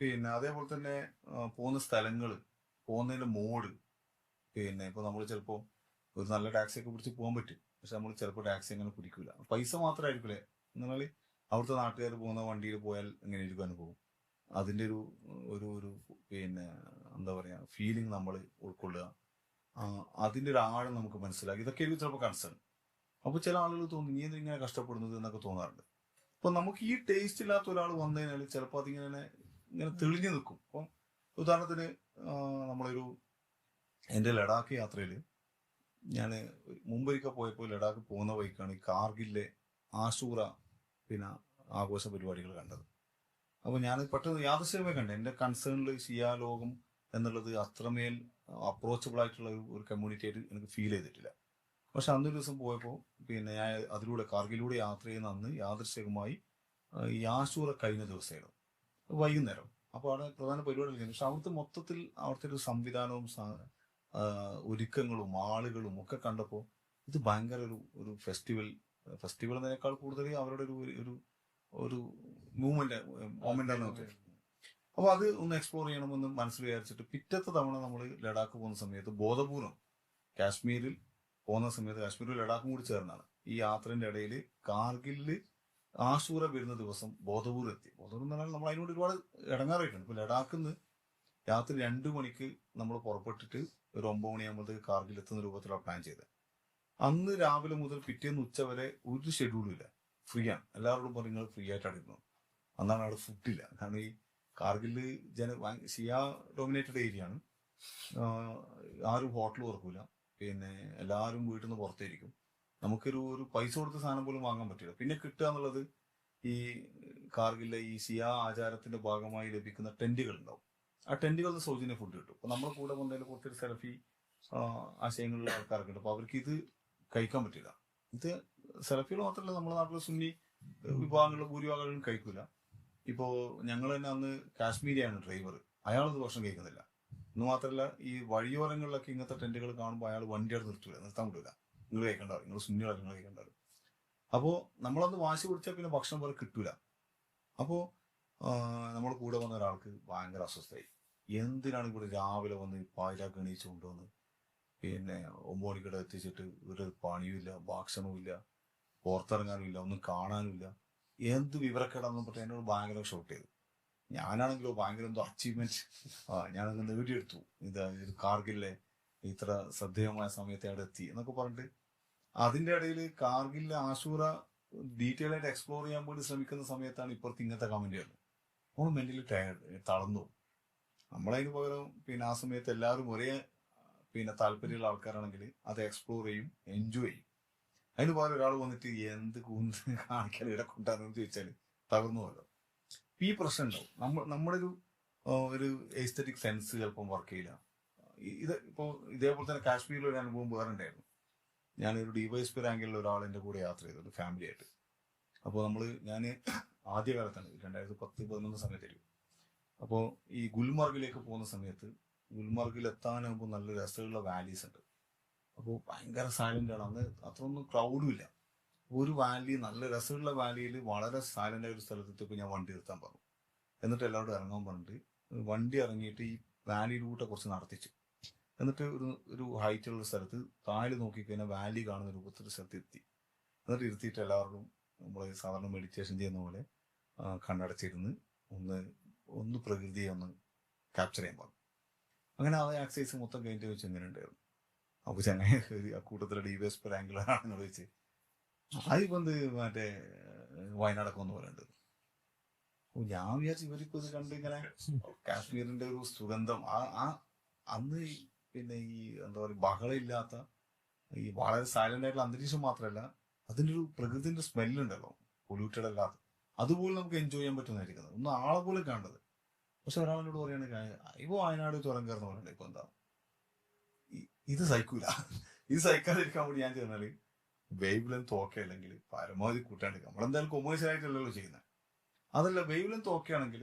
അതേപോലെ തന്നെ പോകുന്ന സ്ഥലങ്ങൾ, പോകുന്നതിന്റെ മോഡ്, ഇപ്പൊ നമ്മൾ ചിലപ്പോൾ ഒരു നല്ല ടാക്സി ഒക്കെ പിടിച്ച് പോകാൻ പറ്റും, പക്ഷെ നമ്മൾ ചിലപ്പോൾ ടാക്സി അങ്ങനെ പിടിക്കില്ല. പൈസ മാത്രമായിരിക്കില്ലേ എന്നാൽ അവിടുത്തെ നാട്ടുകാർ പോകുന്ന വണ്ടിയിൽ പോയാൽ എങ്ങനെ ഇരിക്കും അനുഭവം, അതിന്റെ ഒരു എന്താ പറയാ ഫീലിംഗ് നമ്മൾ ഉൾക്കൊള്ളുക, അതിന്റെ ഒരു ആഴം നമുക്ക് മനസ്സിലാക്കി, ഇതൊക്കെ ആയിരിക്കും ചിലപ്പോൾ കൺസേൺ. അപ്പൊ ചില ആളുകൾ തോന്നും നീ എന്തിങ്ങനെ കഷ്ടപ്പെടുന്നത് എന്നൊക്കെ തോന്നാറുണ്ട്. അപ്പൊ നമുക്ക് ഈ ടേസ്റ്റ് ഇല്ലാത്ത ഒരാൾ വന്നു കഴിഞ്ഞാൽ ചിലപ്പോൾ അതിങ്ങനെ തെളിഞ്ഞു നിൽക്കും. അപ്പം ഉദാഹരണത്തിന് എൻ്റെ ലഡാക്ക് യാത്രയിൽ ഞാൻ മുമ്പൊരിക്കൽ പോയപ്പോൾ ലഡാക്ക് പോകുന്ന വഴിക്കാണ് ഈ കാർഗിലെ ആശൂറ ആഘോഷ പരിപാടികൾ കണ്ടത്. അപ്പൊ ഞാൻ പെട്ടെന്ന് യാദൃശ്ചികമായി കണ്ടത്. എന്റെ കൺസേണിൽ ഷിയാ ലോകം എന്നുള്ളത് അത്രമേൽ അപ്രോച്ചബിൾ ആയിട്ടുള്ള ഒരു കമ്മ്യൂണിറ്റി ആയിട്ട് എനിക്ക് ഫീൽ ചെയ്തിട്ടില്ല. പക്ഷെ അന്നൊരു ദിവസം പോയപ്പോൾ ഞാൻ അതിലൂടെ കാർഗിലൂടെ യാത്ര ചെയ്യുന്ന അന്ന് യാദൃശ്ചികമായി ഈ ആശൂറ കഴിഞ്ഞ ദിവസമായിരുന്നു, വൈകുന്നേരം. അപ്പോൾ അവിടെ പ്രധാന പരിപാടികൾ കഴിഞ്ഞു. പക്ഷെ അവിടുത്തെ മൊത്തത്തിൽ അവിടുത്തെ ഒരു സംവിധാനവും ഒരുക്കങ്ങളും ആളുകളും ഒക്കെ കണ്ടപ്പോൾ ഇത് ഭയങ്കര ഒരു ഫെസ്റ്റിവൽ ഫെസ്റ്റിവൽ എന്നതിനേക്കാൾ കൂടുതൽ അവരുടെ ഒരു ഒരു ഒരു മൊമെന്റാണ് നോക്കുന്നത്. അപ്പൊ അത് ഒന്ന് എക്സ്പ്ലോർ ചെയ്യണമെന്ന് മനസ്സിൽ വിചാരിച്ചിട്ട് പിറ്റത്തെ തവണ നമ്മൾ ലഡാക്ക് പോകുന്ന സമയത്ത് ബോധപൂർവം കാശ്മീരിൽ പോകുന്ന സമയത്ത് കാശ്മീരിൽ ലഡാക്കും കൂടി ചേർന്നാണ് ഈ യാത്രന്റെ ഇടയിൽ കാർഗിലില് ആശൂറ വരുന്ന ദിവസം ബോധപൂർവ്വം എത്തി. ബോധപൂർവ്വം എന്ന് പറഞ്ഞാൽ നമ്മൾ അതിനോട് ഒരുപാട് ഇടങ്ങാറായിട്ടുണ്ട്. ഇപ്പൊ ലഡാക്കിൽ നിന്ന് രാത്രി 2 മണിക്ക് നമ്മൾ പുറപ്പെട്ടിട്ട് ഒരു 9 മണിയാകുമ്പോഴത്തേക്ക് കാർഗിൽ എത്തുന്ന രൂപത്തിലാണ് പ്ലാൻ ചെയ്തത്. അന്ന് രാവിലെ മുതൽ പിറ്റേന്ന് ഉച്ച വരെ ഒരു ഷെഡ്യൂളും ഇല്ല, ഫ്രീ ആണ്. എല്ലാവരോടും പറഞ്ഞു നിങ്ങൾ ഫ്രീ ആയിട്ടാണ് ഇരുന്നത്. അന്നാണ് അവിടെ ഫുഡില്ല. കാരണം ഈ കാർഗില് ഷിയ ഡോമിനേറ്റഡ് ഏരിയ ആണ്. ആരും ഹോട്ടൽ തുറക്കൂല, പിന്നെ എല്ലാവരും വീട്ടിൽ നിന്ന് പുറത്തേരിക്കും. നമുക്കൊരു പൈസ കൊടുത്ത സാധനം പോലും വാങ്ങാൻ പറ്റില്ല. പിന്നെ കിട്ടുക എന്നുള്ളത് ഈ കാർഗിലെ ഈ ഷിയ ആചാരത്തിന്റെ ഭാഗമായി ലഭിക്കുന്ന ടെന്റുകൾ ഉണ്ടാവും. ആ ടെന്റുകളിൽ സൗജന്യ ഫുഡ് കിട്ടും. അപ്പൊ നമ്മുടെ കൂടെ വന്നതിൽ കുറച്ചൊരു സെൽഫി ആശയങ്ങളിലുള്ള ആൾക്കാരൊക്കെ ഉണ്ട്. അപ്പൊ അവർക്ക് ഇത് കഴിക്കാൻ പറ്റില്ല. ഇത് സെൽഫികൾ മാത്രമല്ല, നമ്മുടെ നാട്ടിലെ സുന്നി വിഭാഗങ്ങളിലെ ഭൂരിഭാഗങ്ങളും കഴിക്കൂല. ഇപ്പോ ഞങ്ങൾ തന്നെ അന്ന് കാശ്മീരിയാണ് ഡ്രൈവർ, അയാളത് ഭക്ഷണം കഴിക്കുന്നില്ല. എന്ന് മാത്രമല്ല, ഈ വഴിയോരങ്ങളിലൊക്കെ ഇങ്ങനത്തെ ടെന്റുകൾ കാണുമ്പോൾ അയാൾ വണ്ടിയാണ് നിർത്താൻ വിടില്ല. നിങ്ങൾ കഴിക്കണ്ടാവും, നിങ്ങൾ സുന്നികളാണ്, നിങ്ങൾ കഴിക്കണ്ടാവും. അപ്പോ നമ്മളന്ന് വാശി പിടിച്ചാൽ പിന്നെ ഭക്ഷണം പോലെ കിട്ടൂല. അപ്പോ നമ്മുടെ കൂടെ വന്ന ഒരാൾക്ക് ഭയങ്കര അസ്വസ്ഥയായി. എന്തിനാണ് ഇവിടെ രാവിലെ വന്ന് പായിലാക്ക് എണീച്ച് കൊണ്ടുവന്ന് പിന്നെ 9 മണിക്കിടെ എത്തിച്ചിട്ട് ഒരു പണിയുമില്ല, ഭക്ഷണവുമില്ല, പുറത്തിറങ്ങാനുമില്ല, ഒന്നും കാണാനുമില്ല, എന്ത് വിവരക്കേടാന്ന് പറഞ്ഞാൽ എന്നോട് ഭയങ്കര ഷോട്ട് ചെയ്തു. ഞാനാണെങ്കിലോ ഭയങ്കര എന്തോ അച്ചീവ്മെന്റ് ഞാനങ്ങ് നേടിയെടുത്തു, ഇത് കാർഗിലെ ഇത്ര ശ്രദ്ധേയമായ സമയത്ത് അവിടെ എത്തി എന്നൊക്കെ പറഞ്ഞിട്ട്. അതിന്റെ ഇടയിൽ കാർഗിലിലെ ആശൂറ ഡീറ്റെയിൽ ആയിട്ട് എക്സ്പ്ലോർ ചെയ്യാൻ വേണ്ടി ശ്രമിക്കുന്ന സമയത്താണ് ഇപ്പുറത്ത് ഇങ്ങനത്തെ കമന്റുകൾ. നമ്മൾ മെന്റലി തളർന്നു. നമ്മളതിന് പകരം പിന്നെ ആ സമയത്ത് എല്ലാവരും ഒരേ പിന്നെ താല്പര്യമുള്ള ആൾക്കാരാണെങ്കിൽ അത് എക്സ്പ്ലോർ ചെയ്യും, എൻജോയ് ചെയ്യും. അതിന് പകരം ഒരാൾ വന്നിട്ട് എന്ത് കൂന്ത് കാണിക്കാൻ ഇവിടെ കൊണ്ടാന്ന് ചോദിച്ചാൽ തകർന്നു പോലോ. ഈ പ്രശ്നം ഉണ്ടാവും. നമ്മുടെ ഒരു എസ്തെറ്റിക് സെൻസ് ചിലപ്പം വർക്ക് ചെയ്യില്ല. ഇത് ഇപ്പോൾ ഇതേപോലെ തന്നെ കാശ്മീരിൽ ഒരു അനുഭവം വേറെ ഉണ്ടായിരുന്നു. ഞാനൊരു ഡിവൈഎസ്പി റാങ്കിലുള്ള ഒരാൾ എൻ്റെ കൂടെ യാത്ര ചെയ്തത് ഫാമിലി ആയിട്ട്. അപ്പോൾ ഞാൻ ആദ്യകാലത്താണ് 2010-11 സമയത്തായിരിക്കും. അപ്പോൾ ഈ ഗുൽമാർഗിലേക്ക് പോകുന്ന സമയത്ത് ഗുൽമാർഗിൽ എത്താനാകുമ്പോൾ നല്ല രസമുള്ള വാലീസ് ഉണ്ട്. അപ്പോൾ ഭയങ്കര സൈലന്റ് ആണ്. അന്ന് അത്രയൊന്നും ക്രൗഡും ഇല്ല. ഒരു വാലി, നല്ല രസമുള്ള വാലിയിൽ വളരെ സൈലന്റ് ആയ ഒരു സ്ഥലത്തെത്തിയപ്പോൾ ഞാൻ വണ്ടി നിർത്താൻ പറഞ്ഞു. എന്നിട്ട് എല്ലാവരോടും ഇറങ്ങാൻ പറഞ്ഞിട്ട് വണ്ടി ഇറങ്ങിയിട്ട് ഈ വാലിയിലൂടെ കുറച്ച് നടത്തിച്ചു. എന്നിട്ട് ഒരു ഹൈറ്റുള്ള സ്ഥലത്ത് താഴെ നോക്കിക്കഴിഞ്ഞാൽ വാലി കാണുന്ന രൂപത്തിൽ സ്ഥലത്ത് എത്തി. എന്നിട്ട് ഇരുത്തിയിട്ട് എല്ലാവരോടും നമ്മൾ സാധാരണ മെഡിറ്റേഷൻ ചെയ്യുന്ന പോലെ കണ്ണടച്ചിരുന്ന് ഒന്ന് പ്രകൃതിയെ ഒന്ന് ക്യാപ്ചർ ചെയ്യാൻ പറഞ്ഞു. അങ്ങനെ ആ എക്സസൈസ് മൊത്തം കഴിഞ്ഞിട്ട് വെച്ച് എങ്ങനെ ഉണ്ടായിരുന്നു. അപ്പൊ ചങ്ങായി ആ കൂട്ടത്തിലെ ഡിവൈഎസ്പി റാങ്കിലാണെന്ന് ചോദിച്ച് അതിപ്പോ മറ്റേ വയനാടൊക്കെ ഒന്ന് പറയുന്നുണ്ട്. ഞാൻ വിചാരിച്ചു ഇവരിപ്പോ ഇത് കണ്ട് ഇങ്ങനെ കാശ്മീരിന്റെ ഒരു സുഗന്ധം അന്ന് പിന്നെ ഈ എന്താ പറയുക ബഹളമില്ലാത്ത ഈ വളരെ സൈലന്റ് ആയിട്ടുള്ള അന്തരീക്ഷം മാത്രമല്ല, അതിൻ്റെ ഒരു പ്രകൃതിന്റെ സ്മെല്ലുണ്ടല്ലോ, പൊല്യൂട്ടഡ് അല്ലാത്ത, അതുപോലെ നമുക്ക് എൻജോയ് ചെയ്യാൻ പറ്റുന്നതായിരിക്കുന്നത്. ഒന്നും ആളെ പോലും കാണുന്നത്. പക്ഷെ ഒരാളോട് പറയുകയാണെങ്കിൽ ഇപ്പൊ വയനാട് ചുരം കയറുന്ന പറയണ്ട, ഇപ്പൊ എന്താ ഇത് സഹിക്കൂല. ഇത് സഹിക്കാതിരിക്കാൻ വേണ്ടി ഞാൻ ചെന്നാല് വേവ് ലെങ്ത് ഓക്കെ അല്ലെങ്കിൽ പരമാവധി കൂട്ടാണ്ടിരിക്കാം. നമ്മളെന്തായാലും കൊമേഴ്ഷ്യൽ ആയിട്ടല്ലല്ലോ ചെയ്യുന്നത്. അതല്ല, വേവ് ലെങ്ത് ഓക്കെ ആണെങ്കിൽ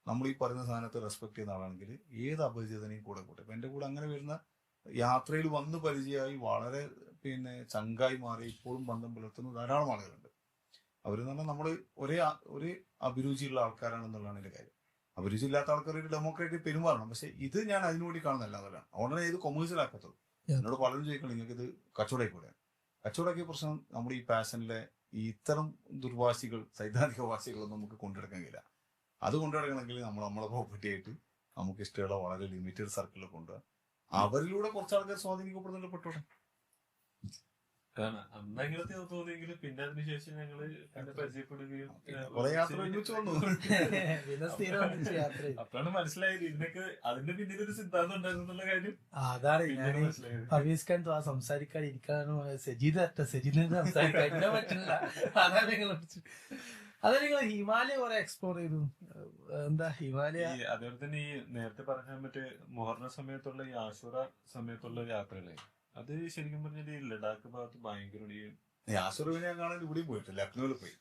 നമ്മൾ ഈ പറയുന്ന സാധനത്തെ റെസ്പെക്ട് ചെയ്യുന്ന ആളാണെങ്കിൽ ഏത് അപരിചിതനെയും കൂടെ കൂട്ടെ. ഇപ്പൊ എന്റെ കൂടെ അങ്ങനെ വരുന്ന യാത്രയിൽ വന്ന് പരിചയമായി വളരെ പിന്നെ ചങ്കായി മാറി ഇപ്പോഴും ബന്ധം പുലർത്തുന്ന ധാരാളം ആളുകളുണ്ട്. അവരെന്ന് പറഞ്ഞാൽ നമ്മൾ ഒരേ അഭിരുചിയുള്ള ആൾക്കാരാണെന്നുള്ളതാണ് എന്റെ കാര്യം. അഭിരുചി ഇല്ലാത്ത ആൾക്കാർ ഒരു ഡെമോക്രാറ്റിക് പെരുമാറണം. പക്ഷെ ഇത് ഞാൻ അതിനുവേണ്ടി കാണുന്നല്ല എന്നല്ലാണ്. അതുകൊണ്ടാണ് ഇത് കൊമേഴ്ഷ്യൽ ആക്കത്തുള്ളൂ. എന്നോട് പലരും ചോദിക്കണം നിങ്ങൾക്ക് ഇത് കച്ചവടമായി കൂടെ. കച്ചവടമാക്കിയ പ്രശ്നം നമ്മുടെ ഈ പാഷനിലെ ഈ ഇത്തരം ദുർവാശികൾ, സൈദ്ധാന്തിക വാശികളൊന്നും നമുക്ക് കൊണ്ടുനടക്കാൻ കഴിയില്ല. അത് കൊണ്ടുനടക്കണമെങ്കിൽ നമ്മളെ പ്രോപ്പർട്ടി ആയിട്ട് നമുക്ക് ഇഷ്ടമുള്ള വളരെ ലിമിറ്റഡ് സർക്കിളിൽ കൊണ്ടുപോകാം. അവരിലൂടെ കുറച്ച് ആൾക്കാർ സ്വാധീനിക്കപ്പെടുന്നുണ്ട്, പെട്ടോട്ടെ. കാരണം അന്നെങ്കിലത്തെ തോന്നിയെങ്കിലും പിന്നെ അതിനുശേഷം ഞങ്ങള് പരിചയപ്പെടുകയും കുറെ യാത്ര ഒരുമിച്ച് വന്നു. അപ്പോഴാണ് മനസ്സിലായത് ഇതിനൊക്കെ അതിന്റെ പിന്നിലൊരു സിദ്ധാന്തം ഉണ്ടായിരുന്നു എന്നുള്ള കാര്യം. അതാണ് ഞാൻ ഹബീസ് ഖാൻ സംസാരിക്കാൻ ഇരിക്കാനോ സജീദിനെ സംസാരിക്കാൻ പറ്റില്ല. അതാണ് നിങ്ങൾ ഹിമാലയ കുറെ എക്സ്പ്ലോർ ചെയ്തു. എന്താ ഹിമാലയ? അതുപോലെ തന്നെ ഈ നേരത്തെ പറഞ്ഞ മറ്റേ മുഹറം സമയത്തുള്ള ഈ ആശുറ സമയത്തുള്ള യാത്രകളെ, അത് ശരിക്കും പറഞ്ഞാൽ ഈ ലഡാക്ക് ഭാഗത്ത് ഭയങ്കര ആശുറവിനെ ഞാൻ കാണാൻ ഇവിടെയും പോയിട്ട് ലക്നൌവിൽ പോയി.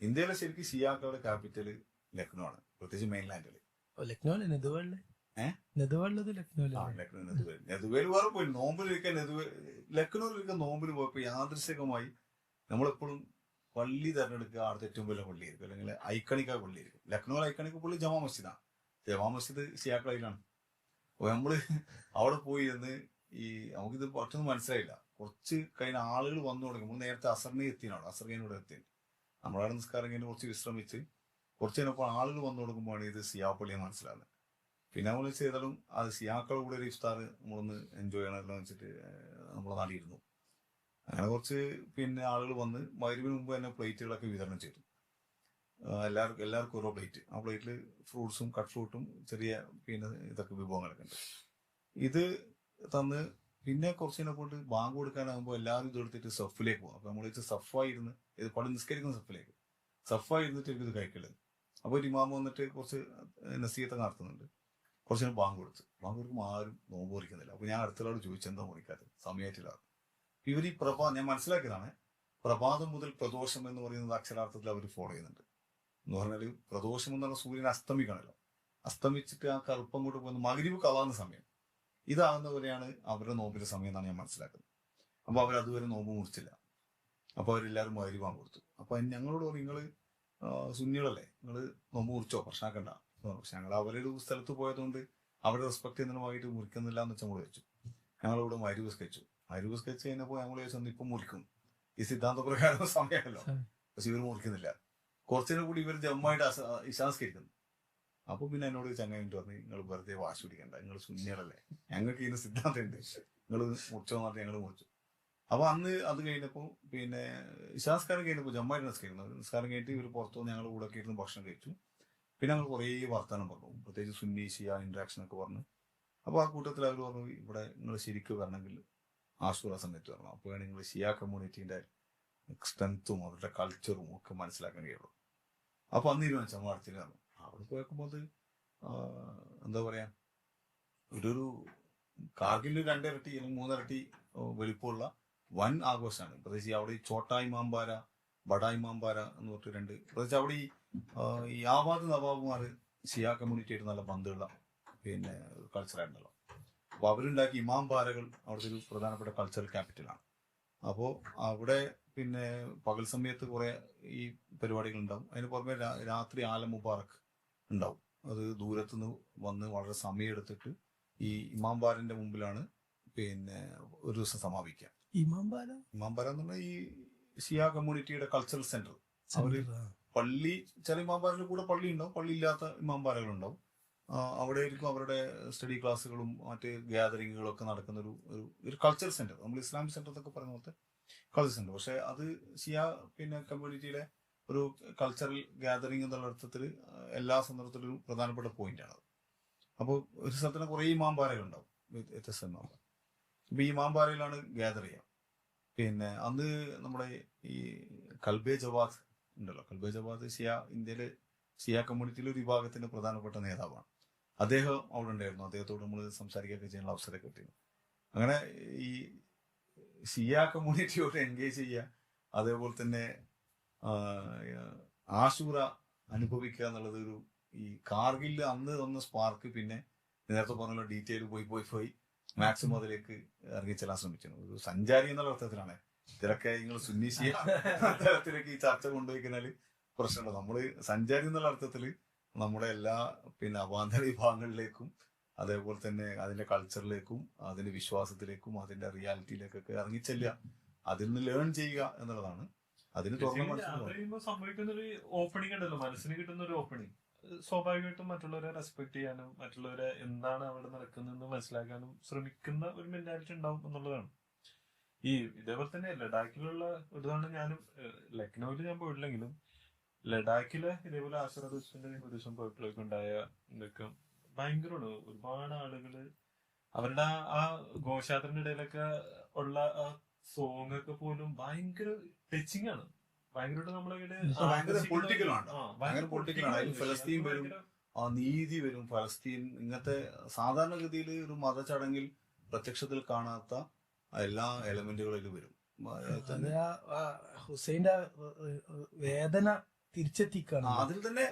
ഇന്ത്യയിലെ ശരിക്കും ഷിയാക്കളുടെ ക്യാപിറ്റല് ലക്നൌ ആണ്, പ്രത്യേകിച്ച് മെയിൻലാൻഡില്. ലക്നൌ നെതുവേളില് നെതുവേൽ വേറെ പോയി നോമ്പിലിരിക്കാൻ ലക്നൌവിലിരിക്കാൻ നോമ്പിൽ പോയപ്പോ യാദൃശികമായി നമ്മളെപ്പോഴും പള്ളി തിരഞ്ഞെടുക്കുക അവിടുത്തെ ഏറ്റവും വലിയ പള്ളിയായിരിക്കും, അല്ലെങ്കിൽ ഐക്കണിക്ക പള്ളിയായിരിക്കും. ലക്നൗ ഐക്കണിക്ക പള്ളി ജമാ മസ്ജിദാണ്. ജമാ മസ്ജിദ് ഷിയാക്കളയിലാണ്. അപ്പൊ നമ്മള് അവിടെ പോയി ഇരുന്ന് നമുക്കിത് പെട്ടെന്ന് മനസ്സിലായില്ല. കുറച്ച് കഴിഞ്ഞ ആളുകൾ വന്നു തുടങ്ങി. നമ്മൾ നേരത്തെ അസറിനെ എത്തിയാണ്, അസർ കഴിഞ്ഞൂടെ എത്തി. നമ്മളവിടെ നിസ്കാരം കഴിഞ്ഞ് കുറച്ച് വിശ്രമിച്ച് കുറച്ച് കഴിഞ്ഞപ്പോൾ ആളുകൾ വന്നു തുടങ്ങുമ്പോഴാണ് ഇത് സിയാ പള്ളിയെന്ന് മനസ്സിലാകുന്നത്. പിന്നെ നമ്മൾ ചെയ്താലും അത് സിയാക്കളുടെ കൂടെ ഒരു ഇഫ്താർ നമ്മളൊന്ന് എൻജോയ് ചെയ്യണമെല്ലാം വെച്ചിട്ട് നമ്മളെ നാടിയിരുന്നു. അങ്ങനെ കുറച്ച് പിന്നെ ആളുകൾ വന്ന് മഗ്‌രിബിന് മുമ്പ് തന്നെ പ്ലേറ്റുകളൊക്കെ വിതരണം ചെയ്തു. എല്ലാവർക്കും ഓരോ പ്ലേറ്റ്. ആ പ്ലേറ്റിൽ ഫ്രൂട്ട്സും കട്ട് ഫ്രൂട്ടും ചെറിയ പിന്നെ ഇതൊക്കെ വിഭവങ്ങളൊക്കെ ഉണ്ട്. ഇത് തന്ന് പിന്നെ കുറച്ച് കഴിഞ്ഞ കൊണ്ട് ബാങ്ക് കൊടുക്കാനാകുമ്പോൾ എല്ലാവരും ഇത് എടുത്തിട്ട് സഫിലേക്ക് പോകും. അപ്പൊ നമ്മൾ സഫായിരുന്നു, ഇത് പള്ളി നിസ്കരിക്കുന്ന സഫായിരുന്നിട്ട് ഇത് കഴിക്കല്. അപ്പൊ ഒരു ഇമാമ വന്നിട്ട് കുറച്ച് നസീഹത്ത് നടത്തുന്നുണ്ട്. കുറച്ച് നേരം ബാങ്ക് കൊടുക്കുമ്പോൾ ആരും നോമ്പ് കുറിക്കുന്നില്ല. അപ്പൊ ഞാൻ അടുത്തയാളോട് ചോദിച്ചു, എന്താ കുറിക്കാത്തത്, സമയമായിട്ടില്ല. ഇവർ ഈ ഞാൻ മനസ്സിലാക്കിയതാണ്, പ്രഭാതം മുതൽ പ്രദോഷം എന്ന് പറയുന്നത് അക്ഷരാർത്ഥത്തിൽ അവർ ഫോളോ ചെയ്യുന്നുണ്ട്. എന്ന് പറഞ്ഞാൽ പ്രദോഷം എന്ന് പറഞ്ഞാൽ സൂര്യൻ അസ്തമിക്കണല്ലോ, അസ്തമിച്ചിട്ട് ആ കറുപ്പം കൊണ്ട് പോകുന്ന മഗ്‌രിബ് കളാവുന്ന സമയം ഇതാകുന്നവരെയാണ് അവരുടെ നോമ്പിന്റെ സമയം എന്നാണ് ഞാൻ മനസ്സിലാക്കുന്നത്. അപ്പൊ അവരതുവരെ നോമ്പ് മുറിച്ചില്ല. അപ്പൊ അവരെല്ലാവരും മഗ്‌രിബ് ബാങ്ക് കൊടുത്തു. അപ്പൊ ഞങ്ങളോട് പറഞ്ഞു, നിങ്ങള് സുന്നികളല്ലേ, നിങ്ങൾ നോമ്പ് മുറിച്ചോ, പ്രശ്നമാക്കണ്ട. പക്ഷെ ഞങ്ങൾ അവരുടെ സ്ഥലത്ത് പോയതുകൊണ്ട് അവരെ റെസ്പെക്ട് ചെയ്യുന്നതിനുമായിട്ട് മുറിക്കുന്നില്ല എന്ന് വെച്ചാൽ നമ്മൾ വെച്ചു. ഞങ്ങളിവിടെ മഗ്‌രിബ് സ്കെച്ചു കഴിഞ്ഞപ്പോൾ ഞങ്ങൾ ചോദിച്ചു ഇപ്പം മുറിക്കും, ഈ സിദ്ധാന്ത പ്രകാരം സമയമല്ലോ. പക്ഷെ ഇവർ മുറിക്കുന്നില്ല. കുറച്ചിനും കൂടി ഇവർ ജമ്മായിട്ട് ഇശാസ്കരിക്കുന്നു. അപ്പൊ പിന്നെ എന്നോട് ചങ്ങായിട്ട് പറഞ്ഞു, നിങ്ങൾ വെറുതെ വാശി പിടിക്കണ്ട, നിങ്ങൾ സുന്നികളല്ലേ, ഞങ്ങൾക്ക് ഇതിന് സിദ്ധാന്തം ഉണ്ട്, നിങ്ങൾ മുറിച്ചോന്ന് പറഞ്ഞാൽ ഞങ്ങൾ മുറിച്ചു. അപ്പൊ അന്ന് അത് കഴിഞ്ഞപ്പോ പിന്നെ ഇശാസ്കാരം കഴിഞ്ഞപ്പോ ജമ്മായിട്ട് നിസ്കാരം കഴിഞ്ഞിട്ട് ഇവർ പുറത്തുനിന്ന് ഞങ്ങൾ കൂടെ ഒക്കെ ഇരുന്ന് ഭക്ഷണം കഴിച്ചു. പിന്നെ ഞങ്ങൾ കുറേ വർത്തമാനം പറഞ്ഞു, പ്രത്യേകിച്ച് സുന്നി ഷിയ ഇന്ററാക്ഷൻ ഒക്കെ പറഞ്ഞു. അപ്പൊ ആ കൂട്ടത്തിൽ അവർ പറഞ്ഞു, ഇവിടെ നിങ്ങൾ ശരിക്കും വരണമെങ്കിൽ ആശൂറ സമയത്ത് വരണം. അപ്പോഴാണ് നിങ്ങൾ ഷിയ കമ്മ്യൂണിറ്റീന്റെ സ്ട്രെങ്ത്തും അവരുടെ കൾച്ചറും ഒക്കെ മനസ്സിലാക്കാൻ കഴിയുള്ളൂ. അപ്പൊ അന്ന് തീരുമാനിച്ചു നമ്മൾ അടുത്തേക്ക് വരണം. അവിടെ പോയപ്പോൾ അത് എന്താ പറയാ, ഒരു കാർഗിലിന് 2 ഇരട്ടി അല്ലെങ്കിൽ 3 ഇരട്ടി വലിപ്പമുള്ള വൻ ആഘോഷമാണ്. പ്രത്യേകിച്ച് അവിടെ ഈ ചോട്ടാ ഇമാംബാര, ബഡാ ഇമാംബാര എന്ന് പറഞ്ഞിട്ട് 2. പ്രത്യേകിച്ച് അവിടെ ഈ ആവാദ് നവാബുമാർ ഷിയ കമ്മ്യൂണിറ്റിയായിട്ട് നല്ല ബന്ധമുള്ള പിന്നെ കൾച്ചറായിരുന്നല്ലോ. അപ്പൊ അവരുണ്ടാക്കിയ ഇമാംബാരകൾ അവിടുത്തെ ഒരു പ്രധാനപ്പെട്ട കൾച്ചറൽ ക്യാപിറ്റലാണ്. അപ്പോൾ അവിടെ പിന്നെ പകൽ സമയത്ത് കുറെ ഈ പരിപാടികൾ ഉണ്ടാവും. അതിന് പുറമെ രാത്രി ആലം മുബാറക്ക് ഉണ്ടാവും. അത് ദൂരത്തുനിന്ന് വന്ന് വളരെ സമയമെടുത്തിട്ട് ഈ ഇമാംബാരന്റെ മുമ്പിലാണ് പിന്നെ ഒരു ദിവസം സമാപിക്കുക. ഇമാംബാര എന്ന് പറഞ്ഞാൽ ഈ ഷിയ കമ്മ്യൂണിറ്റിയുടെ കൾച്ചറൽ സെന്റർ. അവര് പള്ളി, ചില ഇമാംബാരയുടെ കൂടെ പള്ളി ഉണ്ടാവും, പള്ളി ഇല്ലാത്ത ഇമാംബാരകളുണ്ടാവും. അവിടെ ആയിരിക്കും അവരുടെ സ്റ്റഡി ക്ലാസ്സുകളും മറ്റ് ഗ്യാതറിങ്ങുകളും ഒക്കെ നടക്കുന്ന ഒരു കൾച്ചറൽ സെന്റർ. നമ്മൾ ഇസ്ലാമിക് സെന്റർ എന്നൊക്കെ പറയുന്ന പോലത്തെ കൾച്ചറൽ സെന്റർ. പക്ഷെ അത് ഷിയ പിന്നെ കമ്മ്യൂണിറ്റിയിലെ ഒരു കൾച്ചറൽ ഗ്യാതറിംഗ് എന്നുള്ള അർത്ഥത്തിൽ എല്ലാ സന്ദർഭത്തിലും ഒരു പ്രധാനപ്പെട്ട പോയിന്റാണ്. അപ്പോൾ ഒരു സ്ഥലത്തിന് കുറേ ഇമാംബാരകൾ ഉണ്ടാവും, വ്യത്യസ്ത ഇമാംബാര. ഇപ്പൊ ഈ ഇമാംബാരയിലാണ് ഗ്യാദർ ചെയ്യുക. പിന്നെ അന്ന് നമ്മുടെ ഈ കൽബെ ജവാദ് ഉണ്ടല്ലോ, കൽബെ ജവാദ് ഇന്ത്യയിലെ ഷിയ കമ്മ്യൂണിറ്റിയിലെ ഒരു വിഭാഗത്തിന്റെ പ്രധാനപ്പെട്ട നേതാവാണ്. അദ്ദേഹം അവിടെ ഉണ്ടായിരുന്നു. അദ്ദേഹത്തോട് നമ്മൾ സംസാരിക്കുകയൊക്കെ ചെയ്യാനുള്ള അവസരമൊക്കെ കിട്ടിയിരുന്നു. അങ്ങനെ ഈ ഷിയ കമ്മ്യൂണിറ്റിയോട് എൻഗേജ് ചെയ്യുക, അതേപോലെ തന്നെ ആശൂറ അനുഭവിക്കുക എന്നുള്ളത് ഈ കാർഗിലിൽ അന്ന് തന്ന സ്പാർക്ക്. പിന്നെ നേരത്തെ പറഞ്ഞ ഡീറ്റെയിൽ പോയി മാക്സിമം അതിലേക്ക് ഇറങ്ങിച്ചെല്ലാൻ ശ്രമിച്ചിരുന്നു. ഒരു സഞ്ചാരി എന്നുള്ള അർത്ഥത്തിലാണ്. ഇതിലൊക്കെ നിങ്ങൾ സുന്നി ഷിയ തരത്തിലേക്ക് ഈ ചർച്ച കൊണ്ടുപോയിക്കഴിഞ്ഞാൽ പ്രശ്നമുണ്ടോ. നമ്മള് സഞ്ചാരി എന്നുള്ള അർത്ഥത്തിൽ നമ്മുടെ എല്ലാ പിന്നെ അവാന്തര വിഭാഗങ്ങളിലേക്കും അതേപോലെ തന്നെ അതിന്റെ കൾച്ചറിലേക്കും അതിന്റെ വിശ്വാസത്തിലേക്കും അതിന്റെ റിയാലിറ്റിയിലേക്കൊക്കെ ഇറങ്ങിച്ചെല്ലുക, അതിൽ നിന്ന് ലേൺ ചെയ്യുക എന്നുള്ളതാണ്. അതിന് സംഭവിക്കുന്ന ഒരു ഓപ്പണിംഗ് ഉണ്ടല്ലോ, മനസ്സിന് കിട്ടുന്ന ഒരു ഓപ്പണിംഗ്. സ്വാഭാവികമായിട്ടും മറ്റുള്ളവരെ റെസ്പെക്ട് ചെയ്യാനും മറ്റുള്ളവരെ എന്താണ് അവിടെ നടക്കുന്നതെന്ന് മനസ്സിലാക്കാനും ശ്രമിക്കുന്ന ഒരു മെന്റാലിറ്റി ഉണ്ടാവും എന്നുള്ളതാണ്. ഈ ഇതേപോലെ തന്നെ ലഡാക്കിലുള്ള ഒരുതാണ്. ഞാനും ലക്നൌവിൽ ഞാൻ പോയിട്ടില്ലെങ്കിലും ലഡാക്കില് ഇതേപോലെ ആശുറ ദിവസത്തിന്റെ ഒരു ദിവസം പോയപ്പോഴേക്കും ഉണ്ടായ ഇതൊക്കെ ഭയങ്കരമാണ്. ഒരുപാട് ആളുകള് അവരുടെ ആ ഘോഷയാത്രന്റെ ഇടയിലൊക്കെ ഉള്ള ആ സോങ് ഒക്കെ പോലും ഭയങ്കര ടച്ചിങ് ആണ്. ഭയങ്കരമായിട്ട് ഭയങ്കര പൊളിറ്റിക്കലാണ്. ഫലസ്തീൻ വരും, നീതി വരും. ഫലസ്തീൻ ഇങ്ങനത്തെ സാധാരണഗതിയിൽ ഒരു മതചടങ്ങിൽ പ്രത്യക്ഷത്തിൽ കാണാത്ത എല്ലാ എലമെന്റുകളിലും വരും. ഹുസൈന്റെ വേദന തിരിച്ചെത്തിക്കാണ്. അതിൽ തന്നെ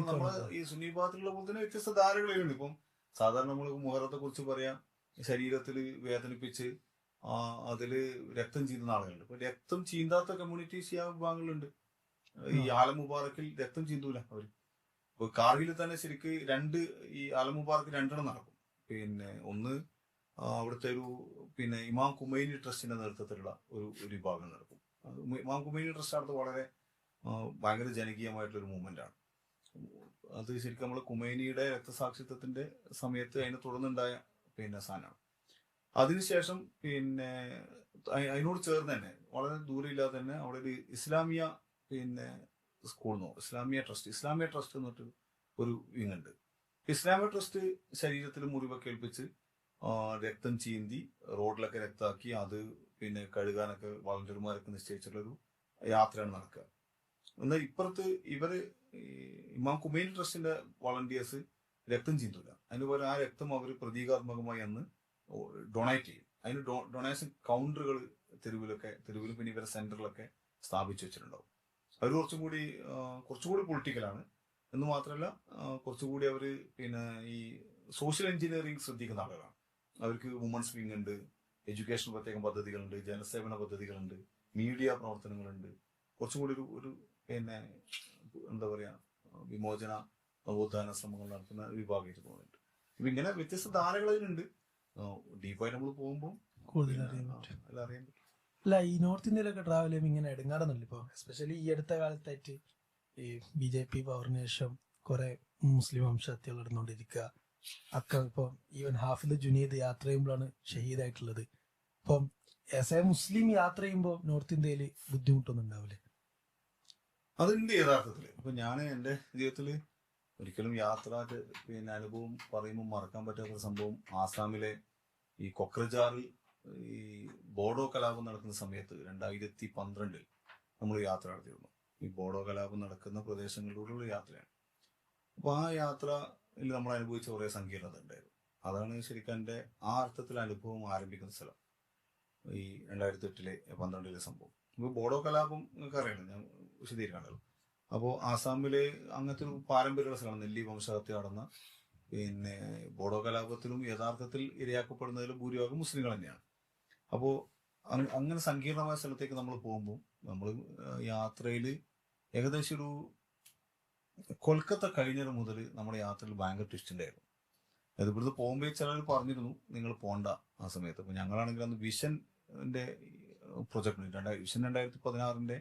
നമ്മള് ഈ സുന്നി വിഭാഗത്തിലുള്ള പോലെ തന്നെ വ്യത്യസ്ത ധാരകളുണ്ട്. ഇപ്പം സാധാരണ നമ്മൾ മുഹറത്തെ കുറിച്ച് പറയാം, ശരീരത്തിൽ വേദനിപ്പിച്ച് അതില് രക്തം ചീന്തുന്ന ആളുകളുണ്ട്. ഇപ്പൊ രക്തം ചീന്താത്ത കമ്മ്യൂണിറ്റി ഷിയ വിഭാഗങ്ങളുണ്ട്. ഈ ആ. ആലം മുബാറക്കിൽ രക്തം ചീന്തൂല അവര്. ഇപ്പൊ കാർഗിൽ തന്നെ ശരിക്ക് ഈ ആലം മുബാറക്ക് രണ്ടെണ്ണം നടക്കും. പിന്നെ ഒന്ന് അവിടുത്തെ പിന്നെ ഇമാം കുമൈനി ട്രസ്റ്റിന്റെ നേതൃത്വത്തിലുള്ള ഒരു വിഭാഗം നടക്കും. ഇമാം കുമൈനി ട്രസ്റ്റ് അടുത്ത് വളരെ ഭയങ്കര ജനകീയമായിട്ടുള്ള ഒരു മൂവ്മെന്റ് ആണ്. അത് ശരിക്കും നമ്മൾ കുമൈനിയുടെ രക്തസാക്ഷിത്വത്തിന്റെ സമയത്ത് അതിനെ തുടർന്നുണ്ടായ പിന്നെ സാധനമാണ്. അതിനുശേഷം പിന്നെ അതിനോട് ചേർന്ന് തന്നെ വളരെ ദൂരമില്ലാതെ തന്നെ അവിടെ ഒരു ഇസ്ലാമിയ പിന്നെ സ്കൂളിനോ ഇസ്ലാമിയ ട്രസ്റ്റ് എന്ന് പറഞ്ഞിട്ട് ഒരു വിങ് ഉണ്ട്. ഇസ്ലാമിയ ട്രസ്റ്റ് ശരീരത്തിൽ മുറിവൊക്കെ ഏൽപ്പിച്ച് രക്തം ചീന്തി റോഡിലൊക്കെ രക്താക്കി അത് പിന്നെ കഴുകാനൊക്കെ വളണ്ടിയർമാരൊക്കെ നിശ്ചയിച്ചിട്ടുള്ളൊരു യാത്രയാണ് നടക്കുക. എന്നാൽ ഇപ്പുറത്ത് ഇവര് ഇമാം കുമൈനി ട്രസ്റ്റിന്റെ വളണ്ടിയേഴ്സ് രക്തം ചീന്തൂല. അതിന് പകരം ആ രക്തം അവർ പ്രതീകാത്മകമായി അന്ന് ഡൊണേറ്റ് ചെയ്യും. അതിന് ഡൊണേഷൻ കൗണ്ടറുകൾ തെരുവിലും പിന്നെ ഇവരുടെ സെന്ററിലൊക്കെ സ്ഥാപിച്ചു വെച്ചിട്ടുണ്ടാവും. അവർ കുറച്ചുകൂടി പൊളിറ്റിക്കലാണ് എന്ന് മാത്രമല്ല കുറച്ചുകൂടി അവര് പിന്നെ ഈ സോഷ്യൽ എഞ്ചിനീയറിംഗ് ശ്രദ്ധിക്കുന്ന ആളുകളാണ്. അവർക്ക് വുമൺസ് വിങ് ഉണ്ട്, എഡ്യൂക്കേഷൻ പ്രത്യേകം പദ്ധതികളുണ്ട്, ജനസേവന പദ്ധതികളുണ്ട്, മീഡിയ പ്രവർത്തനങ്ങളുണ്ട്. കുറച്ചും കൂടി ഒരു പിന്നെ എന്താ പറയാ വിമോചന നവോത്ഥാന ശ്രമങ്ങൾ നടത്തുന്ന വിഭാഗമായിട്ട് പോകുന്നുണ്ട്. ഇപ്പൊ ഇങ്ങനെ വ്യത്യസ്ത ധാരകളിലുണ്ട്. ഡീപ്പായിട്ട് നമ്മൾ പോകുമ്പോൾ കൂടുതൽ അറിയാൻ പറ്റും. എല്ലാം അറിയാൻ പറ്റും. അല്ല, ഈ നോർത്ത് ഇന്ത്യയിലൊക്കെ ട്രാവൽ ചെയ്യുമ്പോൾ ഇങ്ങനെ എടുങ്ങാറൊന്നുമില്ല. ഇപ്പോൾ എസ്പെഷ്യലി ഈ അടുത്ത കാലത്തായിട്ട് ഈ BJP പവറിന് ശേഷം കുറെ മുസ്ലിം വംശഹത്യകൾ നടന്നുകൊണ്ടിരിക്കുക. ഇപ്പോൾ ഈവൻ ഹാഫിദ് ജുനീദ് യാത്ര ചെയ്യുമ്പോഴാണ് ഷഹീദായിട്ടുള്ളത്. ഇപ്പം ആസ് എ മുസ്ലിം യാത്ര ചെയ്യുമ്പോൾ നോർത്ത് ഇന്ത്യയിൽ ബുദ്ധിമുട്ടൊന്നും ഉണ്ടാവില്ലേ? അതുണ്ട് യഥാർത്ഥത്തില്. അപ്പൊ ഞാൻ എൻ്റെ ജീവിതത്തിൽ ഒരിക്കലും യാത്ര പിന്നെ അനുഭവം പറയുമ്പോൾ മറക്കാൻ പറ്റാത്ത സംഭവം ആസാമിലെ ഈ കൊക്രജാറിൽ ഈ ബോഡോ കലാപം നടക്കുന്ന സമയത്ത് 2012 നമ്മൾ യാത്ര നടത്തിയിരുന്നു. ഈ ബോഡോ കലാപം നടക്കുന്ന പ്രദേശങ്ങളിലൂടെയുള്ള യാത്രയാണ്. അപ്പൊ ആ യാത്രയിൽ നമ്മൾ അനുഭവിച്ച കുറെ സങ്കീർണത ഉണ്ടായിരുന്നു. അതാണ് ശരിക്കും എൻ്റെ ആ അർത്ഥത്തിൽ അനുഭവം ആരംഭിക്കുന്ന സ്ഥലം. ഈ 2008-12 സംഭവം. ഇപ്പൊ ബോഡോ കലാപം നിങ്ങൾക്ക് അറിയണം, ഞാൻ വിശദീകരിക്കണല്ലോ. അപ്പോൾ ആസാമിലെ അങ്ങനത്തെ ഒരു പാരമ്പര്യമുള്ള സ്ഥലമാണ്. നെല്ലി വംശഹത്യ നടന്ന പിന്നെ ബോഡോ കലാപത്തിലും യഥാർത്ഥത്തിൽ ഇരയാക്കപ്പെടുന്നതിലും ഭൂരിഭാഗം മുസ്ലിങ്ങൾ തന്നെയാണ്. അപ്പോൾ അങ്ങനെ സങ്കീർണമായ സ്ഥലത്തേക്ക് നമ്മൾ പോകുമ്പോൾ നമ്മൾ യാത്രയിൽ ഏകദേശം ഒരു കൊൽക്കത്ത കഴിഞ്ഞത് മുതൽ നമ്മുടെ യാത്രയിൽ ഭയങ്കര ട്വിസ്റ്റ് ഉണ്ടായിരുന്നു. അത് ഇവിടുന്ന് പോകുമ്പോൾ ചിലർ പറഞ്ഞിരുന്നു നിങ്ങൾ പോണ്ട ആ സമയത്ത്. അപ്പൊ ഞങ്ങളാണെങ്കിൽ അന്ന് വിഷന്റെ പ്രൊജക്ട് വിഷൻ 2016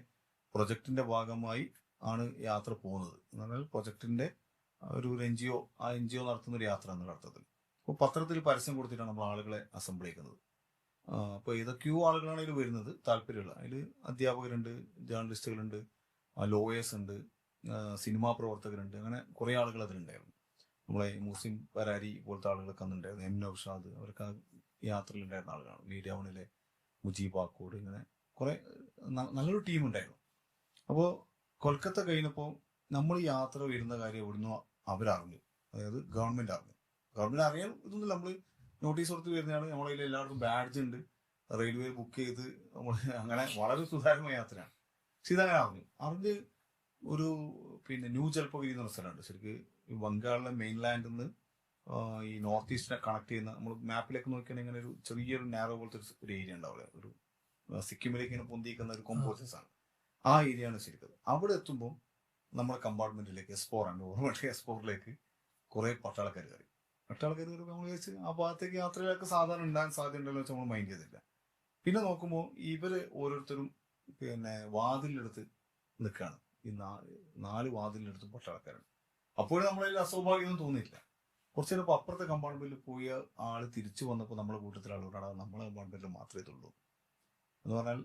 പ്രൊജക്ടിന്റെ ഭാഗമായി ആണ് യാത്ര പോകുന്നത്. എന്ന് പറഞ്ഞാൽ പ്രൊജക്ടിന്റെ ഒരു NGO നടത്തുന്ന ഒരു യാത്ര എന്നുള്ള അർത്ഥത്തിൽ. അപ്പോൾ പത്രത്തിൽ പരസ്യം കൊടുത്തിട്ടാണ് നമ്മൾ ആളുകളെ അസംബിൾ ചെയ്യുന്നത്. അപ്പോൾ ഏതൊക്കെയോ ആളുകളാണ് ഇതിൽ വരുന്നത് താല്പര്യമുള്ള. അതിൽ അധ്യാപകരുണ്ട്, ജേർണലിസ്റ്റുകളുണ്ട്, ലോയേഴ്സ് ഉണ്ട്, സിനിമാ പ്രവർത്തകരുണ്ട്, അങ്ങനെ കുറെ ആളുകൾ അതിലുണ്ടായിരുന്നു. നമ്മളെ മുസ്ലിം പരാരി പോലത്തെ ആളുകളൊക്കെ അന്നുണ്ടായിരുന്നു. M നൗഷാദ് അവരൊക്കെ ആ യാത്രയിൽ ഉണ്ടായിരുന്ന ആളുകളാണ്. മീഡിയ വണിലെ മുജീബ് ആക്കോട്, ഇങ്ങനെ കുറെ നല്ലൊരു ടീം ഉണ്ടായിരുന്നു. അപ്പോൾ കൊൽക്കത്ത കഴിഞ്ഞപ്പോൾ നമ്മൾ യാത്ര വരുന്ന കാര്യം എവിടുന്നോ അവരറിഞ്ഞു. അതായത് ഗവൺമെന്റ് അറിയാൻ ഇതൊന്നും നമ്മൾ നോട്ടീസ് കൊടുത്ത് വരുന്നതാണ്. നമ്മളതിൽ എല്ലാവർക്കും ബാഡ്ജ് ഉണ്ട്, റെയിൽവേ ബുക്ക് ചെയ്ത് നമ്മൾ അങ്ങനെ വളരെ സുതാര്യമായ യാത്രയാണ്. പക്ഷെ ഇതങ്ങനെ അറിഞ്ഞ് ഒരു പിന്നെ ന്യൂ ജൽപഗിരി എന്ന് പറഞ്ഞ സ്ഥലമുണ്ട്. ശരിക്കും ഈ ബംഗാളിലെ മെയിൻലാൻഡിൽ നിന്ന് ഈ നോർത്ത് ഈസ്റ്റിനെ കണക്ട് ചെയ്യുന്ന, നമ്മൾ മാപ്പിലേക്ക് നോക്കിയാണെങ്കിൽ ഇങ്ങനെ ഒരു ചെറിയൊരു നാരോ പോലത്തെ ഒരു ഏരിയ ഉണ്ടാവില്ല, ഒരു സിക്കിമിലേക്ക് ഇങ്ങനെ പൊന്തിക്കുന്ന ഒരു കോമ്പോസസ് ആണ്. ആ ഏരിയ ആണ് ശരിക്കും. അവിടെ എത്തുമ്പോൾ നമ്മുടെ കമ്പാർട്ട്മെന്റിലേക്ക് എസ്പോറിലേക്ക് കുറെ പട്ടാളക്കാർ കയറി നമ്മൾ വിചാരിച്ച് ആ ഭാഗത്തേക്ക് യാത്രയിലൊക്കെ സാധാരണ ഉണ്ടാകാൻ സാധ്യതയുണ്ടല്ലോ വെച്ചാൽ നമ്മൾ മൈൻഡ് ചെയ്തില്ല. പിന്നെ നോക്കുമ്പോൾ ഇവര് ഓരോരുത്തരും പിന്നെ വാതിലിനടുത്ത് നിൽക്കുകയാണ്. ഈ 4 വാതിലിനടുത്തും പട്ടാളക്കാരാണ്. അപ്പോഴും നമ്മളതിൽ അസ്വാഭാവികമൊന്നും തോന്നിയില്ല. കുറച്ച് നേരം അപ്പുറത്തെ കമ്പാർട്ട്മെന്റിൽ പോയ ആള് തിരിച്ചു വന്നപ്പോൾ നമ്മുടെ കൂട്ടത്തിൽ ആളുകളാണ് നമ്മളെ കമ്പാർട്ട്മെന്റിൽ മാത്രമേ ഇതുള്ളൂ എന്ന് പറഞ്ഞാൽ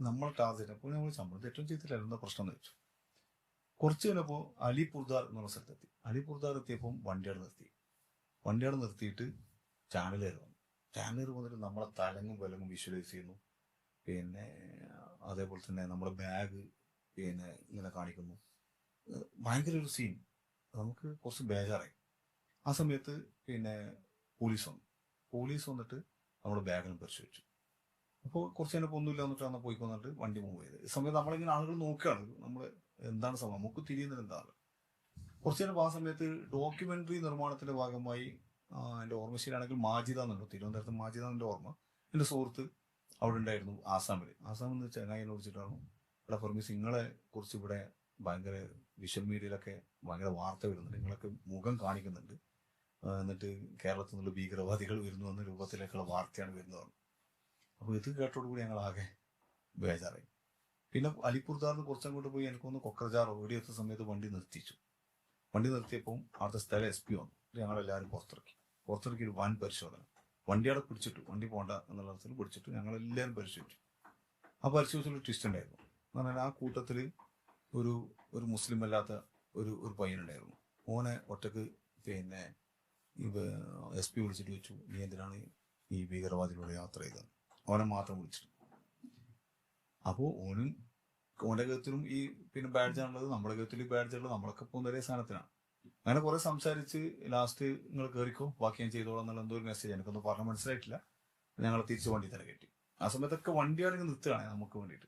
നമ്മൾ ടാർഗറ്റ്. അപ്പോൾ നമ്മൾ ശമ്പളം തെറ്റും ചെയ്തില്ല, എന്താ പ്രശ്നം എന്ന് വെച്ചു. കുറച്ച് കഴിഞ്ഞപ്പോൾ അലിപുർദാർ എന്നുള്ള സ്ഥലത്തെത്തി. അലിപുർദാർ എത്തിയപ്പം വണ്ടിയാണ് നിർത്തിയിട്ട് ചാനലുകാർ വന്നിട്ട് നമ്മളെ തലങ്ങും വിലങ്ങും വിഷ്വലൈസ് ചെയ്യുന്നു. പിന്നെ അതേപോലെ തന്നെ നമ്മുടെ ബാഗ് പിന്നെ ഇങ്ങനെ കാണിക്കുന്നു. ഭയങ്കര ഒരു സീൻ. നമുക്ക് കുറച്ച് ബേജാറായി. ആ സമയത്ത് പിന്നെ പോലീസ് വന്നിട്ട് നമ്മുടെ ബാഗിനും പരിശോധിച്ചു. അപ്പോൾ കുറച്ച് കഴിഞ്ഞപ്പോൾ ഒന്നുമില്ല വന്നിട്ട് അന്ന് പോയിക്കൊന്നിട്ട് വണ്ടി മൂവ് ചെയ്ത്. ഈ സമയത്ത് നമ്മളിങ്ങനെ ആളുകൾ നോക്കുകയാണ്, നമ്മൾ എന്താണ് സംഭവം, നമുക്ക് തിരിയുന്നത് എന്താണ്. കുറച്ച് കഴിഞ്ഞപ്പോൾ ആ സമയത്ത് ഡോക്യുമെന്ററി നിർമ്മാണത്തിന്റെ ഭാഗമായി എൻ്റെ ഓർമ്മ ശരിയാണെങ്കിൽ മാജിദ എന്നുണ്ടോ, തിരുവനന്തപുരത്ത് മാജിദ എൻ്റെ ഓർമ്മ, എൻ്റെ സുഹൃത്ത് അവിടെ ഉണ്ടായിരുന്നു ആസാമിൽ നിന്ന് ചങ്ങായിനെ വിളിച്ചിട്ടാണ് ഇവിടെ ഫർമീസ് നിങ്ങളെ കുറിച്ച് ഇവിടെ ഭയങ്കര വിഷ്വൽ മീഡിയയിലൊക്കെ ഭയങ്കര വാർത്ത വരുന്നുണ്ട്, നിങ്ങളൊക്കെ മുഖം കാണിക്കുന്നുണ്ട്, എന്നിട്ട് കേരളത്തിൽ നിന്നുള്ള ഭീകരവാദികൾ വരുന്നു എന്ന രൂപത്തിലേക്കുള്ള വാർത്തയാണ് വരുന്നതാണ്. അപ്പോൾ ഇത് കേട്ടോടുകൂടി ഞങ്ങൾ ആകെ ബേജാറായി. പിന്നെ അലിപ്പുർദാറിന് കുറച്ചങ്ങോട്ട് പോയി എനിക്കൊന്ന് കൊക്കർജാറോ ഓടിയെത്ത സമയത്ത് വണ്ടി നിർത്തിയപ്പോൾ അവിടുത്തെ സ്ഥലം SP വന്നു. ഞങ്ങളെല്ലാവരും പുറത്തിറക്കി ഒരു വൻ പരിശോധന. വണ്ടി അവിടെ പിടിച്ചിട്ടു, വണ്ടി പോകണ്ട എന്നുള്ള അർത്ഥത്തിൽ പിടിച്ചിട്ട് ഞങ്ങളെല്ലാവരും പരിശോധിച്ചു. ആ പരിശോധിച്ചൊരു ട്വിസ്റ്റ് ഉണ്ടായിരുന്നു. എന്ന് പറഞ്ഞാൽ ആ കൂട്ടത്തിൽ ഒരു മുസ്ലിം അല്ലാത്ത ഒരു പയ്യനുണ്ടായിരുന്നു. ഓനെ ഒറ്റക്ക് പിന്നെ SP വിളിച്ചിട്ട് വെച്ചു, നീ എന്തിനാണ് ഈ ഭീകരവാദികളോട് യാത്ര ചെയ്തത്? അവനെ മാത്രം വിളിച്ചിട്ട്. അപ്പോൾ ഓൻ്റെ കഴുത്തിലും ഈ പിന്നെ ബാഡ്ജാണുള്ളത്, നമ്മുടെ കഴുത്തിൽ ബാഡ്ജുള്ളത്, നമ്മളൊക്കെ പോകുന്ന ഒരേ സ്ഥാനത്തിനാണ്. അങ്ങനെ കുറെ സംസാരിച്ച് ലാസ്റ്റ് നിങ്ങൾ കയറിക്കോ, ബാക്കി ഞാൻ ചെയ്തോളാം എന്നുള്ള എന്തോ ഒരു മെസ്സേജ് എനിക്കൊന്നും പറഞ്ഞാൽ മനസ്സിലായിട്ടില്ല. ഞങ്ങൾ തിരിച്ച് വണ്ടി തന്നെ കയറ്റി. ആ സമയത്തൊക്കെ വണ്ടിയാണെങ്കിൽ നിർത്തുകയാണ് നമുക്ക് വേണ്ടിയിട്ട്.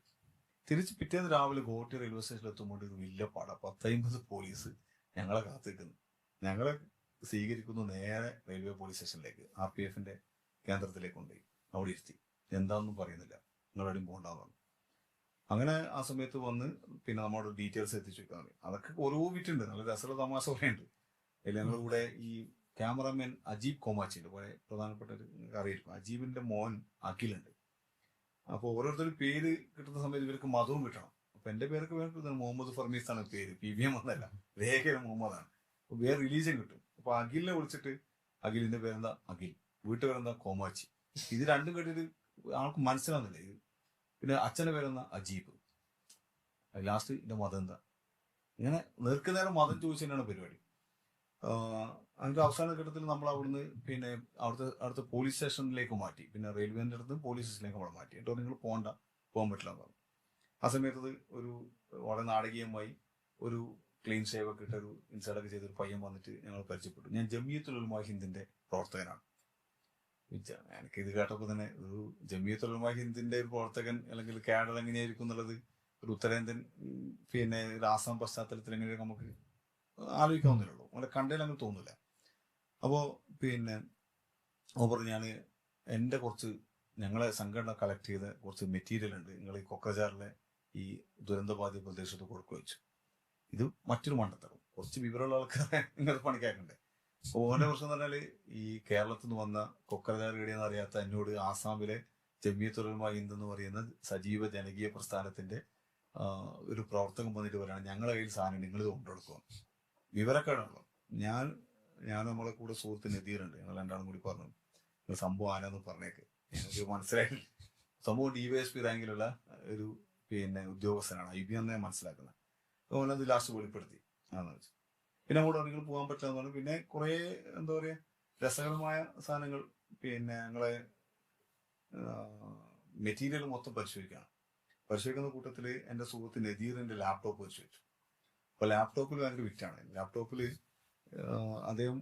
തിരിച്ച് പിറ്റേന്ന് രാവിലെ ഗോഹട്ടി റെയിൽവേ സ്റ്റേഷനിൽ എത്തുമ്പോൾ ഒരു വലിയ പട 10-50 പോലീസ് ഞങ്ങളെ കാത്തിരിക്കുന്നു. ഞങ്ങളെ സ്വീകരിക്കുന്നു നേരെ റെയിൽവേ പോലീസ് സ്റ്റേഷനിലേക്ക്, RPFന്റെ കേന്ദ്രത്തിലേക്ക് കൊണ്ടുപോയി അവിടെ ഇരുത്തി. എന്താണെന്നും പറയുന്നില്ല, നിങ്ങളെവിടെയും പോകണ്ടെന്ന് പറഞ്ഞു. അങ്ങനെ ആ സമയത്ത് വന്ന് പിന്നെ നമ്മുടെ ഡീറ്റെയിൽസ് എത്തിച്ചു വെക്കാൻ പറയും. അതൊക്കെ ഓരോ വിറ്റുണ്ട്, നല്ല രസമുള്ള തമാശ ഉണ്ട്. അതിൽ ഞങ്ങളുടെ കൂടെ ഈ ക്യാമറാമാൻ അജീബ് കോമാച്ചിയുണ്ട്, പോലെ പ്രധാനപ്പെട്ട ഒരു അറിയിരിക്കും. അജീബിന്റെ മോൻ അഖിലുണ്ട്. അപ്പോൾ ഓരോരുത്തരും പേര് കിട്ടുന്ന സമയത്ത് ഇവർക്ക് മതവും കിട്ടണം. അപ്പൊ എന്റെ പേരൊക്കെ വേണ്ടത് മുഹമ്മദ് ഫർമീസ് ആണ് പേര്, PBM എന്നല്ല, രേഖ മുഹമ്മദാണ്. അപ്പൊ വേറെ റിലീജിയൻ കിട്ടും. അപ്പൊ അഖിലിനെ വിളിച്ചിട്ട് അഖിലിന്റെ പേരെന്താ അഖിൽ, വീട്ടുപേരെന്താ കോമാച്ചി. ഇത് രണ്ടും കേട്ടിട്ട് ആൾക്ക് മനസ്സിലാവുന്നില്ല. ഇത് പിന്നെ അച്ഛന്റെ പേരെന്താ അജീബ്, ലാസ്റ്റ് എന്റെ മതം എന്താ. ഇങ്ങനെ നേർക്കുനേരം മതം ചോദിച്ചതിനാണ് പരിപാടി. അതിന്റെ അവസാന ഘട്ടത്തിൽ നമ്മൾ അവിടുന്ന് പിന്നെ അവിടുത്തെ പോലീസ് സ്റ്റേഷനിലേക്ക് മാറ്റി. പിന്നെ റെയിൽവേന്റെ അടുത്ത് പോലീസ് സ്റ്റേഷനിലേക്ക് നമ്മൾ മാറ്റി. എന്നിട്ടോ നിങ്ങൾ പോകാൻ പറ്റില്ല എന്ന് പറഞ്ഞു. ആ സമയത്ത് ഒരു വളരെ നാടകീയമായി ഒരു ക്ലീൻ ഷേവ് ഒക്കെ ഇട്ട ഒരു ഇൻസൈഡൊക്കെ ചെയ്തൊരു പയ്യൻ വന്നിട്ട് ഞങ്ങൾ പരിചയപ്പെട്ടു. ഞാൻ ജമിയത്തുൽ ഉലമാ ഹിന്ദിന്റെ പ്രവർത്തകനാണ്. എനിക്ക് ഇത് കേട്ടപ്പോൾ തന്നെ ഒരു ജമിയത്തുൽ ഉലമാ ഹിന്ദിന്റെ ഒരു പ്രവർത്തകൻ അല്ലെങ്കിൽ കാഡർ എങ്ങനെയായിരിക്കും എന്നുള്ളത് ഒരു ഉത്തരേന്ത്യൻ പിന്നെ ഒരു ആസാം പശ്ചാത്തലത്തിൽ എങ്ങനെയൊക്കെ നമുക്ക് ആലോചിക്കാവുന്നതേ അങ്ങനെ കണ്ടതിൽ അങ്ങനെ തോന്നില്ല. അപ്പോൾ പിന്നെ പറഞ്ഞു, എൻ്റെ കുറച്ച് ഞങ്ങളെ സംഘടന കളക്ട് ചെയ്ത കുറച്ച് മെറ്റീരിയൽ ഉണ്ട്, നിങ്ങൾ ഈ കൊക്കജാറിലെ ഈ ദുരന്തബാധിത പ്രദേശത്ത് കൊടുക്കുക വെച്ചു. ഇത് മറ്റൊരു മണ്ടത്തരം, കുറച്ച് വിവരമുള്ള ആൾക്കാരെ ഇങ്ങനത്തെ പണിക്കാരുണ്ട്. ഓരോ പ്രശ്നം എന്ന് പറഞ്ഞാൽ ഈ കേരളത്തിൽ നിന്ന് വന്ന കൊക്കജാർ എവിടെയെന്ന് അറിയാത്ത എന്നോട് ആസാമിലെ ജമിയത്തുൽ ഉലമാ ഹിന്ദ് എന്ന് പറയുന്ന സജീവ ജനകീയ പ്രസ്ഥാനത്തിന്റെ ഒരു പ്രവർത്തകൻ വന്നിട്ട് പറയുകയാണ്, ഞങ്ങളുടെ കയ്യിൽ സാധനം നിങ്ങൾ ഇത് കൊണ്ടുകൊടുക്കുക. വിവരക്കേടാണല്ലോ. ഞാൻ നമ്മളെ കൂടെ സുഹൃത്ത് നദീറുണ്ട്, ഞങ്ങൾ രണ്ടാളും കൂടി പറഞ്ഞു, നിങ്ങൾ സംഭവം ആരാന്ന് പറഞ്ഞേക്ക്. എനിക്ക് മനസ്സിലായി സംഭവം DYSP റാങ്കിലുള്ള ഒരു പിന്നെ ഉദ്യോഗസ്ഥനാണ്, IB എന്നേ മനസ്സിലാക്കുന്നത്. അതുപോലെ അത് ലാസ്റ്റ് വെളിപ്പെടുത്തി ആണെന്ന് വെച്ചു. പിന്നെ അങ്ങോട്ട് നിങ്ങൾ പോകാൻ പറ്റില്ല എന്ന് പറഞ്ഞു. പിന്നെ കുറെ എന്താ പറയാ രസകരമായ സാധനങ്ങൾ പിന്നെ ഞങ്ങളെ മെറ്റീരിയൽ മൊത്തം പരിശോധിക്കുന്ന കൂട്ടത്തിൽ എൻ്റെ സുഹൃത്ത് നദീറിന്റെ ലാപ്ടോപ്പ് പരിശോധിച്ചു. അപ്പൊ ലാപ്ടോപ്പിൽ ഭയങ്കര വിറ്റാണ്. ലാപ്ടോപ്പിൽ അദ്ദേഹം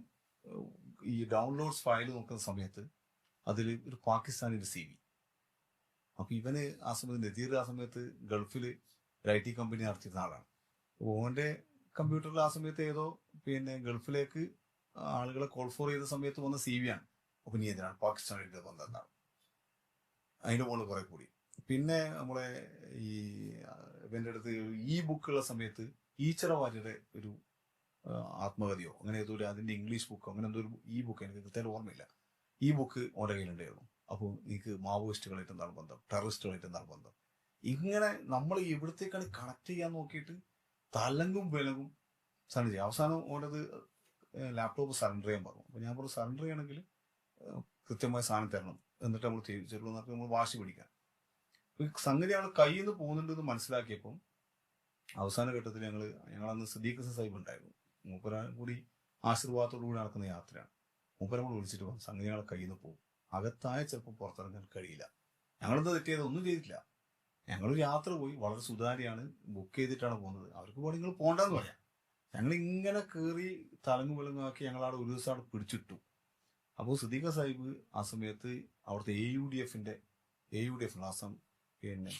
ഈ ഡൗൺലോഡ്സ് ഫയൽ നോക്കുന്ന സമയത്ത് അതിൽ ഒരു പാകിസ്ഥാനിന്റെ CV. അപ്പൊ ഇവന് ആ സമയത്ത് നദീർ ആ സമയത്ത് ഗൾഫിൽ ഒരു IT കമ്പനി നടത്തിയിരുന്ന ആളാണ്. ഓന്റെ കമ്പ്യൂട്ടറിൽ ആ സമയത്ത് ഏതോ പിന്നെ ഗൾഫിലേക്ക് ആളുകളെ കോൾ ഫോർ ചെയ്ത സമയത്ത് വന്ന CV ആണ്. അപ്പൊ നീ എന്തിനാണ് പാകിസ്ഥാനിന്റെ ബന്ധം എന്താണ് അതിന്റെ മുകളിൽ കുറെ കൂടി. പിന്നെ നമ്മളെ ഈ ഇവന്റെ അടുത്ത് ഈ ബുക്കുള്ള സമയത്ത് ഈച്ചറവാര്യയുടെ ഒരു ആത്മകഥയോ അങ്ങനെ ഏതോ അതിന്റെ ഇംഗ്ലീഷ് ബുക്കോ അങ്ങനെ എന്തോ ഒരു ബുക്ക് എനിക്ക് കൃത്യമായിട്ട് ഓർമ്മയില്ല. ഈ ബുക്ക് ഓൻ്റെ കയ്യിലുണ്ടായിരുന്നു. അപ്പോൾ നിങ്ങൾക്ക് മാവോയിസ്റ്റുകളായിട്ട് എന്താണ് ബന്ധം, ടെററിസ്റ്റുകളായിട്ട് എന്താണ് ബന്ധം, ഇങ്ങനെ നമ്മൾ ഇവിടത്തേക്കാണ് കണക്ട് ചെയ്യാൻ നോക്കിയിട്ട് തലങ്കും വിലങ്ങും സറണ്ടർ ചെയ്യും. അവസാനം ഓനത് ലാപ്ടോപ്പ് സറണ്ടർ ചെയ്യാൻ പറഞ്ഞു. അപ്പോൾ ഞാൻ പറഞ്ഞു സറണ്ടർ ചെയ്യണമെങ്കിൽ കൃത്യമായ സാധനം തരണം, എന്നിട്ട് നമ്മൾ തിരിച്ചുള്ളൂ എന്നൊക്കെ നമ്മൾ വാശി പിടിക്കാൻ. സംഗതി ഞങ്ങൾ കയ്യിൽ നിന്ന് പോകുന്നുണ്ടെന്ന് മനസ്സിലാക്കിയപ്പം അവസാന ഘട്ടത്തിൽ ഞങ്ങളന്ന് സദീഖ് സാഹിബ് ഉണ്ടായിരുന്നു. മൂപ്പര കൂടി ആശീർവാദത്തോടു കൂടി നടക്കുന്ന യാത്രയാണ്. മൂപ്പര നമ്മൾ വിളിച്ചിട്ട് പോകും, സംഗതി ഞങ്ങളെ കയ്യിൽ നിന്ന് പോകും, അകത്തായ ചിലപ്പോൾ പുറത്തിറങ്ങാൻ കഴിയില്ല. ഞങ്ങളെന്താ തെറ്റിയത്, ഒന്നും ചെയ്തിട്ടില്ല. ഞങ്ങളൊരു യാത്ര പോയി, വളരെ സുതാര്യമാണ്, ബുക്ക് ചെയ്തിട്ടാണ് പോകുന്നത്. അവർക്ക് പോയി നിങ്ങൾ പോകണ്ടെന്ന് പറയാം. ഞങ്ങളിങ്ങനെ കയറി തലങ്ങും വിലങ്ങാക്കി ഞങ്ങളവിടെ ഒരു ദിവസം അവിടെ പിടിച്ചിട്ടു. അപ്പോൾ സദീഖ് സാഹിബ് ആ സമയത്ത് അവിടുത്തെ AUDF ആസാം പിന്നെ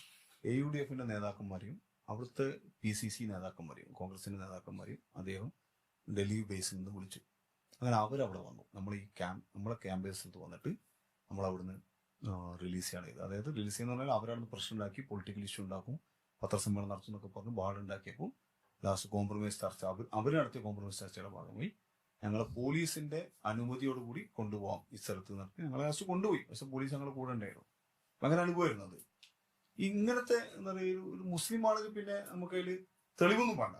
AUDFന്റെ നേതാക്കന്മാരെയും അവിടുത്തെ PCC നേതാക്കന്മാരെയും കോൺഗ്രസിന്റെ നേതാക്കന്മാരെയും അദ്ദേഹം ഡൽഹി ബേസിൽ നിന്ന് വിളിച്ചു. അങ്ങനെ അവരവിടെ വന്നു. നമ്മളെ ക്യാമ്പസിൽ വന്നിട്ട് നമ്മളവിടുന്ന് റിലീസ് ചെയ്യാണ് ചെയ്തത്. അതായത് റിലീസ് ചെയ്യുന്ന പറഞ്ഞാൽ അവരാണ് പ്രശ്നം ഉണ്ടാക്കി, പൊളിറ്റിക്കൽ ഇഷ്യൂ ഉണ്ടാക്കും, പത്രസമ്മേളനം നടത്തും എന്നൊക്കെ പറഞ്ഞ് ബാടുണ്ടാക്കിയപ്പോൾ ലാസ്റ്റ് കോംപ്രമൈസ് ചർച്ച, അവർ നടത്തിയ കോംപ്രമൈസ് ചർച്ചയുടെ ഭാഗമായി ഞങ്ങളെ പോലീസിന്റെ അനുമതിയോടുകൂടി കൊണ്ടുപോകാം ഈ സ്ഥലത്ത് നടത്തി ഞങ്ങളെ ലാസ്റ്റ് കൊണ്ടുപോയി. പക്ഷെ പോലീസ് ഞങ്ങളുടെ കൂടെ ഉണ്ടായിരുന്നു. അങ്ങനെ അനുഭവമായിരുന്നു അത്. ഇങ്ങനത്തെ എന്താ പറയുക, ഒരു മുസ്ലിം ആണെങ്കിൽ പിന്നെ നമുക്ക് അതിൽ തെളിവൊന്നും വേണ്ട,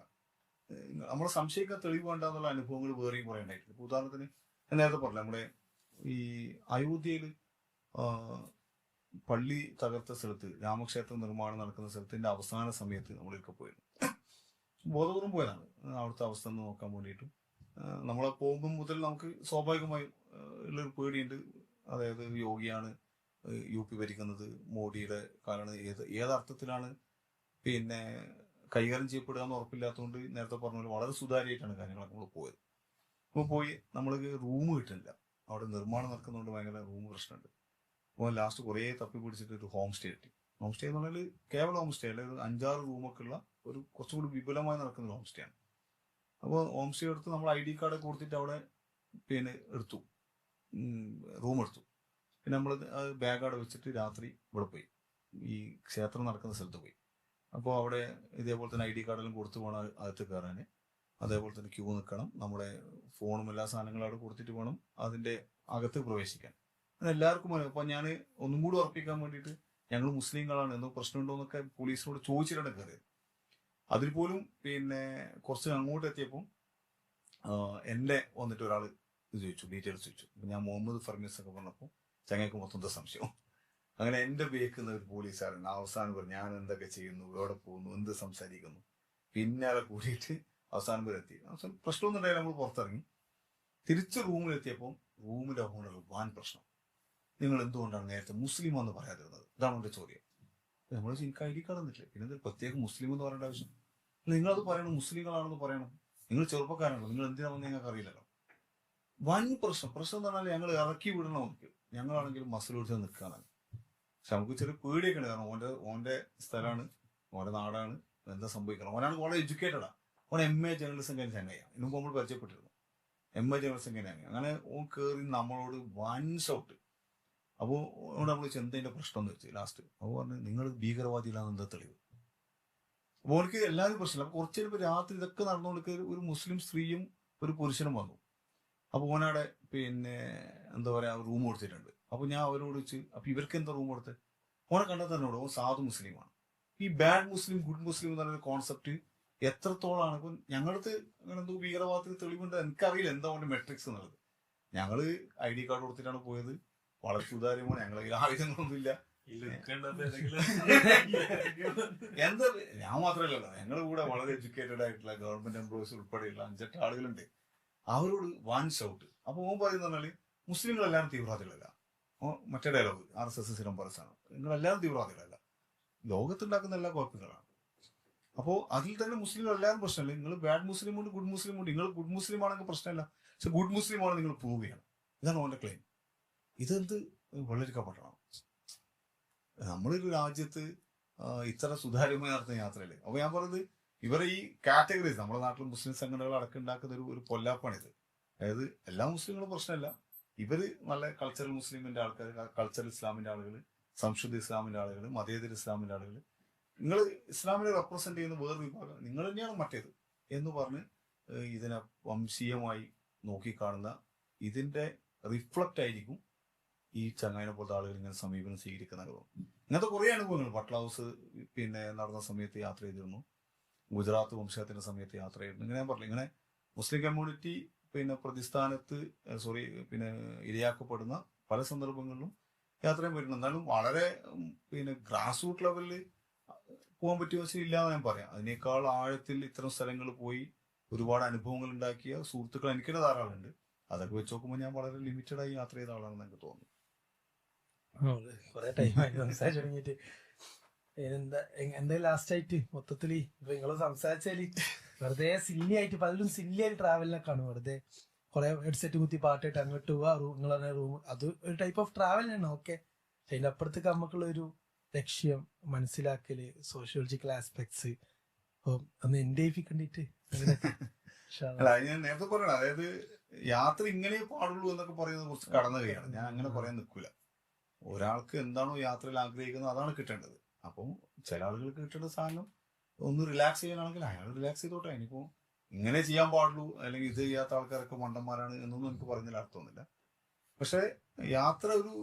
നമ്മളെ സംശയിക്കാൻ തെളിവ് വേണ്ട എന്നുള്ള അനുഭവങ്ങൾ വേറെയും കുറെ ഉണ്ടായിട്ടുണ്ട്. ഇപ്പൊ ഉദാഹരണത്തിന് ഞാൻ നേരത്തെ പറഞ്ഞില്ല, നമ്മുടെ ഈ അയോധ്യയിൽ പള്ളി തകർത്ത സ്ഥലത്ത്, രാമക്ഷേത്ര നിർമ്മാണം നടക്കുന്ന സ്ഥലത്തിന്റെ അവസാന സമയത്ത് നമ്മളൊക്കെ പോയിരുന്നു. ബോധപൂർവം പോയതാണ് അവിടുത്തെ അവസ്ഥ ഒന്ന് നോക്കാൻ വേണ്ടിയിട്ടും. നമ്മളെ പോകുമ്പോൾ മുതൽ നമുക്ക് സ്വാഭാവികമായും ഉള്ളൊരു പേടിയുണ്ട്. അതായത് യോഗിയാണ് UP ഭരിക്കുന്നത്, മോഡിയുടെ കാലാണ്, ഏതർത്ഥത്തിലാണ് പിന്നെ കൈകാര്യം ചെയ്യപ്പെടുക എന്ന് ഉറപ്പില്ലാത്തതുകൊണ്ട് നേരത്തെ പറഞ്ഞ പോലെ വളരെ സുതാര്യമായിട്ടാണ് കാര്യങ്ങളൊക്കെ നമ്മൾ പോയത്. അപ്പോൾ പോയി നമ്മൾക്ക് റൂം കിട്ടുന്നില്ല, അവിടെ നിർമ്മാണം നടക്കുന്നതുകൊണ്ട് ഭയങ്കര റൂം പ്രശ്നമുണ്ട്. അപ്പോൾ ലാസ്റ്റ് കുറേ തപ്പി പിടിച്ചിട്ട് ഒരു ഹോം സ്റ്റേ കിട്ടി. ഹോം സ്റ്റേ എന്ന് പറഞ്ഞാൽ കേവലം ഹോം സ്റ്റേ അല്ല, ഒരു 5-6 റൂമൊക്കെ ഉള്ള ഒരു കുറച്ചും കൂടി വിപുലമായി നടക്കുന്ന ഒരു ഹോം സ്റ്റേ ആണ്. അപ്പോൾ ഹോം സ്റ്റേ എടുത്ത് നമ്മൾ ID കാർഡ് കൊടുത്തിട്ട് അവിടെ പിന്നെ എടുത്തു, റൂം എടുത്തു. പിന്നെ നമ്മൾ ബാഗ് അവിടെ വെച്ചിട്ട് രാത്രി ഇവിടെ പോയി, ഈ ക്ഷേത്രം നടക്കുന്ന സ്ഥലത്ത് പോയി. അപ്പോൾ അവിടെ ഇതേപോലെ തന്നെ ID കാർഡെല്ലാം കൊടുത്തു വേണം അകത്ത് കയറാൻ. അതേപോലെ തന്നെ ക്യൂ നിൽക്കണം, നമ്മുടെ ഫോണും എല്ലാ സാധനങ്ങളും അവിടെ കൊടുത്തിട്ട് വേണം അതിന്റെ അകത്ത് പ്രവേശിക്കാൻ. എല്ലാവർക്കും അപ്പൊ ഞാൻ ഒന്നും കൂടി ഉറപ്പിക്കാൻ വേണ്ടിയിട്ട് ഞങ്ങൾ മുസ്ലിങ്ങളാണ്, എന്തോ പ്രശ്നമുണ്ടോ എന്നൊക്കെ പോലീസിനോട് ചോദിച്ചിട്ടാണ് കയറിയത്. അതിൽ പോലും പിന്നെ കുറച്ച് അങ്ങോട്ട് എത്തിയപ്പോൾ എന്നെ വന്നിട്ട് ഒരാൾ ഇത് ചോദിച്ചു, ഡീറ്റെയിൽസ് ചോദിച്ചു. അപ്പൊ ഞാൻ മുഹമ്മദ് ഫർമീസ് ഒക്കെ പറഞ്ഞപ്പോൾ ചങ്ങയ്ക്ക് മൊത്തം സംശയം. അങ്ങനെ എന്റെ ബേക്കുന്ന ഒരു പോലീസുകാരൻ അവസാനം പറഞ്ഞു ഞാൻ എന്തൊക്കെ ചെയ്യുന്നു, എവിടെ പോകുന്നു, എന്ത് സംസാരിക്കുന്നു, പിന്നാലെ കൂടിയിട്ട് അവസാനം വരെ എത്തി. അവസാനം പ്രശ്നമൊന്നും ഉണ്ടായാലും നമ്മൾ പുറത്തിറങ്ങി. തിരിച്ച് റൂമിലെത്തിയപ്പോൾ റൂമിലെ ഓണർ വാൻ പ്രശ്നം, നിങ്ങൾ എന്തുകൊണ്ടാണ് നേരത്തെ മുസ്ലിം എന്ന് പറയാതിരുന്നത്, ഇതാണ് എന്റെ ചോദ്യം. നമ്മൾ എനിക്ക് ID കാർഡ് തന്നിട്ടില്ല, പിന്നെ പ്രത്യേകം മുസ്ലിം എന്ന് പറയേണ്ട ആവശ്യം, നിങ്ങളത് പറയണം, മുസ്ലിങ്ങളാണെന്ന് പറയണം, നിങ്ങൾ ചെറുപ്പക്കാരാണല്ലോ, നിങ്ങൾ എന്തിനാണെന്ന് ഞങ്ങൾക്ക് അറിയില്ലല്ലോ. വൻ പ്രശ്നം എന്ന് പറഞ്ഞാൽ ഞങ്ങൾ ഇറക്കി വിടണം, നമുക്ക് ഞങ്ങളാണെങ്കിലും മസിൽ പിടിച്ച് നിൽക്കാനാണ്. പക്ഷെ നമുക്ക് ചെറിയ പേടിയൊക്കെ ഉണ്ട്, കാരണം ഓന്റെ സ്ഥലമാണ്, ഓന്റെ നാടാണ്, എന്താ സംഭവിക്കണം. ഓനാണ് വളരെ എഡ്യൂക്കേറ്റഡാ, ഓൻ MA ജേർണലിസം കഴിഞ്ഞ ചങ്ങയാണ്, ഇതിനു മുമ്പ് നമ്മൾ പരിചയപ്പെട്ടിരുന്നു. MA ജേർണലിസം കഴിഞ്ഞ അങ്ങനെ ഓൻ കയറി നമ്മളോട് വൻ ഷൗട്ട്. അപ്പോൾ നമ്മൾ ചെന്തതിന്റെ പ്രശ്നം എന്ന് വെച്ച് ലാസ്റ്റ് അപ്പോൾ പറഞ്ഞു നിങ്ങൾ ഭീകരവാദികളാണ്, എന്താ തെളിവ്. അപ്പോൾ ഓർക്ക് എല്ലാവരും പ്രശ്നമില്ല. അപ്പൊ കുറച്ചു നേരം രാത്രി ഇതൊക്കെ നടന്നുകൊണ്ട് ഒരു മുസ്ലിം സ്ത്രീയും ഒരു പുരുഷനും വന്നു. അപ്പൊ ഓനവിടെ പിന്നെ എന്താ പറയാ റൂം കൊടുത്തിട്ടുണ്ട്. അപ്പൊ ഞാൻ അവരോട് വെച്ച് അപ്പൊ ഇവർക്ക് എന്താ റൂം കൊടുത്തത്, ഓനെ കണ്ടാൽ തന്നെ ഓൻ സാധു മുസ്ലിമാണ്. ഈ ബാഡ് മുസ്ലിം ഗുഡ് മുസ്ലിം എന്ന് പറയുന്ന കോൺസെപ്റ്റ് എത്രത്തോളാണ്. ഇപ്പൊ ഞങ്ങളടുത്ത് അങ്ങനെ എന്തോ ഭീകരവാദത്തിന് തെളിവുണ്ട്, എനിക്കറിയില്ല എന്താ ഓന്റെ മെട്രിക്സ് എന്നുള്ളത്. ഞങ്ങള് ID കാർഡ് കൊടുത്തിട്ടാണ് പോയത്, വളരെ സുതാര്യമാണ്, ഞങ്ങളെ ആയുധങ്ങളൊന്നും ഇല്ല. എന്താ ഞാൻ മാത്രമല്ലല്ലോ, ഞങ്ങളുടെ കൂടെ വളരെ എഡ്യൂക്കേറ്റഡ് ആയിട്ടുള്ള ഗവൺമെന്റ് എംപ്ലോയീസ് ഉൾപ്പെടെയുള്ള 5-8 ആളുകളുണ്ട്. അവരോട് വൺ ഷൗട്ട്. അപ്പൊ ഓൻ പറയുന്ന പറഞ്ഞാല് മുസ്ലിങ്ങളെല്ലാവരും തീവ്രവാദികളല്ല. മറ്റേ ഡയലോഗ് RSS സ്ഥിരം പറച്ചാണ്, നിങ്ങളെല്ലാവരും തീവ്രവാദികളല്ല, ലോകത്തുണ്ടാക്കുന്ന എല്ലാ കുഴപ്പങ്ങളാണ്. അപ്പോൾ അതിൽ തന്നെ മുസ്ലിങ്ങൾ എല്ലാവരും പ്രശ്നമല്ല. നിങ്ങൾ ബാഡ് മുസ്ലിം ഉണ്ട്, ഗുഡ് മുസ്ലിം ഉണ്ട്. നിങ്ങൾ ഗുഡ് മുസ്ലിം ആണെങ്കിൽ പ്രശ്നമല്ല, പക്ഷെ ഗുഡ് മുസ്ലിം ആണ് നിങ്ങൾ പ്രൂവ് ചെയ്യണം. ഇതാണ് ഓന്റെ ക്ലെയിം. ഇതെന്ത് വെള്ളരിക്കപ്പെടണം. നമ്മളൊരു രാജ്യത്ത് ഇത്ര സുതാര്യമായി നടത്തുന്ന യാത്രയല്ലേ. അപ്പൊ ഞാൻ പറഞ്ഞത് ഇവരെ ഈ കാറ്റഗറീസ് നമ്മുടെ നാട്ടിൽ മുസ്ലിം സംഘടനകൾ അടക്കം ഉണ്ടാക്കുന്ന ഒരു പൊല്ലാപ്പാണിത്. അതായത് എല്ലാ മുസ്ലിങ്ങളും പ്രശ്നമല്ല, ഇവര് നല്ല കൾച്ചറൽ മുസ്ലിമിന്റെ ആൾക്കാർ, കൾച്ചറൽ ഇസ്ലാമിന്റെ ആളുകൾ, സംശുദ്ധ ഇസ്ലാമിന്റെ ആളുകൾ, മതേതര ഇസ്ലാമിന്റെ ആളുകൾ, നിങ്ങൾ ഇസ്ലാമിനെ റെപ്രസെന്റ് ചെയ്യുന്ന വേറൊരു വിഭാഗം, നിങ്ങൾ തന്നെയാണ് മറ്റേത് എന്ന് പറഞ്ഞ് ഇതിനെ വംശീയമായി നോക്കിക്കാണുന്ന ഇതിന്റെ റിഫ്ലക്റ്റ് ആയിരിക്കും ഈ ചങ്ങായിനെ പോലത്തെ ആളുകൾ ഇങ്ങനെ സമീപനം സ്വീകരിക്കുന്ന അനുഭവം. ഇങ്ങനത്തെ കുറെ അനുഭവങ്ങൾ പട്ല ഹൗസ് പിന്നെ നടന്ന സമയത്ത് യാത്ര ചെയ്തിരുന്നു, ഗുജറാത്ത് വംശത്തിന്റെ സമയത്ത് യാത്ര ചെയ്തിരുന്നു. ഇങ്ങനെ ഞാൻ പറഞ്ഞു, ഇങ്ങനെ മുസ്ലിം കമ്മ്യൂണിറ്റി പിന്നെ പ്രതിസ്ഥാനത്ത് പിന്നെ ഇരയാക്കപ്പെടുന്ന പല സന്ദർഭങ്ങളിലും യാത്ര ചെയ്യാൻ പറ്റുന്നു. എന്നാലും വളരെ പിന്നെ ഗ്രാസ് റൂട്ട് ലെവലിൽ പോകാൻ പറ്റിയ വെച്ചാൽ ഇല്ലാന്ന് ഞാൻ പറയാം. അതിനേക്കാൾ ആഴത്തിൽ ഇത്തരം സ്ഥലങ്ങളിൽ പോയി ഒരുപാട് അനുഭവങ്ങൾ ഉണ്ടാക്കിയ സുഹൃത്തുക്കൾ എനിക്കിടെ ധാരാളമുണ്ട്. അതൊക്കെ വെച്ച് നോക്കുമ്പോൾ ഞാൻ വളരെ ലിമിറ്റഡ് ആയി യാത്ര ചെയ്ത ആളാണെന്ന് എനിക്ക് തോന്നുന്നു. കൊറേ ടൈമായി സംസാരിച്ചു തുടങ്ങിയിട്ട്. എന്താ ലാസ്റ്റ് ആയിട്ട് മൊത്തത്തില് ഇപ്പൊ നിങ്ങള് സംസാരിച്ചാല് വെറുതെ സില്ലി ആയിട്ട് പലരും സില്ലി ആയിട്ട് ട്രാവലിനൊക്കെ ആണ്. വെറുതെ കുറെ ഹെഡ്സെറ്റ് കുത്തി പാട്ടായിട്ട് അങ്ങോട്ട് പോവാ, നിങ്ങൾ റൂം, അത് ഒരു ടൈപ്പ് ഓഫ് ട്രാവലിനാണ്. ഓക്കെ, അതിന്റെ അപ്പുറത്തേക്ക് നമുക്കുള്ള ഒരു ലക്ഷ്യം മനസ്സിലാക്കല്, സോഷ്യോളജിക്കൽ ആസ്പെക്ട്സ് ഒന്ന് എൻഡേഫിക്കണ്ടിട്ട് അല്ല, ഞാൻ നേരത്തെ പറയണം, അതായത് യാത്ര ഇങ്ങനെ പാടുള്ളൂ എന്നൊക്കെ പറയുന്നത് കുറച്ച് കടന്നു കഴിയാണ്. ഞാൻ അങ്ങനെ പറയാൻ നിൽക്കൂല. ഒരാൾക്ക് എന്താണോ യാത്രയിൽ ആഗ്രഹിക്കുന്നത് അതാണ് കിട്ടേണ്ടത്. അപ്പം ചില ആളുകൾക്ക് കിട്ടേണ്ട സാധനം ഒന്ന് റിലാക്സ് ചെയ്യാനാണെങ്കിൽ അയാൾ റിലാക്സ് ചെയ്തോട്ടെ. ഇനിയിപ്പോൾ ഇങ്ങനെ ചെയ്യാൻ പാടുള്ളൂ അല്ലെങ്കിൽ ഇത് ചെയ്യാത്ത ആൾക്കാരൊക്കെ മണ്ടന്മാരാണ് എന്നൊന്നും എനിക്ക് പറഞ്ഞതിൽ അർത്ഥമൊന്നുമില്ല. പക്ഷെ യാത്ര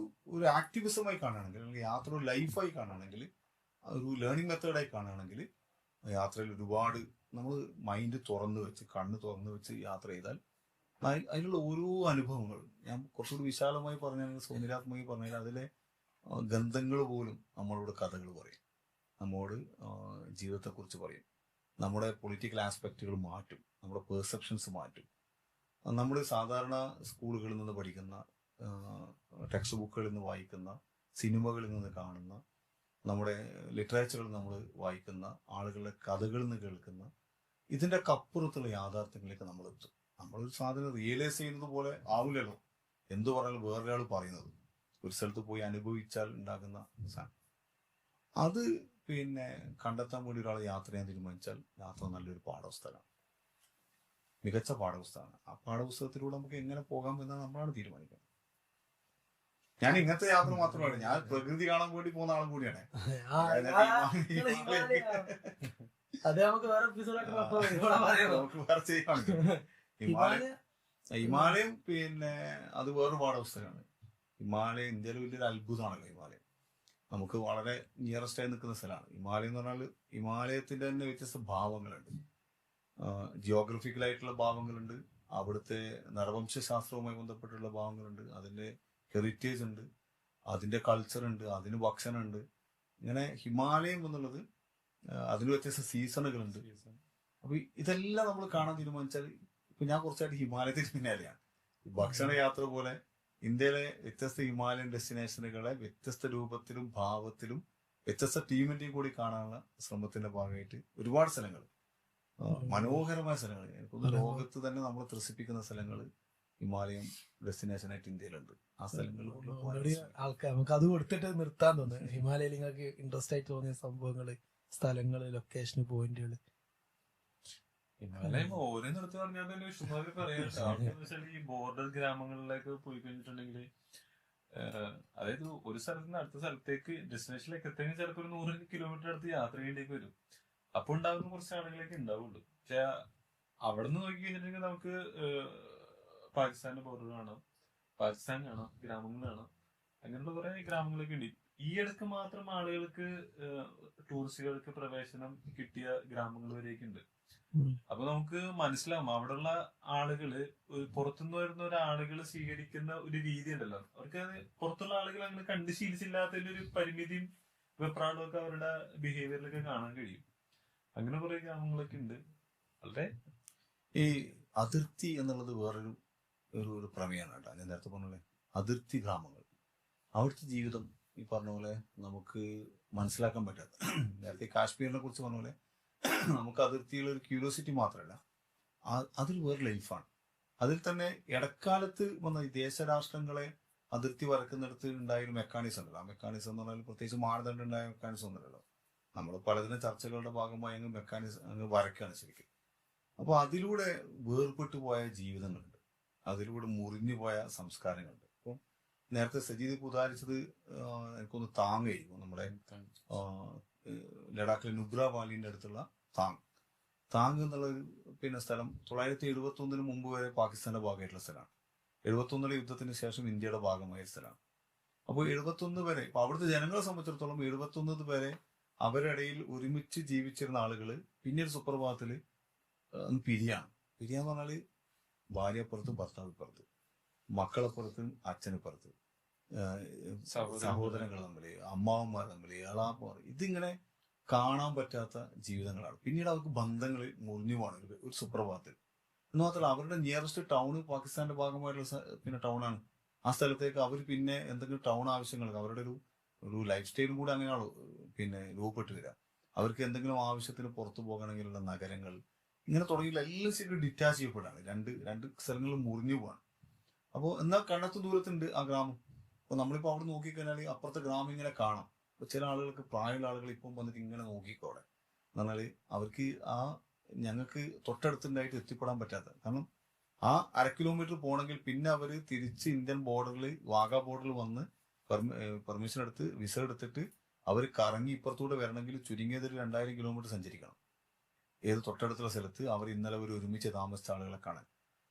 ഒരു ആക്ടിവിസമായി കാണുകയാണെങ്കിൽ, അല്ലെങ്കിൽ യാത്ര ഒരു ലൈഫായി കാണുകയാണെങ്കിൽ, ഒരു ലേണിംഗ് മെത്തേഡായി കാണുകയാണെങ്കിൽ, യാത്രയിൽ ഒരുപാട് നമ്മൾ മൈൻഡ് തുറന്നു വെച്ച്, കണ്ണ് തുറന്നു വെച്ച് യാത്ര ചെയ്താൽ അതിലുള്ള ഓരോ അനുഭവങ്ങളും, ഞാൻ കുറച്ചുകൂടി വിശാലമായി പറഞ്ഞാൽ, സൗന്ദര്യാത്മകമായി പറഞ്ഞാൽ, അതിലെ ഗന്ധങ്ങൾ പോലും നമ്മളോട് കഥകൾ പറയും, നമ്മോട് ജീവിതത്തെക്കുറിച്ച് പറയും, നമ്മുടെ പൊളിറ്റിക്കൽ ആസ്പെക്റ്റുകൾ മാറ്റും, നമ്മുടെ പെർസെപ്ഷൻസ് മാറ്റും. നമ്മൾ സാധാരണ സ്കൂളുകളിൽ നിന്ന് പഠിക്കുന്ന, ടെക്സ്റ്റ് ബുക്കുകളിൽ നിന്ന് വായിക്കുന്ന, സിനിമകളിൽ നിന്ന് കാണുന്ന, നമ്മുടെ ലിറ്ററേച്ചറിൽ നമ്മൾ വായിക്കുന്ന, ആളുകളുടെ കഥകളിൽ നിന്ന് കേൾക്കുന്ന ഇതിൻ്റെ അപ്പുറത്തുള്ള യാഥാർത്ഥ്യങ്ങളിലേക്ക് നമ്മൾ എത്തും. നമ്മളൊരു സാധനം റിയലൈസ് ചെയ്യുന്നത് പോലെ ആവില്ലല്ലോ എന്തു പറഞ്ഞാലും വേറൊരാൾ പറയുന്നത്. ഒരു സ്ഥലത്ത് പോയി അനുഭവിച്ചാൽ ഉണ്ടാകുന്ന സാധനം അത് പിന്നെ കണ്ടെത്താൻ വേണ്ടി ഒരാൾ യാത്ര ചെയ്യാൻ തീരുമാനിച്ചാൽ യാത്ര നല്ലൊരു പാഠപുസ്തകമാണ്, മികച്ച പാഠപുസ്തകമാണ്. ആ പാഠപുസ്തകത്തിലൂടെ നമുക്ക് എങ്ങനെ പോകാം എന്നാണ് നമ്മളാണ് തീരുമാനിക്കുന്നത്. ഞാൻ ഇങ്ങനത്തെ യാത്ര മാത്രമല്ല, ഞാൻ പ്രകൃതി കാണാൻ വേണ്ടി പോകുന്ന ആളും കൂടിയാണ്. അതെ, നമുക്ക് വേറെ എപ്പിസോഡായിട്ട് നമുക്ക് വേറെ ചെയ്യാൻ ഹിമാലയം പിന്നെ അത് വേറൊരു പാഠപുസ്തകമാണ്. ഹിമാലയം ഇന്ത്യയിൽ വലിയൊരു അത്ഭുതമാണല്ലോ. ഹിമാലയം നമുക്ക് വളരെ നിയറസ്റ്റ് ആയി നിൽക്കുന്ന സ്ഥലമാണ്. ഹിമാലയം എന്ന് പറഞ്ഞാൽ ഹിമാലയത്തിന്റെ തന്നെ വ്യത്യസ്ത ഭാവങ്ങളുണ്ട്. ജിയോഗ്രഫിക്കലായിട്ടുള്ള ഭാവങ്ങളുണ്ട്, അവിടുത്തെ നരവംശാസ്ത്രവുമായി ബന്ധപ്പെട്ടുള്ള ഭാവങ്ങളുണ്ട്, അതിന്റെ ഹെറിറ്റേജ് ഉണ്ട്, അതിന്റെ കൾച്ചർ ഉണ്ട്, അതിന് ഭക്ഷണമുണ്ട്. ഇങ്ങനെ ഹിമാലയം എന്നുള്ളത് അതിന് വ്യത്യസ്ത സീസണുകളുണ്ട്. അപ്പൊ ഇതെല്ലാം നമ്മൾ കാണാൻ തീരുമാനിച്ചാൽ, ഇപ്പൊ ഞാൻ കുറച്ചായിട്ട് ഹിമാലയത്തിന് പിന്നാലെയാണ്. ഭക്ഷണ യാത്ര പോലെ ഇന്ത്യയിലെ വ്യത്യസ്ത ഹിമാലയൻ ഡെസ്റ്റിനേഷനുകളെ വ്യത്യസ്ത രൂപത്തിലും ഭാവത്തിലും വ്യത്യസ്ത ടീമിന്റെയും കൂടി കാണാനുള്ള ശ്രമത്തിന്റെ ഭാഗമായിട്ട് ഒരുപാട് സ്ഥലങ്ങൾ, മനോഹരമായ സ്ഥലങ്ങൾ, എനിക്കൊന്ന് ലോകത്ത് തന്നെ നമ്മൾ ത്രസിപ്പിക്കുന്ന സ്ഥലങ്ങൾ ഹിമാലയം ഡെസ്റ്റിനേഷനായിട്ട് ഇന്ത്യയിലുണ്ട്. ആ സ്ഥലങ്ങളിൽ ആൾക്കാർ നമുക്ക് അത് കൊടുത്തിട്ട് നിർത്താൻ തോന്നുന്നു. ഹിമാലയയിൽ നിങ്ങൾക്ക് ഇൻട്രസ്റ്റ് ആയിട്ട് തോന്നിയ സംഭവങ്ങള്, സ്ഥലങ്ങള്, ലൊക്കേഷന്, പോയിന്റുകള്. ഹിമാലയം ഓരോന്ന് എടുത്ത് പറഞ്ഞാൽ തന്നെ ഇഷ്ടംമാതിരി പറയാം. ഈ ബോർഡർ ഗ്രാമങ്ങളിലേക്ക് പോയി കഴിഞ്ഞിട്ടുണ്ടെങ്കിൽ, അതായത് ഒരു സ്ഥലത്ത് നിന്ന് അടുത്ത സ്ഥലത്തേക്ക് ഡെസ്റ്റിനേഷനിലേക്ക് എത്തുമെങ്കിൽ ചിലപ്പോൾ ഒരു 100 കിലോമീറ്റർ അടുത്ത് യാത്ര ചെയ്യേണ്ടിയൊക്കെ വരും. അപ്പൊ ഉണ്ടാകുന്ന കുറച്ച് ആളുകളൊക്കെ ഉണ്ടാവുള്ളൂ. പക്ഷെ അവിടെ നിന്ന് നോക്കി കഴിഞ്ഞിട്ടുണ്ടെങ്കിൽ നമുക്ക് പാകിസ്ഥാന്റെ ബോർഡർ കാണാം, പാകിസ്ഥാൻ കാണാം, ഗ്രാമങ്ങൾ കാണാം, അങ്ങനെയുള്ള കുറെ ഗ്രാമങ്ങളൊക്കെ ഉണ്ട്. ഈ ഇടയ്ക്ക് മാത്രം ആളുകൾക്ക്, ടൂറിസ്റ്റുകൾക്ക് പ്രവേശനം കിട്ടിയ ഗ്രാമങ്ങൾ വരെയൊക്കെ ഉണ്ട്. അപ്പൊ നമുക്ക് മനസ്സിലാവും അവിടെയുള്ള ആളുകള്, പുറത്തുനിന്ന് വരുന്ന ഒരാളുകൾ സ്വീകരിക്കുന്ന ഒരു രീതി ഉണ്ടല്ലോ, അവർക്ക് അത് പുറത്തുള്ള ആളുകൾ അങ്ങനെ കണ്ടു ശീലിച്ചില്ലാത്തതിന്റെ ഒരു പരിമിതിയും വെപ്രാളവും ഒക്കെ അവരുടെ ബിഹേവിയറിലൊക്കെ കാണാൻ കഴിയും. അങ്ങനെ കുറെ ഗ്രാമങ്ങളൊക്കെ ഉണ്ട്. വളരെ ഈ അതിർത്തി എന്നുള്ളത് വേറൊരു ഒരു പ്രമേയമാണ് കേട്ടോ. ഞാൻ നേരത്തെ പറഞ്ഞ പോലെ അതിർത്തി ഗ്രാമങ്ങൾ, അവിടുത്തെ ജീവിതം ഈ പറഞ്ഞ പോലെ നമുക്ക് മനസ്സിലാക്കാൻ പറ്റാത്ത, നേരത്തെ കാശ്മീരിനെ കുറിച്ച് പറഞ്ഞ പോലെ നമുക്ക് അതിർത്തിയുള്ള ഒരു ക്യൂരിയോസിറ്റി മാത്രമല്ല, അതിൽ വേറെ ലൈഫാണ്. അതിൽ തന്നെ ഇടക്കാലത്ത് വന്ന ഈ ദേശരാഷ്ട്രങ്ങളെ അതിർത്തി വരക്കുന്നിടത്ത് ഉണ്ടായൊരു മെക്കാനിസം ഉണ്ടല്ലോ. ആ മെക്കാനിസം എന്ന് പറഞ്ഞാൽ പ്രത്യേകിച്ച് മാനദണ്ഡം ഉണ്ടായ മെക്കാനിസം ഒന്നുമല്ലല്ലോ. നമ്മൾ പലതിനും ചർച്ചകളുടെ ഭാഗമായി അങ്ങ് വരക്കാണ് ശരിക്കും. അപ്പൊ അതിലൂടെ വേർപെട്ടു പോയ ജീവിതങ്ങളുണ്ട്, അതിലൂടെ മുറിഞ്ഞു പോയ സംസ്കാരങ്ങളുണ്ട്. അപ്പം നേരത്തെ സജീദ് ഉദാഹരിച്ചത് എനിക്കൊന്ന് താങ്ങായിരിക്കും, നമ്മുടെ ലഡാക്കിലെ നുബ്ര വാലിന്റെ അടുത്തുള്ള താങ് എന്നുള്ളൊരു സ്ഥലം 971 മുമ്പ് വരെ പാകിസ്ഥാന്റെ ഭാഗമായിട്ടുള്ള സ്ഥലമാണ്. 71 യുദ്ധത്തിന് ശേഷം ഇന്ത്യയുടെ ഭാഗമായ സ്ഥലമാണ്. അപ്പോൾ 71 വരെ, ഇപ്പൊ അവിടുത്തെ ജനങ്ങളെ സംബന്ധിച്ചിടത്തോളം 71 വരെ അവരിടയിൽ ഒരുമിച്ച് ജീവിച്ചിരുന്ന ആളുകൾ പിന്നീട് സുപ്രഭാതത്തില് പിരിയാന്ന് പറഞ്ഞാല് ഭാര്യപ്പുറത്ത്, ഭർത്താവിപ്പുറത്ത്, മക്കളെപ്പുറത്ത്, അച്ഛനിപ്പുറത്ത്, സഹോദരങ്ങൾ തമ്മില്, അമ്മാവന്മാർ തമ്മില്, എളാപ്പമാർ, ഇതിങ്ങനെ കാണാൻ പറ്റാത്ത ജീവിതങ്ങളാണ്. പിന്നീട് അവർക്ക് ബന്ധങ്ങൾ മുറിഞ്ഞുമാണ് ഒരു സുപ്രഭാതത്തിൽ. എന്ന് മാത്രമല്ല അവരുടെ നിയറസ്റ്റ് ടൗണ് പാകിസ്ഥാന്റെ ഭാഗമായിട്ടുള്ള ടൗണാണ്. ആ സ്ഥലത്തേക്ക് അവർ പിന്നെ എന്തെങ്കിലും ടൗൺ ആവശ്യങ്ങൾക്ക്, അവരുടെ ഒരു ലൈഫ് സ്റ്റൈലും കൂടെ അങ്ങനെയാണോ രൂപപ്പെട്ട് വരിക. അവർക്ക് എന്തെങ്കിലും ആവശ്യത്തിന് പുറത്തു പോകണമെങ്കിലുള്ള നഗരങ്ങൾ, ഇങ്ങനെ തുടങ്ങിയുള്ള എല്ലാം ശരിക്കും ഡിറ്റാച്ച് ചെയ്യപ്പെടാണ്. രണ്ട് സ്ഥലങ്ങളും മുറിഞ്ഞു പോവാണ്. അപ്പോൾ എന്നാൽ കണ്ണത്ത് ദൂരത്തുണ്ട് ആ ഗ്രാമം. അപ്പൊ നമ്മളിപ്പോ അവിടെ നോക്കിക്കഴിഞ്ഞാൽ അപ്പുറത്തെ ഗ്രാമം ഇങ്ങനെ കാണാം. അപ്പൊ ചില ആളുകൾക്ക്, പ്രായമുള്ള ആളുകൾ ഇപ്പം വന്നിട്ട് ഇങ്ങനെ നോക്കിക്കോടെ എന്ന് പറഞ്ഞാല് അവർക്ക് ഞങ്ങൾക്ക് തൊട്ടടുത്തുണ്ടായിട്ട് എത്തിപ്പെടാൻ പറ്റാത്ത, കാരണം ആ 1/2 കിലോമീറ്റർ പോകണമെങ്കിൽ പിന്നെ അവര് തിരിച്ച് ഇന്ത്യൻ ബോർഡറിൽ, വാഗാ ബോർഡറിൽ വന്ന് പെർമിഷൻ എടുത്ത് വിസ എടുത്തിട്ട് അവർ കറങ്ങി ഇപ്പുറത്തൂടെ വരണമെങ്കിൽ ചുരുങ്ങിയത് ഒരു 2000 കിലോമീറ്റർ സഞ്ചരിക്കണം. ഏത് തൊട്ടടുത്തുള്ള സ്ഥലത്ത് അവർ ഇന്നലെ ഒരു ഒരുമിച്ച് താമസിച്ച ആളുകളെ കാണാൻ.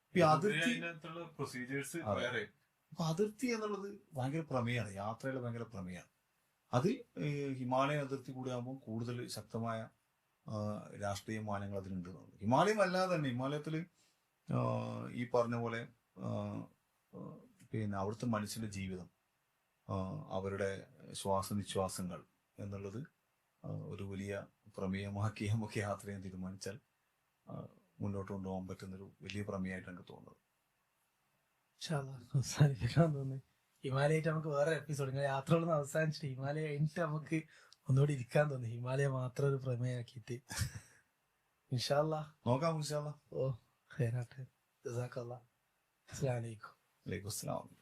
ഇപ്പൊ ഈ അതിർത്തി അതിനകത്തുള്ള പ്രൊസീജിയേഴ്സ് അതെ. വേറെ. അപ്പൊ അതിർത്തി എന്നുള്ളത് ഭയങ്കര പ്രമേയമാണ്, യാത്രയുടെ ഭയങ്കര പ്രമേയമാണ്. അതിൽ ഹിമാലയൻ അതിർത്തി കൂടി ആകുമ്പോൾ കൂടുതൽ ശക്തമായ രാഷ്ട്രീയ മാനങ്ങൾ അതിലുണ്ട്. ഹിമാലയം അല്ലാതെ തന്നെ ഹിമാലയത്തിൽ ഈ പറഞ്ഞ പോലെ പിന്നെ അവിടുത്തെ മനുഷ്യന്റെ ജീവിതം, അവരുടെ ശ്വാസനിശ്വാസങ്ങൾ എന്നുള്ളത് ഒരു വലിയ പ്രമേയമാക്കി നമുക്ക് യാത്ര ചെയ്യാൻ തീരുമാനിച്ചാൽ മുന്നോട്ട് കൊണ്ടുപോകാൻ പറ്റുന്നൊരു വലിയ പ്രമേയമായിട്ട് എനിക്ക് തോന്നുന്നത്. അവസാനിപ്പിക്കാൻ തോന്നുന്നു. ഹിമാലയായിട്ട് നമുക്ക് വേറെ എപ്പിസോഡ്, ഇങ്ങനെ യാത്രകളൊന്നും അവസാനിച്ചിട്ട് ഹിമാലയ കഴിഞ്ഞിട്ട് നമുക്ക് ഒന്നുകൂടി ഇരിക്കാൻ തോന്നി. ഹിമാലയ മാത്രം ഒരു പ്രമേയാക്കിയിട്ട് ഇൻഷാ അല്ലാ നോക്കാം ഇൻഷാ അല്ലാ. ഓ ഖൈറാട്ടെ. ജസാക്കല്ലാ. അസ്സലാമു അലൈക്കും. വലൈക്കും അസ്സലാം.